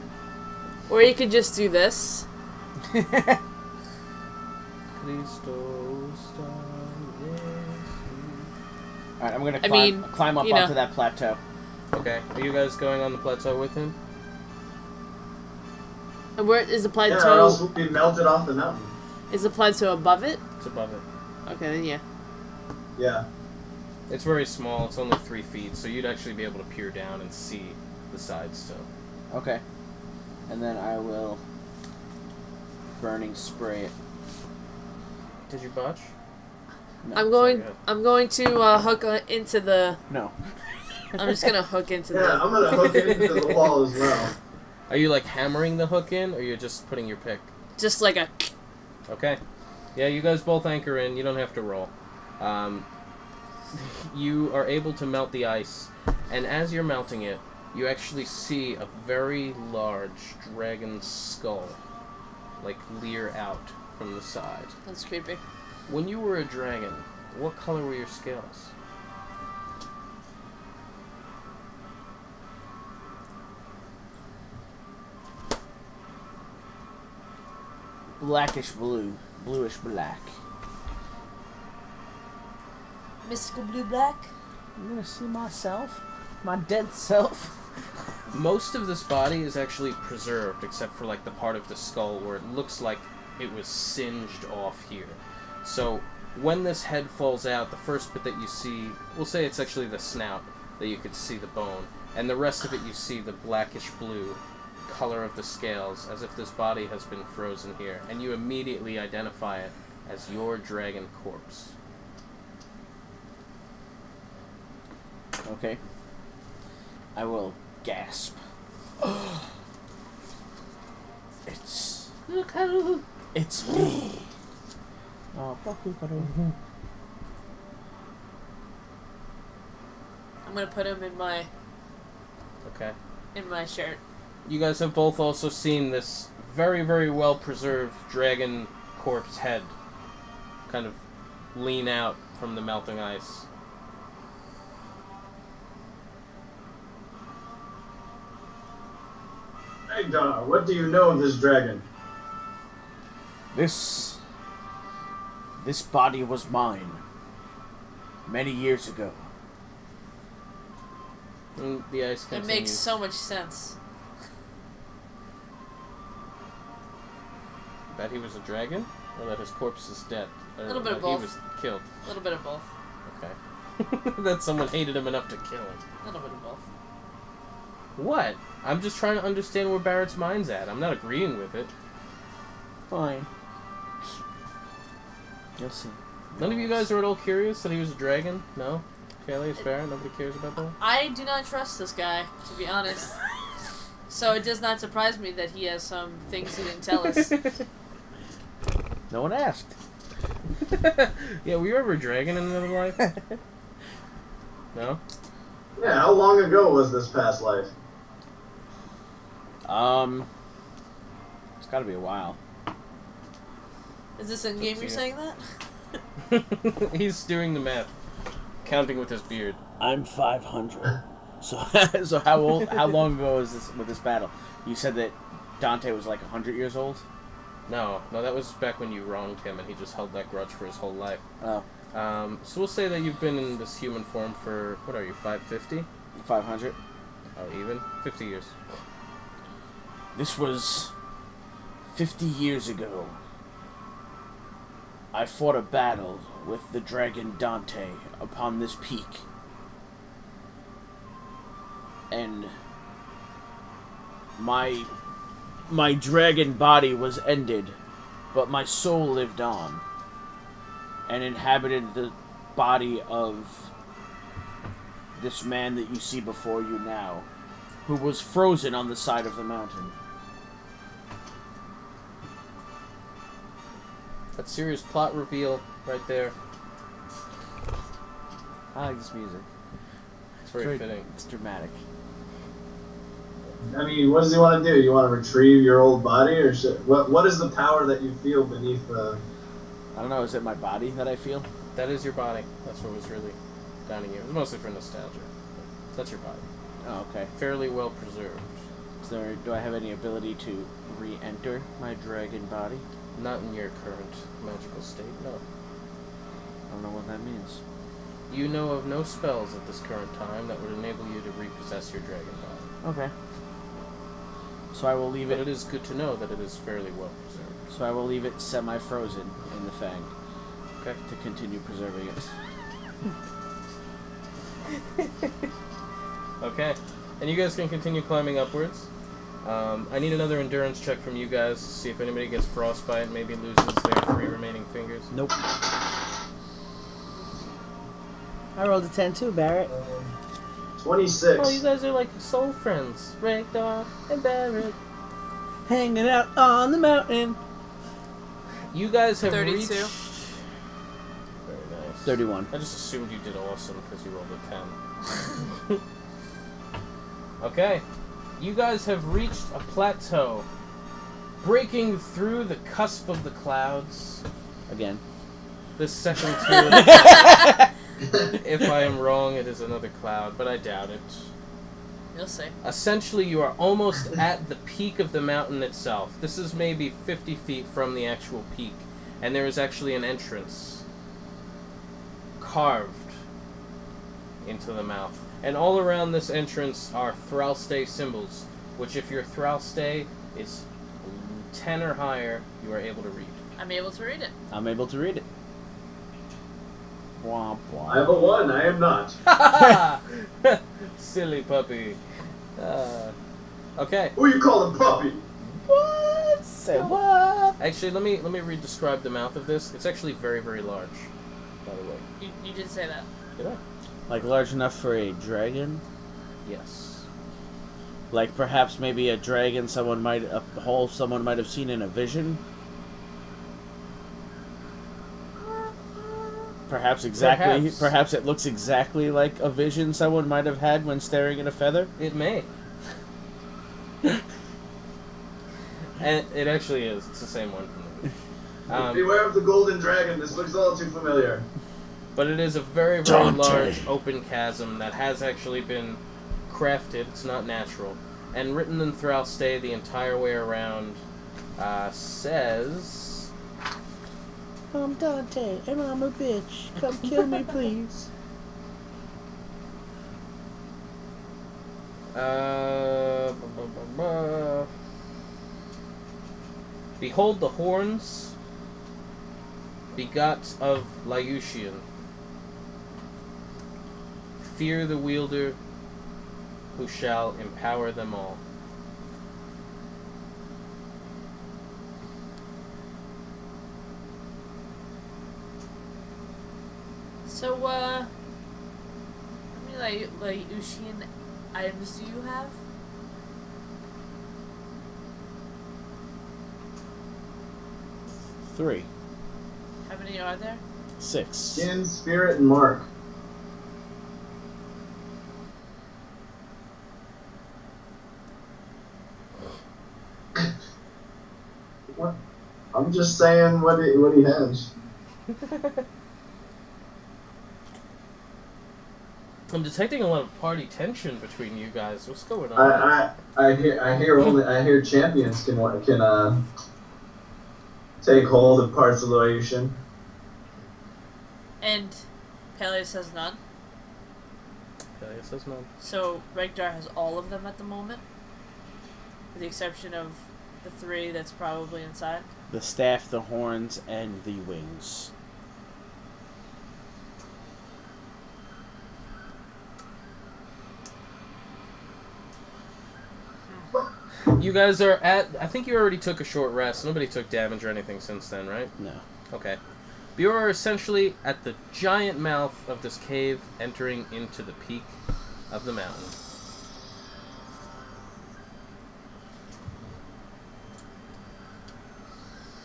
Or you could just do this. Alright, I'm going to I mean, climb up you know. onto that plateau. Okay. Are you guys going on the plateau with him? And where is the Yeah, or else plateau? we'll be melted off the mountain. Is the plateau above it? It's above it. Okay, then yeah. Yeah. It's very small. It's only 3 feet, so you'd actually be able to peer down and see the sides still. Okay. And then I will burning spray it. Did you botch? No. I'm going. sorry, I'm going to hook into the. No. I'm just gonna hook into Yeah, the. I'm gonna hook it into the wall as well. Are you like hammering the hook in, or you're just putting your pick? Just like a. Okay. Yeah, you guys both anchor in. You don't have to roll. You are able to melt the ice, and as you're melting it, you actually see a very large dragon skull, like, leer out from the side. That's creepy. When you were a dragon, what color were your scales? blackish blue. Bluish black. Mystical blue black. I'm gonna see myself. My dead self. Most of this body is actually preserved, except for like the part of the skull where it looks like it was singed off here. So when this head falls out, the first bit that you see, we'll say it's actually the snout that you could see the bone, and the rest of it you see the blackish blue color of the scales, as if this body has been frozen here, and you immediately identify it as your dragon corpse. Okay. I will gasp. It's... Cookaroo. It's me. Oh, fuck Cookaroo. I'm gonna put him in my Okay. shirt. You guys have both also seen this very, very well preserved dragon corpse head kind of lean out from the melting ice. Regdar, what do you know of this dragon? This body was mine. Many years ago. And the ice It continues. makes so much sense. That he was a dragon? Or that his corpse is dead? Or A little bit of that both. he was killed? A little bit of both. Okay. That someone hated him enough to kill him. A little bit of both. What? I'm just trying to understand where Barrett's mind's at. I'm not agreeing with it. Fine. You'll see. None of you guys are at all curious that he was a dragon? No? Palyus, Barrett, nobody cares about that? I do not trust this guy, to be honest. So it does not surprise me that he has some things he didn't tell us. No one asked. Yeah, were you ever a dragon in another life? No? Yeah, how long ago was this past life? It's gotta be a while. Is this in game? You're saying that? He's doing the math. Counting with his beard. I'm 500. So how long ago was this battle? You said that Dante was like 100 years old? No, that was back when you wronged him and he just held that grudge for his whole life. Oh. So we'll say that you've been in this human form for, what are you, 550? 500. Oh, even? 50 years. This was 50 years ago. I fought a battle with the dragon Dante upon this peak. And my dragon body was ended, but my soul lived on and inhabited the body of this man that you see before you now, who was frozen on the side of the mountain. That serious plot reveal right there. I like this music. It's very fitting. It's dramatic. I mean, what does he want to do? You want to retrieve your old body, or what is the power that you feel beneath the... I don't know, is it my body that I feel? That is your body. That's what was really downing you. It was mostly for nostalgia. So that's your body. Oh, okay. Fairly well preserved. Do I have any ability to re-enter my dragon body? Not in your current magical state, no. I don't know what that means. You know of no spells at this current time that would enable you to repossess your dragon body. Okay. So I will leave But it... it is good to know that it is fairly well preserved. So I will leave it semi-frozen in the Fang. Okay. To continue preserving it. Okay. And you guys can continue climbing upwards. I need another endurance check from you guys to see if anybody gets frostbite and maybe loses their 3 remaining fingers. Nope. I rolled a 10 too, Barrett. 26. Oh, you guys are like soul friends. Regdar and Barrett. Hanging out on the mountain. You guys have 32. reached... Very nice. 31. I just assumed you did awesome because you rolled a 10. Okay. You guys have reached a plateau. Breaking through the cusp of the clouds. Again. This second tier... If I am wrong, it is another cloud, but I doubt it. You'll see. Essentially, you are almost at the peak of the mountain itself. This is maybe 50 feet from the actual peak, and there is actually an entrance carved into the mouth. And all around this entrance are Thralstay symbols, which if your Thralstay is 10 or higher, you are able to read. I'm able to read it. I'm able to read it. Womp womp. I have a 1, I am not. Silly puppy. Okay. Who you calling puppy? What? Say what? Actually, let me re-describe the mouth of this. It's actually very, very large, by the way. You did say that. Did I? Like large enough for a dragon? Yes. Like perhaps maybe a dragon a hole someone might have seen in a vision? Perhaps it looks exactly like a vision someone might have had when staring at a feather? It may. And it actually is. It's the same one from the Beware of the golden dragon. This looks all too familiar. But it is a very, very large open chasm that has actually been crafted. It's not natural. And written in Thralstay the entire way around says... I'm Dante, and I'm a bitch. Come kill me, please. Behold the horns, begot of Liucian. Fear the wielder, who shall empower them all. So, how many Liucian items do you have? Three. How many are there? 6. Skin, spirit, and mark. What? I'm just saying what he has. I'm detecting a lot of party tension between you guys. What's going on? I hear champions can take hold of parts of Liucian. And Palyus has none. Palyus has none. So Regdar has all of them at the moment, with the exception of the 3 that's probably inside. The staff, the horns, and the wings. You guys are at... I think you already took a short rest. Nobody took damage or anything since then, right? No. Okay. You are essentially at the giant mouth of this cave, entering into the peak of the mountain.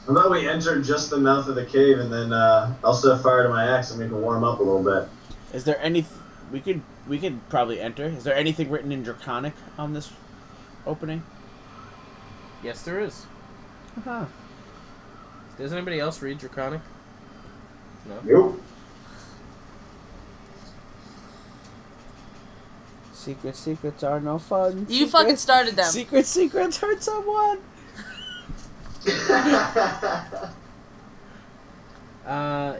I thought we entered just the mouth of the cave, and then I'll set fire to my axe and we can warm up a little bit. Is there any... We could probably enter. Is there anything written in Draconic on this opening? Yes, there is. Uh-huh. Does anybody else read Draconic? No? Nope. Secrets are no fun. You fucking started them. Secrets hurt someone.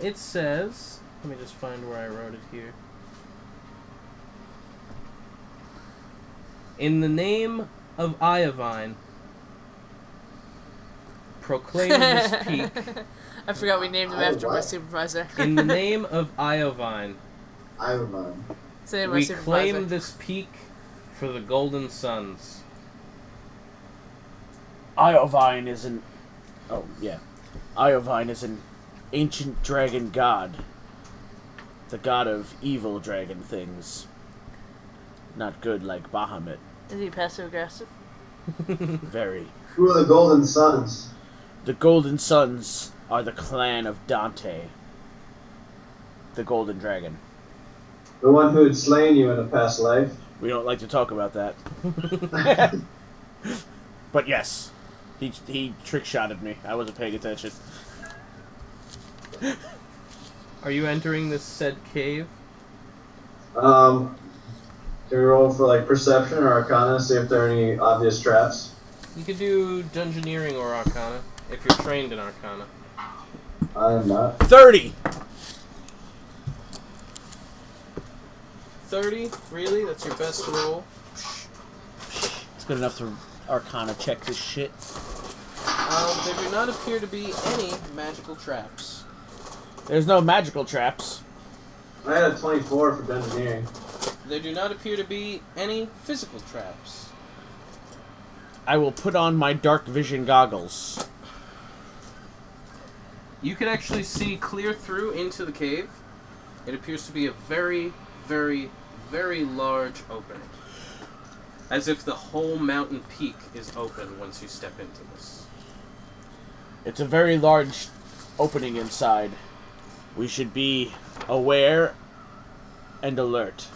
It says... Let me just find where I wrote it here. In the name of Iovine, proclaim this peak. I forgot we named him after my supervisor. In the name of Iovine, It's the name of my we supervisor. claim this peak for the Golden Suns. Iovine is an... Oh, yeah. Iovine is an ancient dragon god. The god of evil dragon things. Not good like Bahamut. Is he passive aggressive? Very. Who are the Golden Suns? The Golden Suns are the clan of Dante. The Golden Dragon. The one who had slain you in a past life? We don't like to talk about that. But yes. He trick-shotted me. I wasn't paying attention. Are you entering this said cave? Can Can we roll for like perception or arcana, see if there are any obvious traps? You could do dungeoneering or arcana if you're trained in arcana. I am not. 30! 30? Really? That's your best roll? It's good enough to arcana check this shit. There do not appear to be any magical traps. There's no magical traps. I had a 24 for dungeoneering. There do not appear to be any physical traps. I will put on my dark vision goggles. You can actually see clear through into the cave. It appears to be a very, very, very large opening. As if the whole mountain peak is open once you step into this. It's a very large opening inside. We should be aware and alert.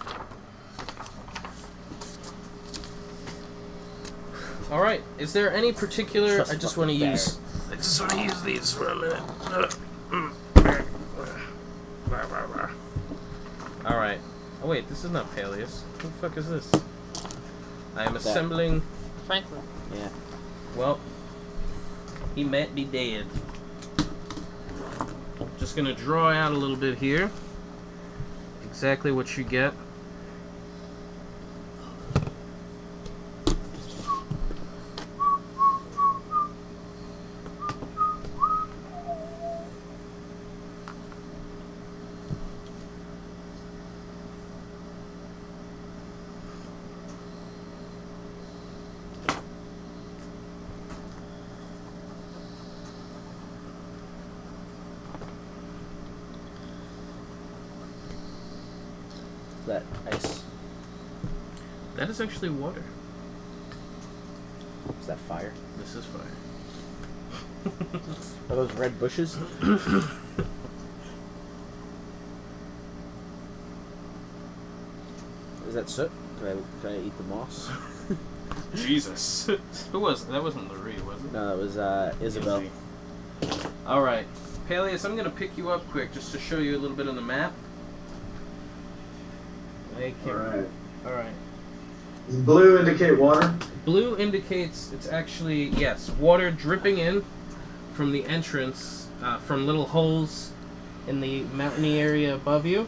All right. Is there any particular? Trust I just want to fucking use. I just want to use these for a minute. All right. Oh wait, this is not Palyus. Who the fuck is this? I am assembling. Franklin. Yeah. Well, he might be dead. Just gonna draw out a little bit here. Exactly what you get. That ice. That is actually water. Is that fire? This is fire. Are those red bushes? Is that soot? Can I eat the moss? Jesus. Who was that? Wasn't Larry, was it? No, that was Isabel. Alright. Palyus, I'm gonna pick you up quick just to show you a little bit on the map. Alright. Alright. Does blue indicate water? Blue indicates it's actually, yes, water dripping in from the entrance, from little holes in the mountainy area above you.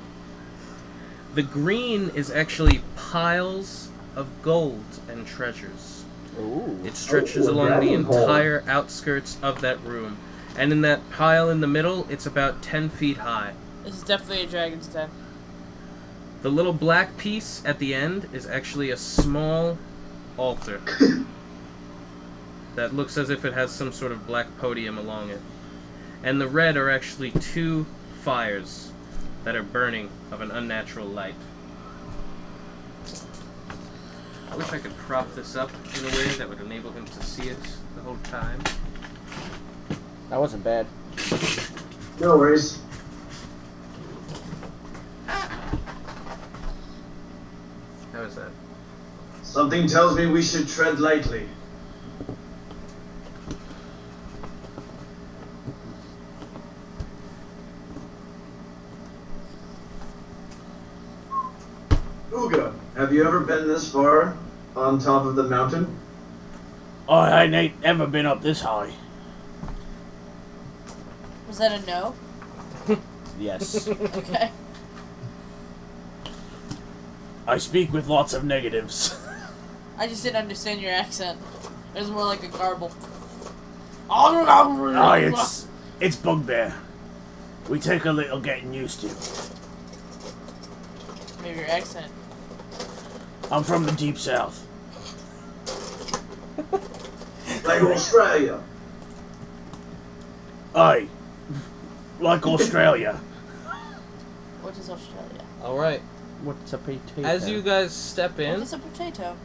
The green is actually piles of gold and treasures. Ooh. It stretches a along the dragon hole. entire outskirts of that room. And in that pile in the middle, it's about 10 feet high. This is definitely a dragon's den. The little black piece at the end is actually a small altar that looks as if it has some sort of black podium along it. And the red are actually 2 fires that are burning of an unnatural light. I wish I could prop this up in a way that would enable him to see it the whole time. That wasn't bad. No worries. How is that? Something tells me we should tread lightly. Uga, have you ever been this far on top of the mountain? Oh, I ain't ever been up this high. Was that a no? Yes. Okay. I speak with lots of negatives. I just didn't understand your accent. It was more like a garble. Oh, it's bugbear. We take a little getting used to. Maybe your accent. I'm from the deep south. Like Australia. Aye. Like Australia. What is Australia? Alright. What's a potato? As you guys step What in, is a potato?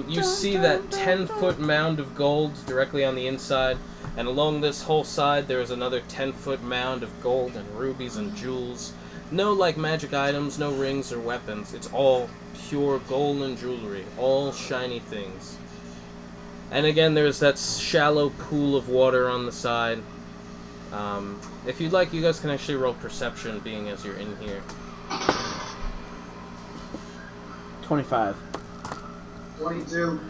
you see that 10-foot mound of gold directly on the inside, and along this whole side there is another 10-foot mound of gold and rubies and jewels. No, like, magic items, no rings or weapons. It's all pure gold and jewelry, all shiny things. And again, there's that shallow pool of water on the side. If you'd like, you guys can actually roll perception, being as you're in here. 25. 22.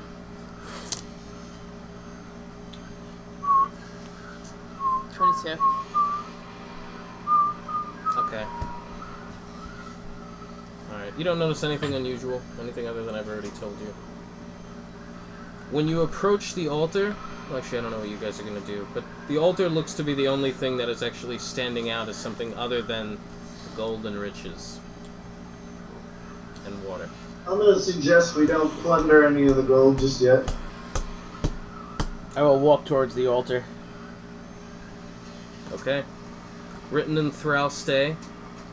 22. Okay. Alright, you don't notice anything unusual, anything other than I've already told you. When you approach the altar, well, actually I don't know what you guys are going to do, but the altar looks to be the only thing that is actually standing out as something other than gold and riches. And water. I'm going to suggest we don't plunder any of the gold just yet. I will walk towards the altar. Okay. Written in Thralstay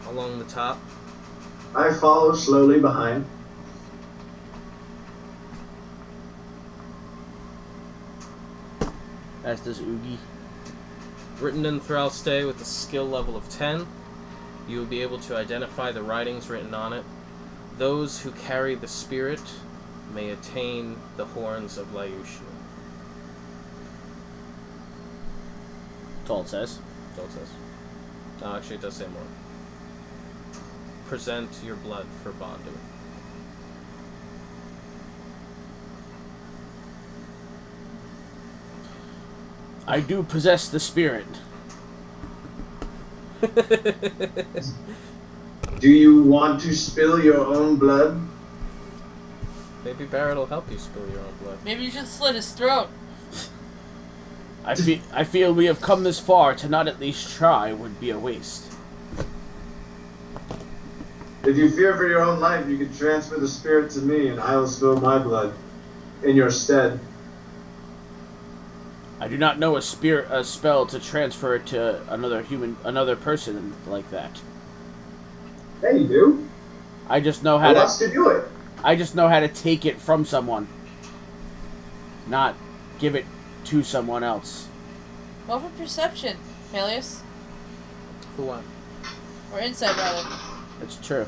along the top. I follow slowly behind. As does Oogie. Written in Thralstay with a skill level of 10. You will be able to identify the writings written on it. Those who carry the spirit may attain the horns of Liucian. That's all it says. That's all it says. Oh, actually, it does say more. Present your blood for bonding. I do possess the spirit. Do you want to spill your own blood? Maybe Barrett will help you spill your own blood. Maybe you should slit his throat. I feel we have come this far. To not at least try would be a waste. If you fear for your own life, you can transfer the spirit to me, and I will spill my blood in your stead. I do not know a spell to transfer it to another person like that. Yeah, you do. I just know how Who wants to do it? I just know how to take it from someone, not give it to someone else. Roll for perception, Palyus. For what? Or insight, rather. It's true.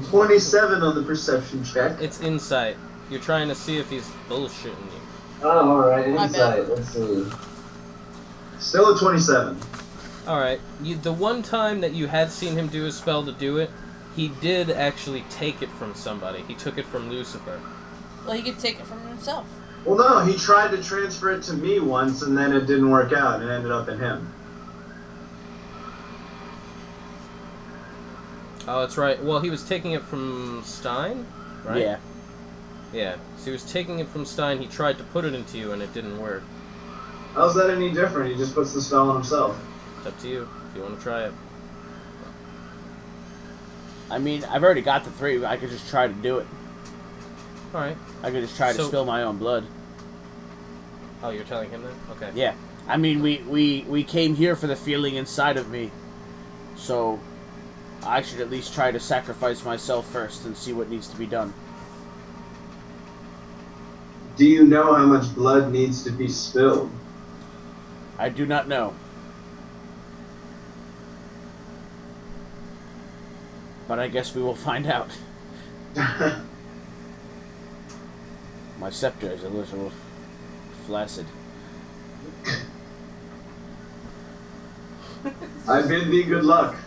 27 on the perception check. It's insight. You're trying to see if he's bullshitting you. Oh, alright, My insight. bad. Let's see. Still a 27. Alright, the one time that you had seen him do a spell to do it, he did actually take it from somebody. He took it from Lucifer. Well, he could take it from himself. Well, no, he tried to transfer it to me once, and then it didn't work out. It ended up in him. Oh, that's right. Well, he was taking it from Stein, right? Yeah. Yeah. So he was taking it from Stein. He tried to put it into you, and it didn't work. How's that any different? He just puts the spell on himself. It's up to you if you want to try it. I mean, I've already got the 3. I could just try to do it. All right. I could just try to spill my own blood. Oh, you're telling him that? Okay. Yeah. I mean, we came here for the feeling inside of me. So, I should at least try to sacrifice myself first and see what needs to be done. Do you know how much blood needs to be spilled? I do not know. But I guess we will find out. My scepter is a little flaccid. I bid thee good luck.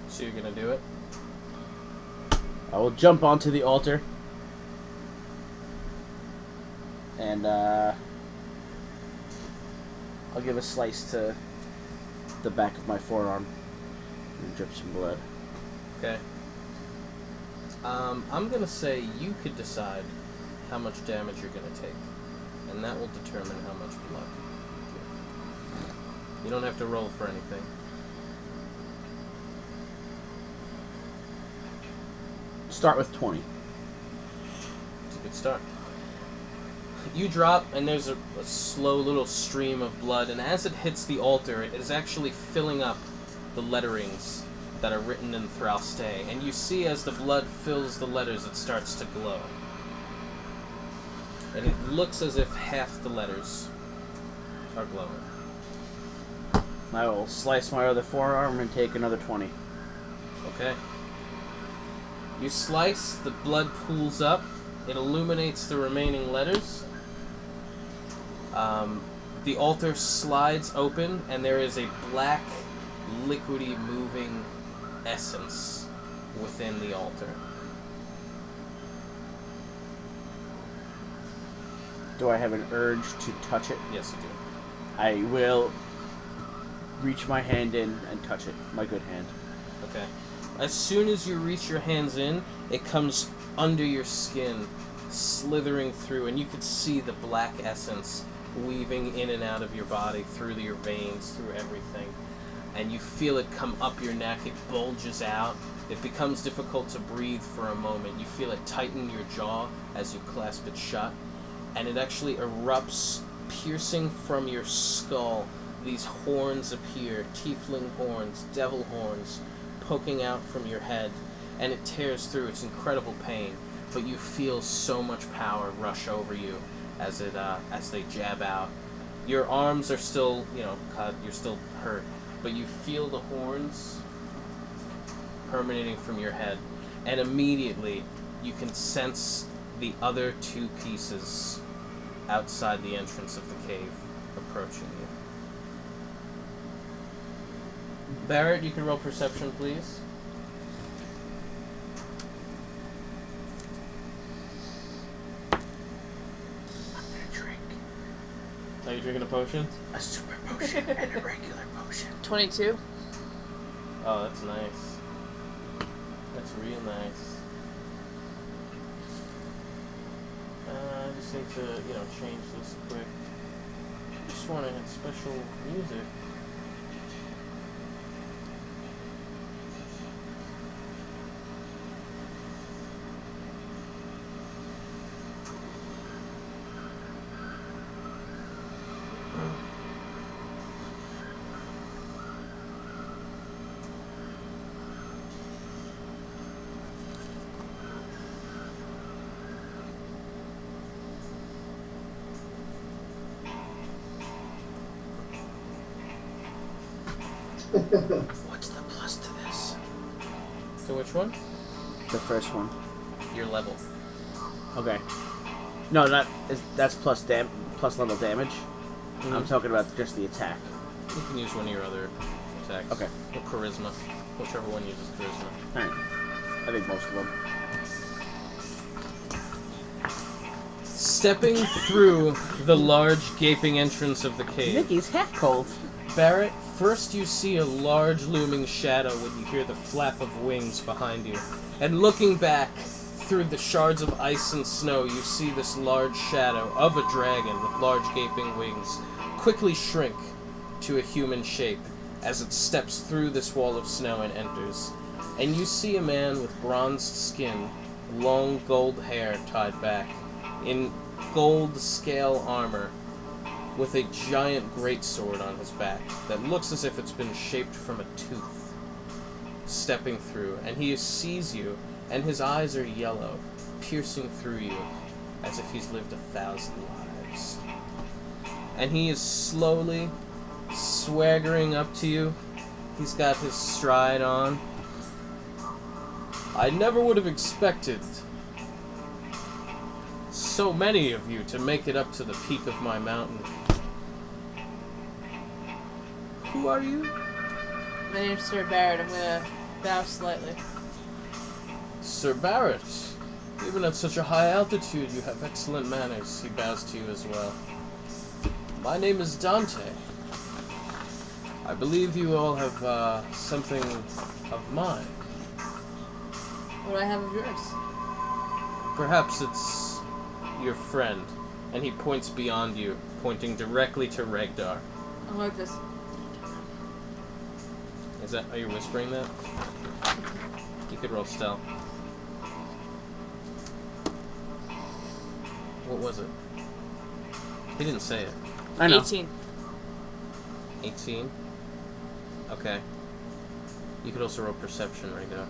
So you're gonna do it? I will jump onto the altar. And, I'll give a slice to the back of my forearm. And drip some blood. Okay. I'm gonna say you could decide how much damage you're gonna take, and that will determine how much blood you give. You don't have to roll for anything. Start with 20. It's a good start. You drop, and there's a slow little stream of blood, and as it hits the altar, it is actually filling up the letterings that are written in Thralstay, and you see as the blood fills the letters, it starts to glow. And it looks as if half the letters are glowing. I will slice my other forearm and take another 20. Okay. You slice, the blood pools up, it illuminates the remaining letters. The altar slides open, and there is a black, liquidy, moving essence within the altar. Do I have an urge to touch it? Yes, you do. I will reach my hand in and touch it. My good hand. Okay. As soon as you reach your hands in, it comes under your skin, slithering through, and you can see the black essence weaving in and out of your body, through your veins, through everything. And you feel it come up your neck, it bulges out. It becomes difficult to breathe for a moment. You feel it tighten your jaw as you clasp it shut. And it actually erupts, piercing from your skull. These horns appear, tiefling horns, devil horns, poking out from your head. And it tears through. It's incredible pain. But you feel so much power rush over you as they jab out. Your arms are still, cut. You're still hurt. But you feel the horns permeating from your head. And immediately, you can sense the other two pieces outside the entrance of the cave approaching you. Barrett, you can roll perception, please. I'm gonna drink. Are you drinking a potion? A super potion and a regular potion. 22. Oh, that's nice. That's real nice. I just need to, change this quick. I just want to hit special music. What's the plus to this? So which one? The first one. Your level. Okay. No, that's plus level damage. Mm-hmm. I'm talking about just the attack. You can use one of your other attacks. Okay. Or charisma. Whichever one uses charisma. Alright. I think most of them. Stepping through the large gaping entrance of the cave. Nikki's half cold. Barrett, first you see a large looming shadow when you hear the flap of wings behind you. And looking back through the shards of ice and snow, you see this large shadow of a dragon with large gaping wings quickly shrink to a human shape as it steps through this wall of snow and enters. And you see a man with bronzed skin, long gold hair tied back, in gold scale armor, with a giant greatsword on his back that looks as if it's been shaped from a tooth, stepping through, and he sees you, and his eyes are yellow, piercing through you, as if he's lived 1,000 lives. And he is slowly swaggering up to you. He's got his stride on. I never would have expected so many of you to make it up to the peak of my mountain. Who are you? My name's Sir Barrett. I'm gonna bow slightly. Sir Barrett. Even at such a high altitude, you have excellent manners. He bows to you as well. My name is Dante. I believe you all have something of mine. What do I have of yours? Perhaps it's your friend. And he points beyond you, pointing directly to Regdar. I'm like this. Are you whispering that? You could roll stealth. What was it? He didn't say it. I know. 18. 18? Okay. You could also roll perception right now.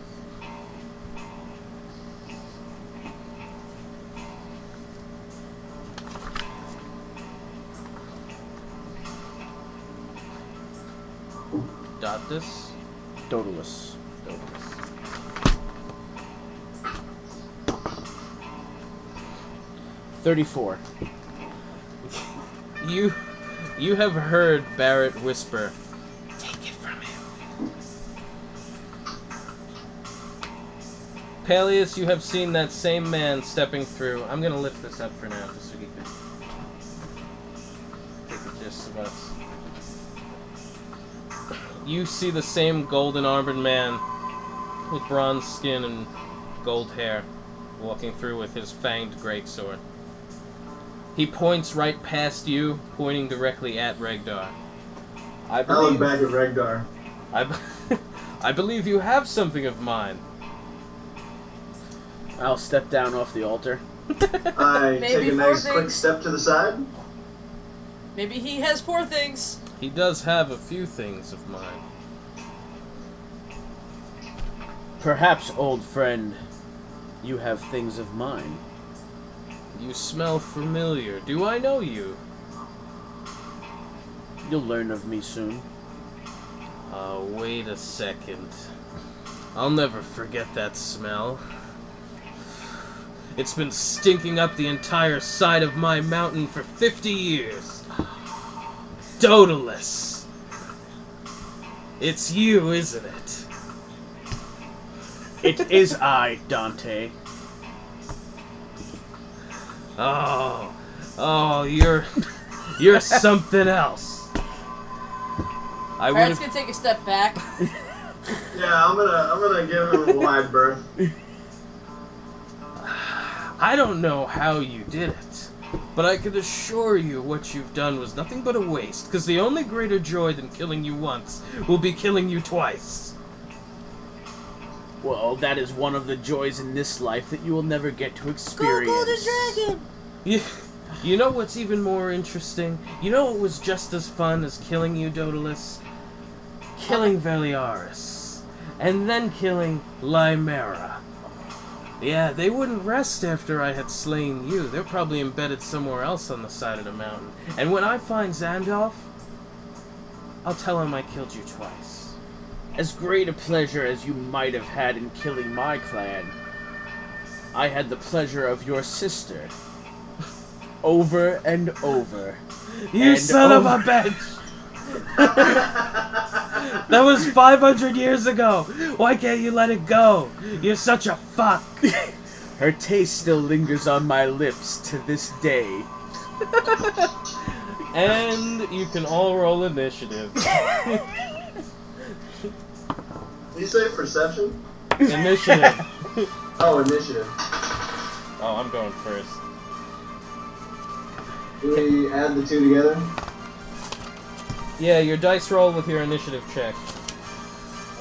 Dotus? Dodalus. 34. You have heard Barrett whisper, "Take it from him." Palyus, you have seen that same man stepping through. I'm gonna lift this up for now, just so you can take the gist of us. You see the same golden-armored man with bronze skin and gold hair walking through with his fanged greatsword. He points right past you, pointing directly at Regdar. I look back at Regdar. I believe you have something of mine. I'll step down off the altar. I Maybe take a 4 nice quick things. step to the side. Maybe he has 4 things. He does have a few things of mine. Perhaps, old friend, you have things of mine. You smell familiar. Do I know you? You'll learn of me soon. Wait a second. I'll never forget that smell. It's been stinking up the entire side of my mountain for 50 years. Daedalus. It's you, isn't it? It is I, Dante. Oh, you're something else. Barrett's gonna take a step back. Yeah, I'm gonna give him a wide berth. I don't know how you did it, but I can assure you what you've done was nothing but a waste, because the only greater joy than killing you once will be killing you twice. Well, that is one of the joys in this life that you will never get to experience. Go Golden Dragon! You know what's even more interesting? You know what was just as fun as killing you, Daedalus? Killing Veliaris. And then killing Limera. Yeah, they wouldn't rest after I had slain you. They're probably embedded somewhere else on the side of the mountain. And when I find Xandalf, I'll tell him I killed you twice. As great a pleasure as you might have had in killing my clan, I had the pleasure of your sister. Over and over. You and son over. of a bitch! That was 500 years ago! Why can't you let it go? You're such a fuck! Her taste still lingers on my lips to this day. And you can all roll initiative. Did you say perception? Initiative. Oh, initiative. Oh, I'm going first. Do we add the two together? Yeah, your dice roll with your initiative check.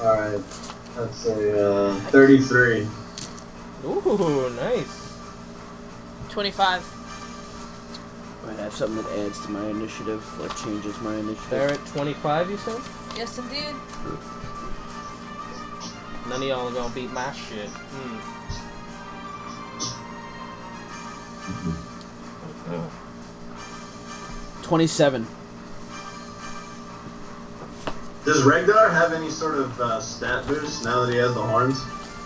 Alright. That's a 33. Ooh, nice. 25. I have something that adds to my initiative, or changes my initiative. Barrett, 25, you said? Yes, indeed. None of y'all are gonna beat my shit. 27. Does Regdar have any sort of stat boost now that he has the horns?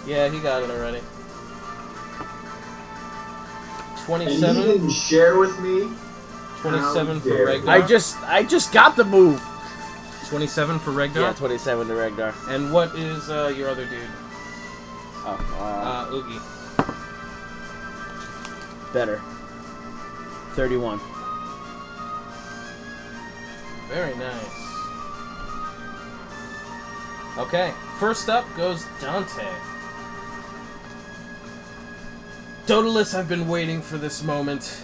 Yeah, he got it already. And he 27? didn't share with me? 27 for How dare Regdar? I just got the move. 27 for Regdar? Yeah, 27 to Regdar. And what is your other dude? Oh, Oogie. better. 31. Very nice. Okay, first up goes Dante. Daedalus, I've been waiting for this moment.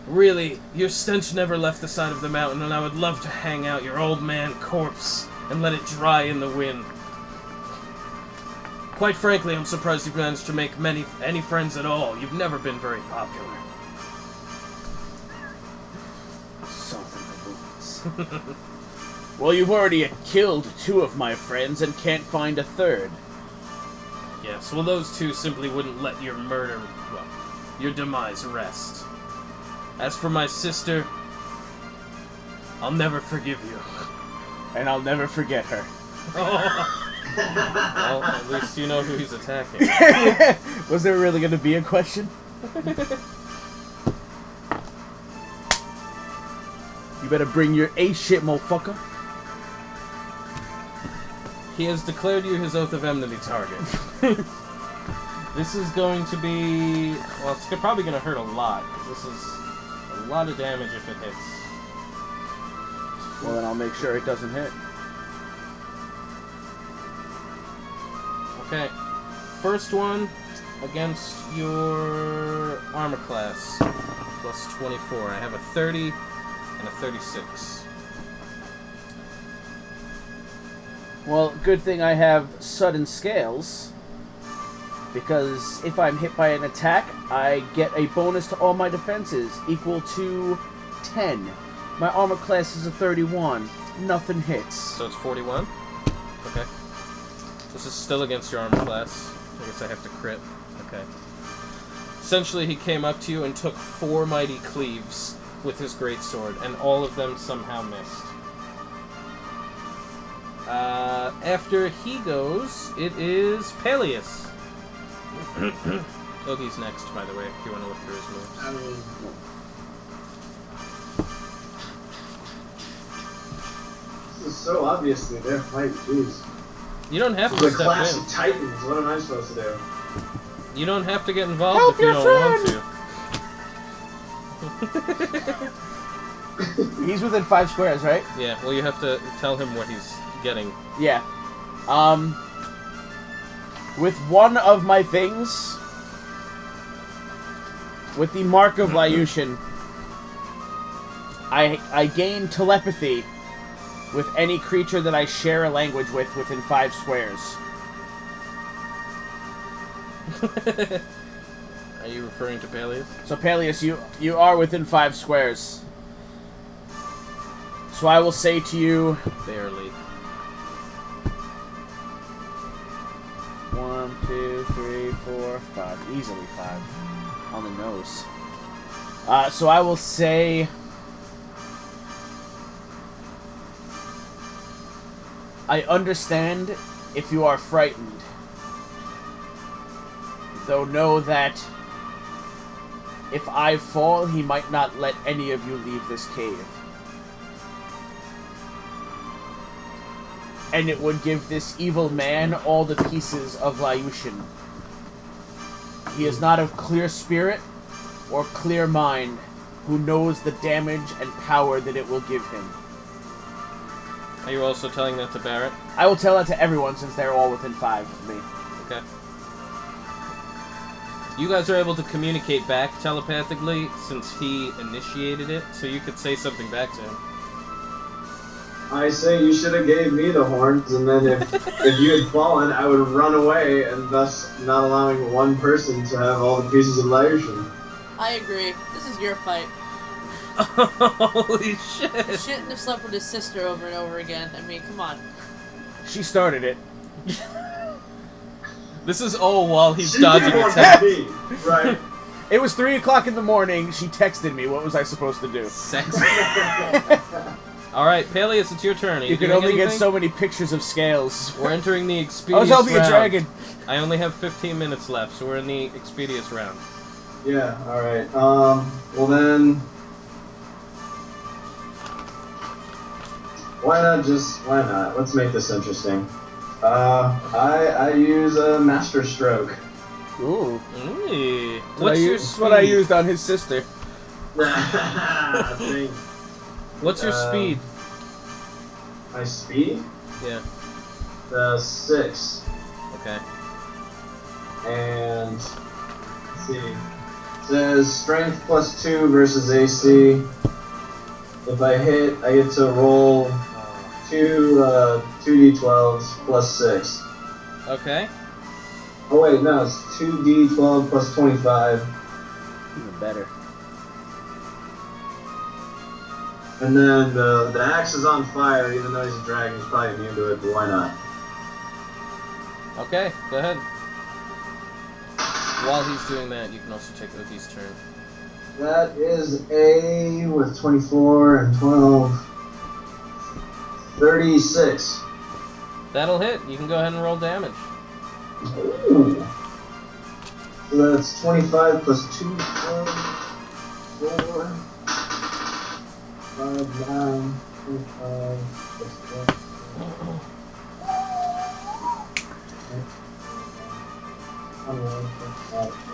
Really, your stench never left the side of the mountain, and I would love to hang out your old man corpse and let it dry in the wind. Quite frankly, I'm surprised you've managed to make any friends at all. You've never been very popular. Well, you've already killed 2 of my friends and can't find a third. Yes, well, those 2 simply wouldn't let your murder, well, your demise rest. As for my sister, I'll never forgive you. And I'll never forget her. Well, at least you know who he's attacking. Was there really going to be a question? You better bring your A shit, motherfucker. He has declared you his oath of enmity target. This is going to be... Well, it's probably going to hurt a lot. This is a lot of damage if it hits. Well, then I'll make sure it doesn't hit. Okay. First one against your armor class. Plus 24. I have a 30 and a 36. Well, good thing I have sudden scales, because if I'm hit by an attack, I get a bonus to all my defenses, equal to 10. My armor class is a 31. Nothing hits. So it's 41? Okay. This is still against your armor class. I guess I have to crit. Okay. Essentially, he came up to you and took 4 mighty cleaves with his greatsword, and all of them somehow missed. After he goes, it is Palyus. Ogie's next, by the way, if you want to look through his moves. This is so obviously their fight, jeez. You don't have to The step Clash in. of Titans, what am I supposed to do? You don't have to get involved Help if you your friend! don't want to. He's within 5 squares, right? Yeah, well, you have to tell him what he's getting. Yeah. With one of my things, with the mark of Liucian, I gain telepathy with any creature that I share a language with within 5 squares. Are you referring to Palyus? So Palyus, you are within 5 squares. So I will say to you... Barely. 1, 2, 3, 4, 5. Easily 5. On the nose. So I will say... I understand if you are frightened. Though know that if I fall, he might not let any of you leave this cave. And it would give this evil man all the pieces of Liucian. He is not of clear spirit or clear mind, who knows the damage and power that it will give him. Are you also telling that to Barrett? I will tell that to everyone since they're all within 5 of me. Okay. You guys are able to communicate back telepathically since he initiated it, so you could say something back to him. I say you should have gave me the horns, and then if you had fallen, I would run away, and thus not allowing one person to have all the pieces of Liucian. I agree. This is your fight. Holy shit! He shouldn't have slept with his sister over and over again. I mean, come on. She started it. This is all while he's She dodging didn't want attacks. to be, right? It was 3 o'clock in the morning. She texted me. What was I supposed to do? Sex. Alright, Palyus, it's your turn. Are You can doing only get anything? so many pictures of scales. We're entering the I expedious was only round. a dragon. I only have 15 minutes left, so we're in the expedious round. Yeah, alright. Well then... Why not? Let's make this interesting. I use a Master Stroke. Ooh. Ooh. What's What's your That's what I speed? used on his sister. Thanks. What's your speed? My speed? Yeah. 6. Okay. And let's see. It says strength +2 versus AC. If I hit, I get to roll 2d12s +6. Okay. Oh wait, no, it's 2d12 +25. Even better. And then the axe is on fire, even though he's a dragon, he's probably immune to it, but why not? Okay, go ahead. While he's doing that, you can also take Oogie's turn. That is a, with 24 and 12, 36. That'll hit. You can go ahead and roll damage. Ooh. So that's 25 plus 2, 4, 5, 9, 25,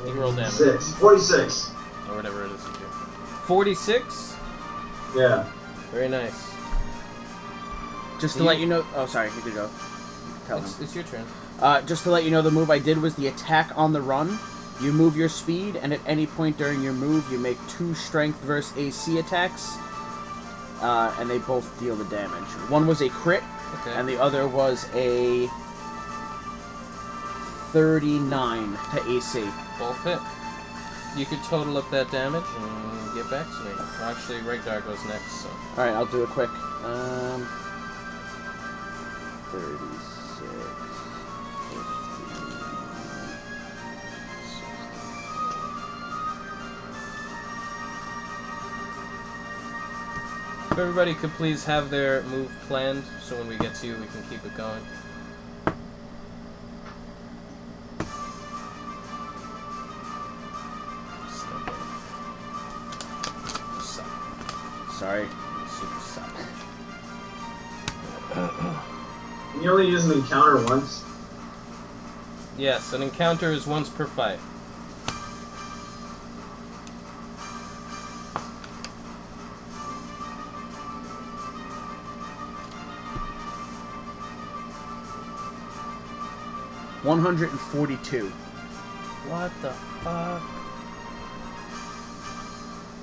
You roll damage. 46. Or whatever it is you do. 46? Yeah. Very nice. Just to let you know... Oh, sorry. You could go. Tell him. It's your turn. Just to let you know, the move I did was the attack on the run. You move your speed, and at any point during your move, you make 2 strength versus AC attacks, and they both deal the damage. One was a crit, and the other was a 39 to AC. Both hit. You could total up that damage and get back to me. Well, actually, Regdar goes next, so... Alright, I'll do it quick. 36... 50... If everybody could please have their move planned, so when we get to you, we can keep it going. Sorry. Super suck. Can you only use an encounter once? Yes, an encounter is once per fight. $142. What the fuck?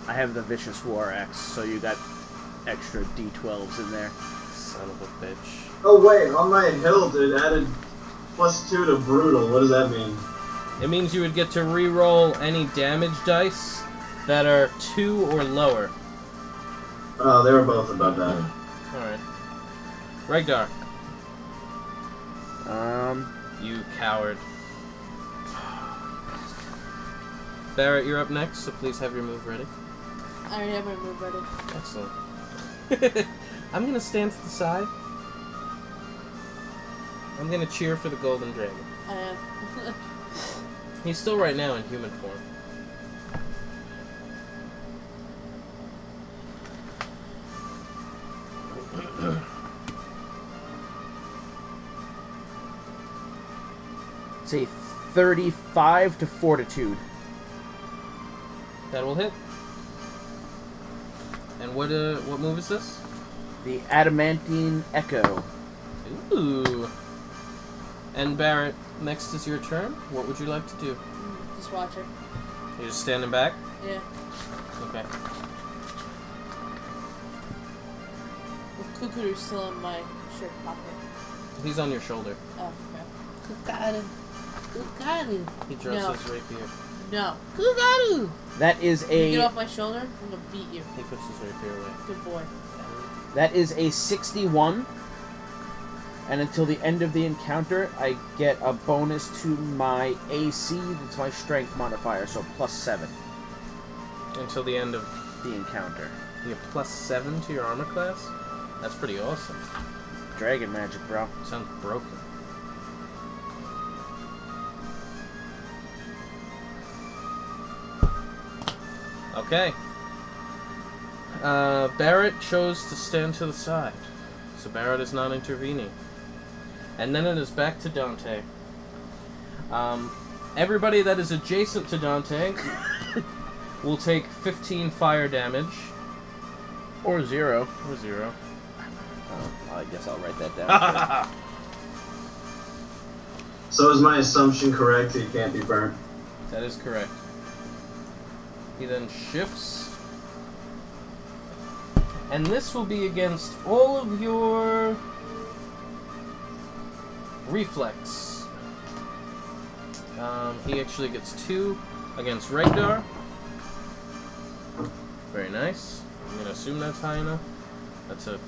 I have the Vicious War Axe, so you got extra D12s in there. Son of a bitch. Oh wait, on my hilt it added +2 to brutal. What does that mean? It means you would get to re-roll any damage dice that are 2 or lower. Oh, they were both above that. Alright. Regdar. You coward. Barrett, you're up next, so please have your move ready. I already have my move ready. Excellent. I'm gonna stand to the side. I'm gonna cheer for the Golden Dragon. I am. He's still right now in human form. Say 35 to Fortitude. That will hit. And what move is this? The Adamantine Echo. Ooh. And Barrett, next is your turn. What would you like to do? Just watch her. You're just standing back? Yeah. Okay. The Cookaroo's still in my shirt pocket. He's on your shoulder. Oh, okay. Cookaroo. Cookaroo. He draws his rapier. No. Cookaroo! That is You a... get off my shoulder, I'm gonna beat you. He puts his rapier away. Good boy. That is a 61. And until the end of the encounter, I get a bonus to my AC. That's my strength modifier, so +7. Until the end of the encounter. You get +7 to your armor class? That's pretty awesome. Dragon magic, bro. Sounds broken. Okay. Barrett chose to stand to the side. So Barrett is not intervening. And then it is back to Dante. Everybody that is adjacent to Dante will take 15 fire damage. Or 0. Or 0. I guess I'll write that down. So is my assumption correct? He can't be burnt. That is correct. He then shifts. And this will be against all of your reflex. He actually gets 2 against Regdar. Very nice. I'm going to assume that's high enough. That's a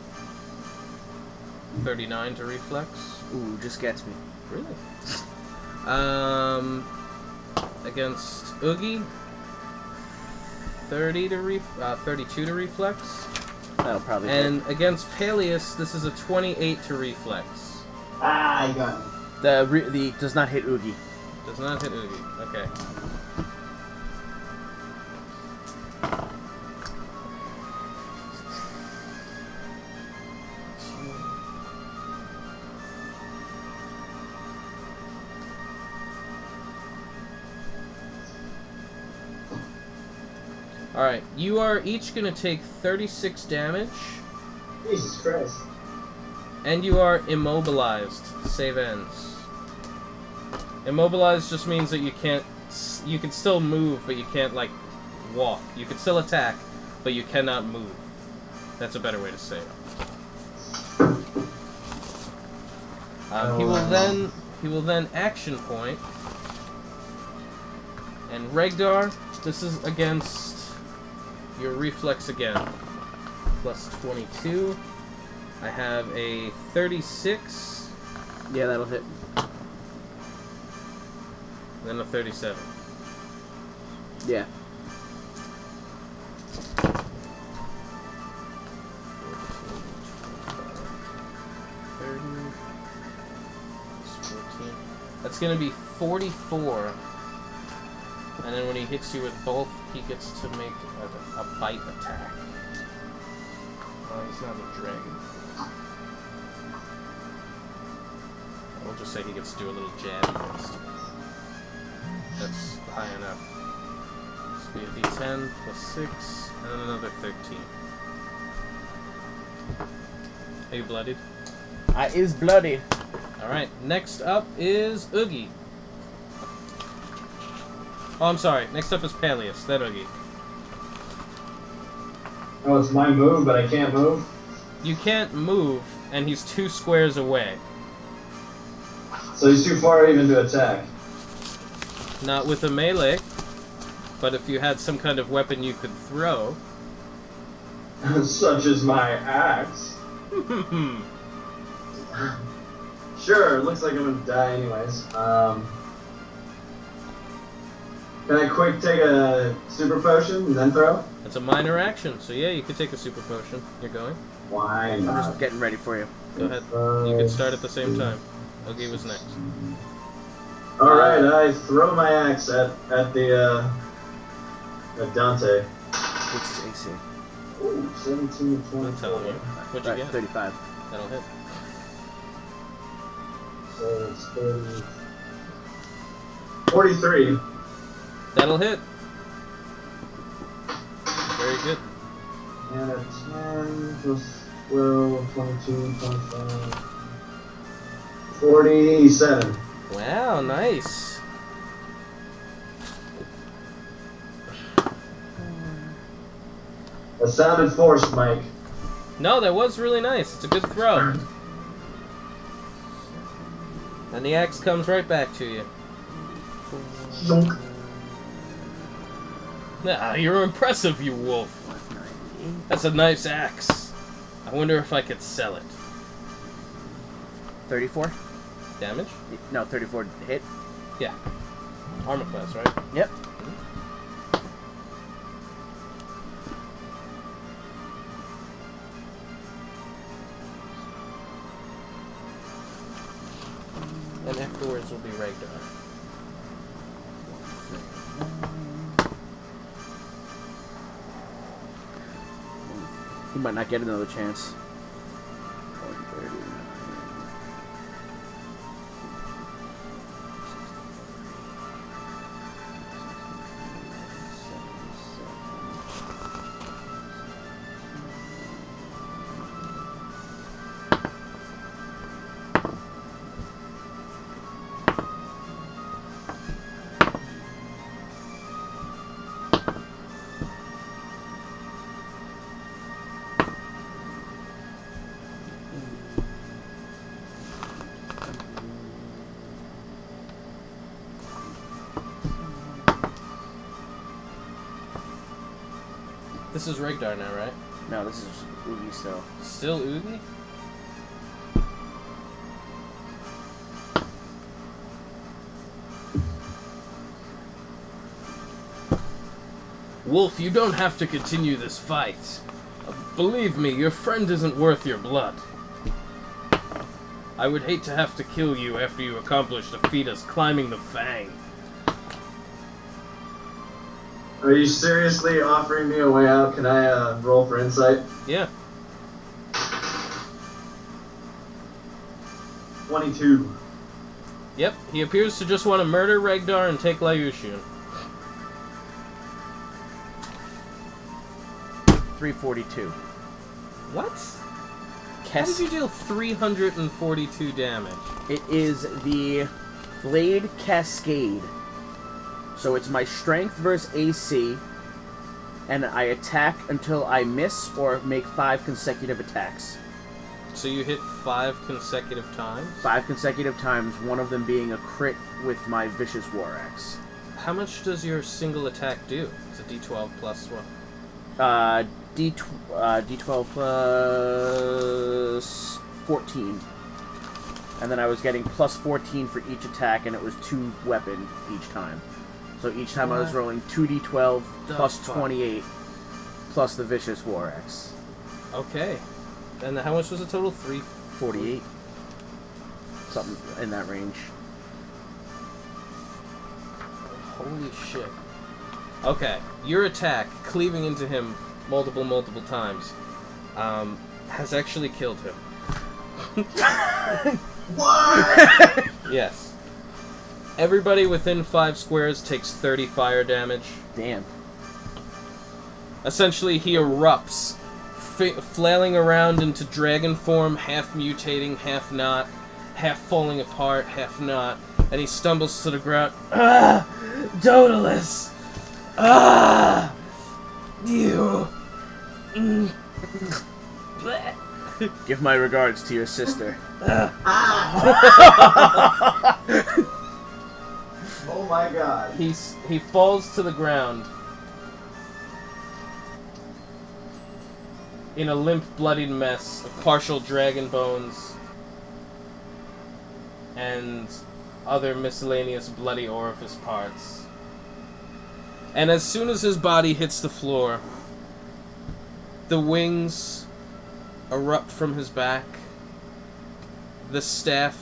39 to reflex. Ooh, just gets me. Really? Against Oogie, 32 to reflex. That'll probably And hit. against Palyus, this is a 28 to reflex. Ah, I got him. The does not hit Oogie. Does not hit Oogie. Okay. Alright, you are each going to take 36 damage. Jesus Christ. And you are immobilized. Save ends. Immobilized just means that you can't... You can still move, but you can't, like, walk. You can still attack, but you cannot move. That's a better way to say it. He will then action point. And Regdar, this is against your reflex again. Plus 22. I have a 36. Yeah, that'll hit. Then a 37. Yeah. 30. 14. That's gonna be 44. And then when he hits you with both, he gets to make a bite attack. Well, he's not a dragon. We'll just say he gets to do a little jab against him. That's high enough. This will be a d10 plus 6, and then another 13. Are you bloodied? I is bloody. Alright, next up is Oogie. Oh, I'm sorry. Next up is Palyus, then Oogie. Oh, it's my move, but I can't move? You can't move, and he's 2 squares away. So he's too far even to attack. Not with a melee, but if you had some kind of weapon you could throw. Such as my axe. Sure, looks like I'm gonna die anyways. Can I quick take a super potion and then throw? It's a minor action, so yeah, you could take a super potion. You're going? Why I'm not? just getting ready for you. Go ahead. You can start at the same time. Oogie was next. Alright, I throw my axe at Dante. What's his AC? Ooh, 17 to 20. I'm telling you. What'd you Right, get? 35. That'll hit. So it's 30. 43. That'll hit. Very good. And a 10 plus 12, 22, 25. 47. Wow, nice. That sounded forced, Mike. No, that was really nice. It's a good throw. And the axe comes right back to you. Zonk. Ah, you're impressive, you wolf. That's a nice axe. I wonder if I could sell it. 34? Damage? No, 34 hit. Yeah. Armor class, right? Yep. And afterwards will be Regdar. He might not get another chance. This is Regdar now, right? No, this is Oogie still. Still Oogie? Wolf, you don't have to continue this fight. Believe me, your friend isn't worth your blood. I would hate to have to kill you after you accomplish the feat of climbing the Fang. Are you seriously offering me a way out? Can I roll for insight? Yeah. 22. Yep, he appears to just want to murder Regdar and take Liucian. 342. What? How did Kes you deal 342 damage? It is the Blade Cascade. So it's my strength versus AC, and I attack until I miss or make 5 consecutive attacks. So you hit 5 consecutive times? 5 consecutive times, one of them being a crit with my Vicious War Axe. How much does your single attack do? It's a d12 plus what? D12 plus 14. And then I was getting plus 14 for each attack, and it was 2 weapon each time. So each time I was rolling 2d12 plus 28 plus the Vicious War Axe. Okay. And how much was the total? 348. Something in that range. Holy shit. Okay. Your attack, cleaving into him multiple times, has actually killed him. What? Yes. Everybody within 5 squares takes 30 fire damage. Damn. Essentially, he erupts, flailing around into dragon form, half mutating, half not, half falling apart, half not, and he stumbles to the ground. Ah! Daedalus! Ah! You! Give my regards to your sister. Oh my god. He falls to the ground in a limp, bloodied mess of partial dragon bones and other miscellaneous bloody orifice parts. And as soon as his body hits the floor, the wings erupt from his back. The staff,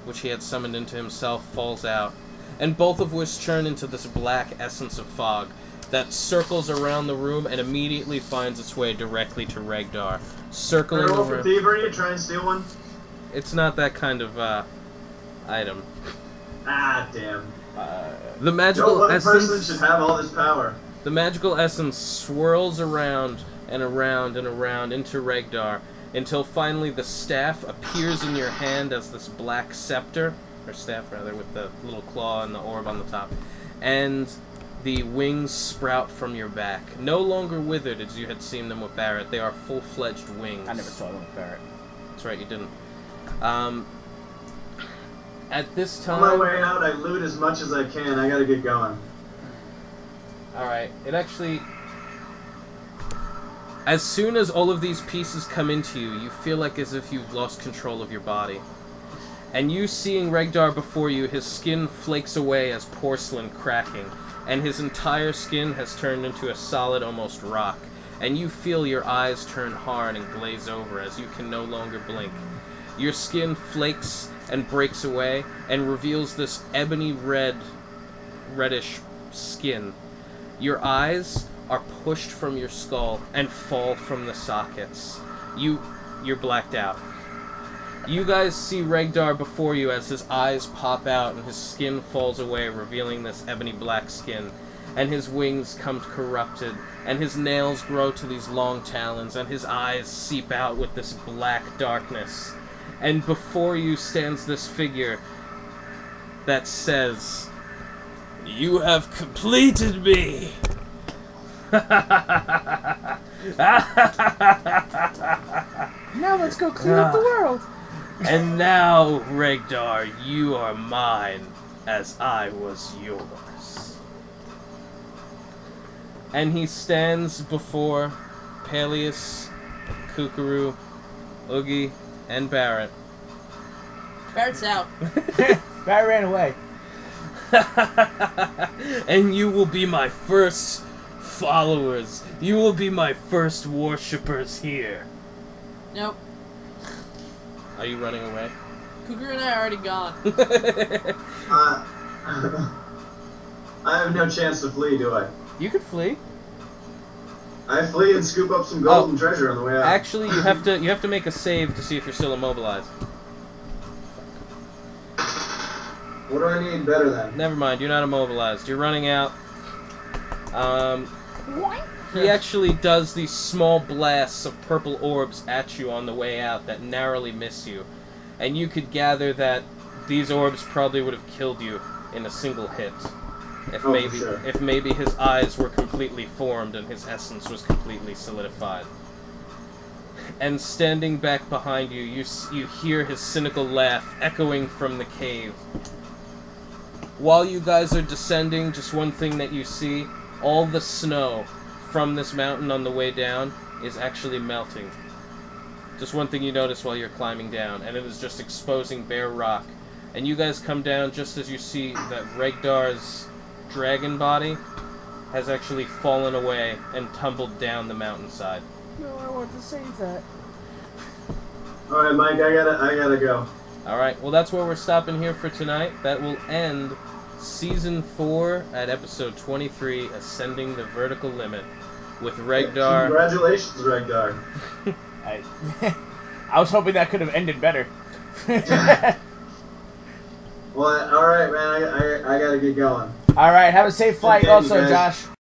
which he had summoned into himself, falls out, and both of which turn into this black essence of fog that circles around the room and immediately finds its way directly to Regdar, circling Can I roll for around. thievery to try and steal one? It's not that kind of item. Ah, damn. The No magical one person essence. should have all this power. The magical essence swirls around and around and around into Regdar until finally the staff appears in your hand as this black scepter, or staff rather, with the little claw and the orb on the top, and the wings sprout from your back. No longer withered as you had seen them with Barrett. They are full-fledged wings. I never saw them with Barrett. That's right, you didn't. At this On my time... way out, I loot as much as I can. I gotta get going. Alright, it actually... As soon as all of these pieces come into you, you feel like as if you've lost control of your body. And you seeing Regdar before you, his skin flakes away as porcelain cracking, and his entire skin has turned into a solid, almost rock. And you feel your eyes turn hard and glaze over as you can no longer blink. Your skin flakes and breaks away and reveals this ebony reddish skin. Your eyes are pushed from your skull and fall from the sockets. You're blacked out. You guys see Regdar before you as his eyes pop out and his skin falls away, revealing this ebony black skin, and his wings come corrupted, and his nails grow to these long talons, and his eyes seep out with this black darkness. And before you stands this figure that says, "You have completed me!" Now let's go clean up the world. And now, Regdar, you are mine, as I was yours. And he stands before Palyus, Cookaroo, Oogie, and Barrett. Barrett's out. Barrett ran away. And you will be my first followers. You will be my first worshippers here. Nope. Are you running away? Cookaroo and I are already gone. I have no chance to flee, do I? You could flee. I flee and scoop up some gold and treasure on the way out. Actually, you have to make a save to see if you're still immobilized. What do I need better then? Never mind, you're not immobilized. You're running out. He actually does these small blasts of purple orbs at you on the way out that narrowly miss you. And you could gather that these orbs probably would have killed you in a single hit. If maybe his eyes were completely formed and his essence was completely solidified. And standing back behind you, you hear his cynical laugh echoing from the cave. While you guys are descending, just one thing that you see, all the snow from this mountain on the way down is actually melting. Just one thing you notice while you're climbing down, and it is just exposing bare rock. And you guys come down just as you see that Regdar's dragon body has actually fallen away and tumbled down the mountainside. No, I want to save that. Alright, Mike, I gotta go. Alright, well that's where we're stopping here for tonight. That will end Season 4 at Episode 23, Ascending the Vertical Limit, with Regdar. Congratulations, Regdar. I was hoping that could have ended better. Well, alright, man, I gotta get going. Alright, have a safe flight Okay, also, guys. Josh.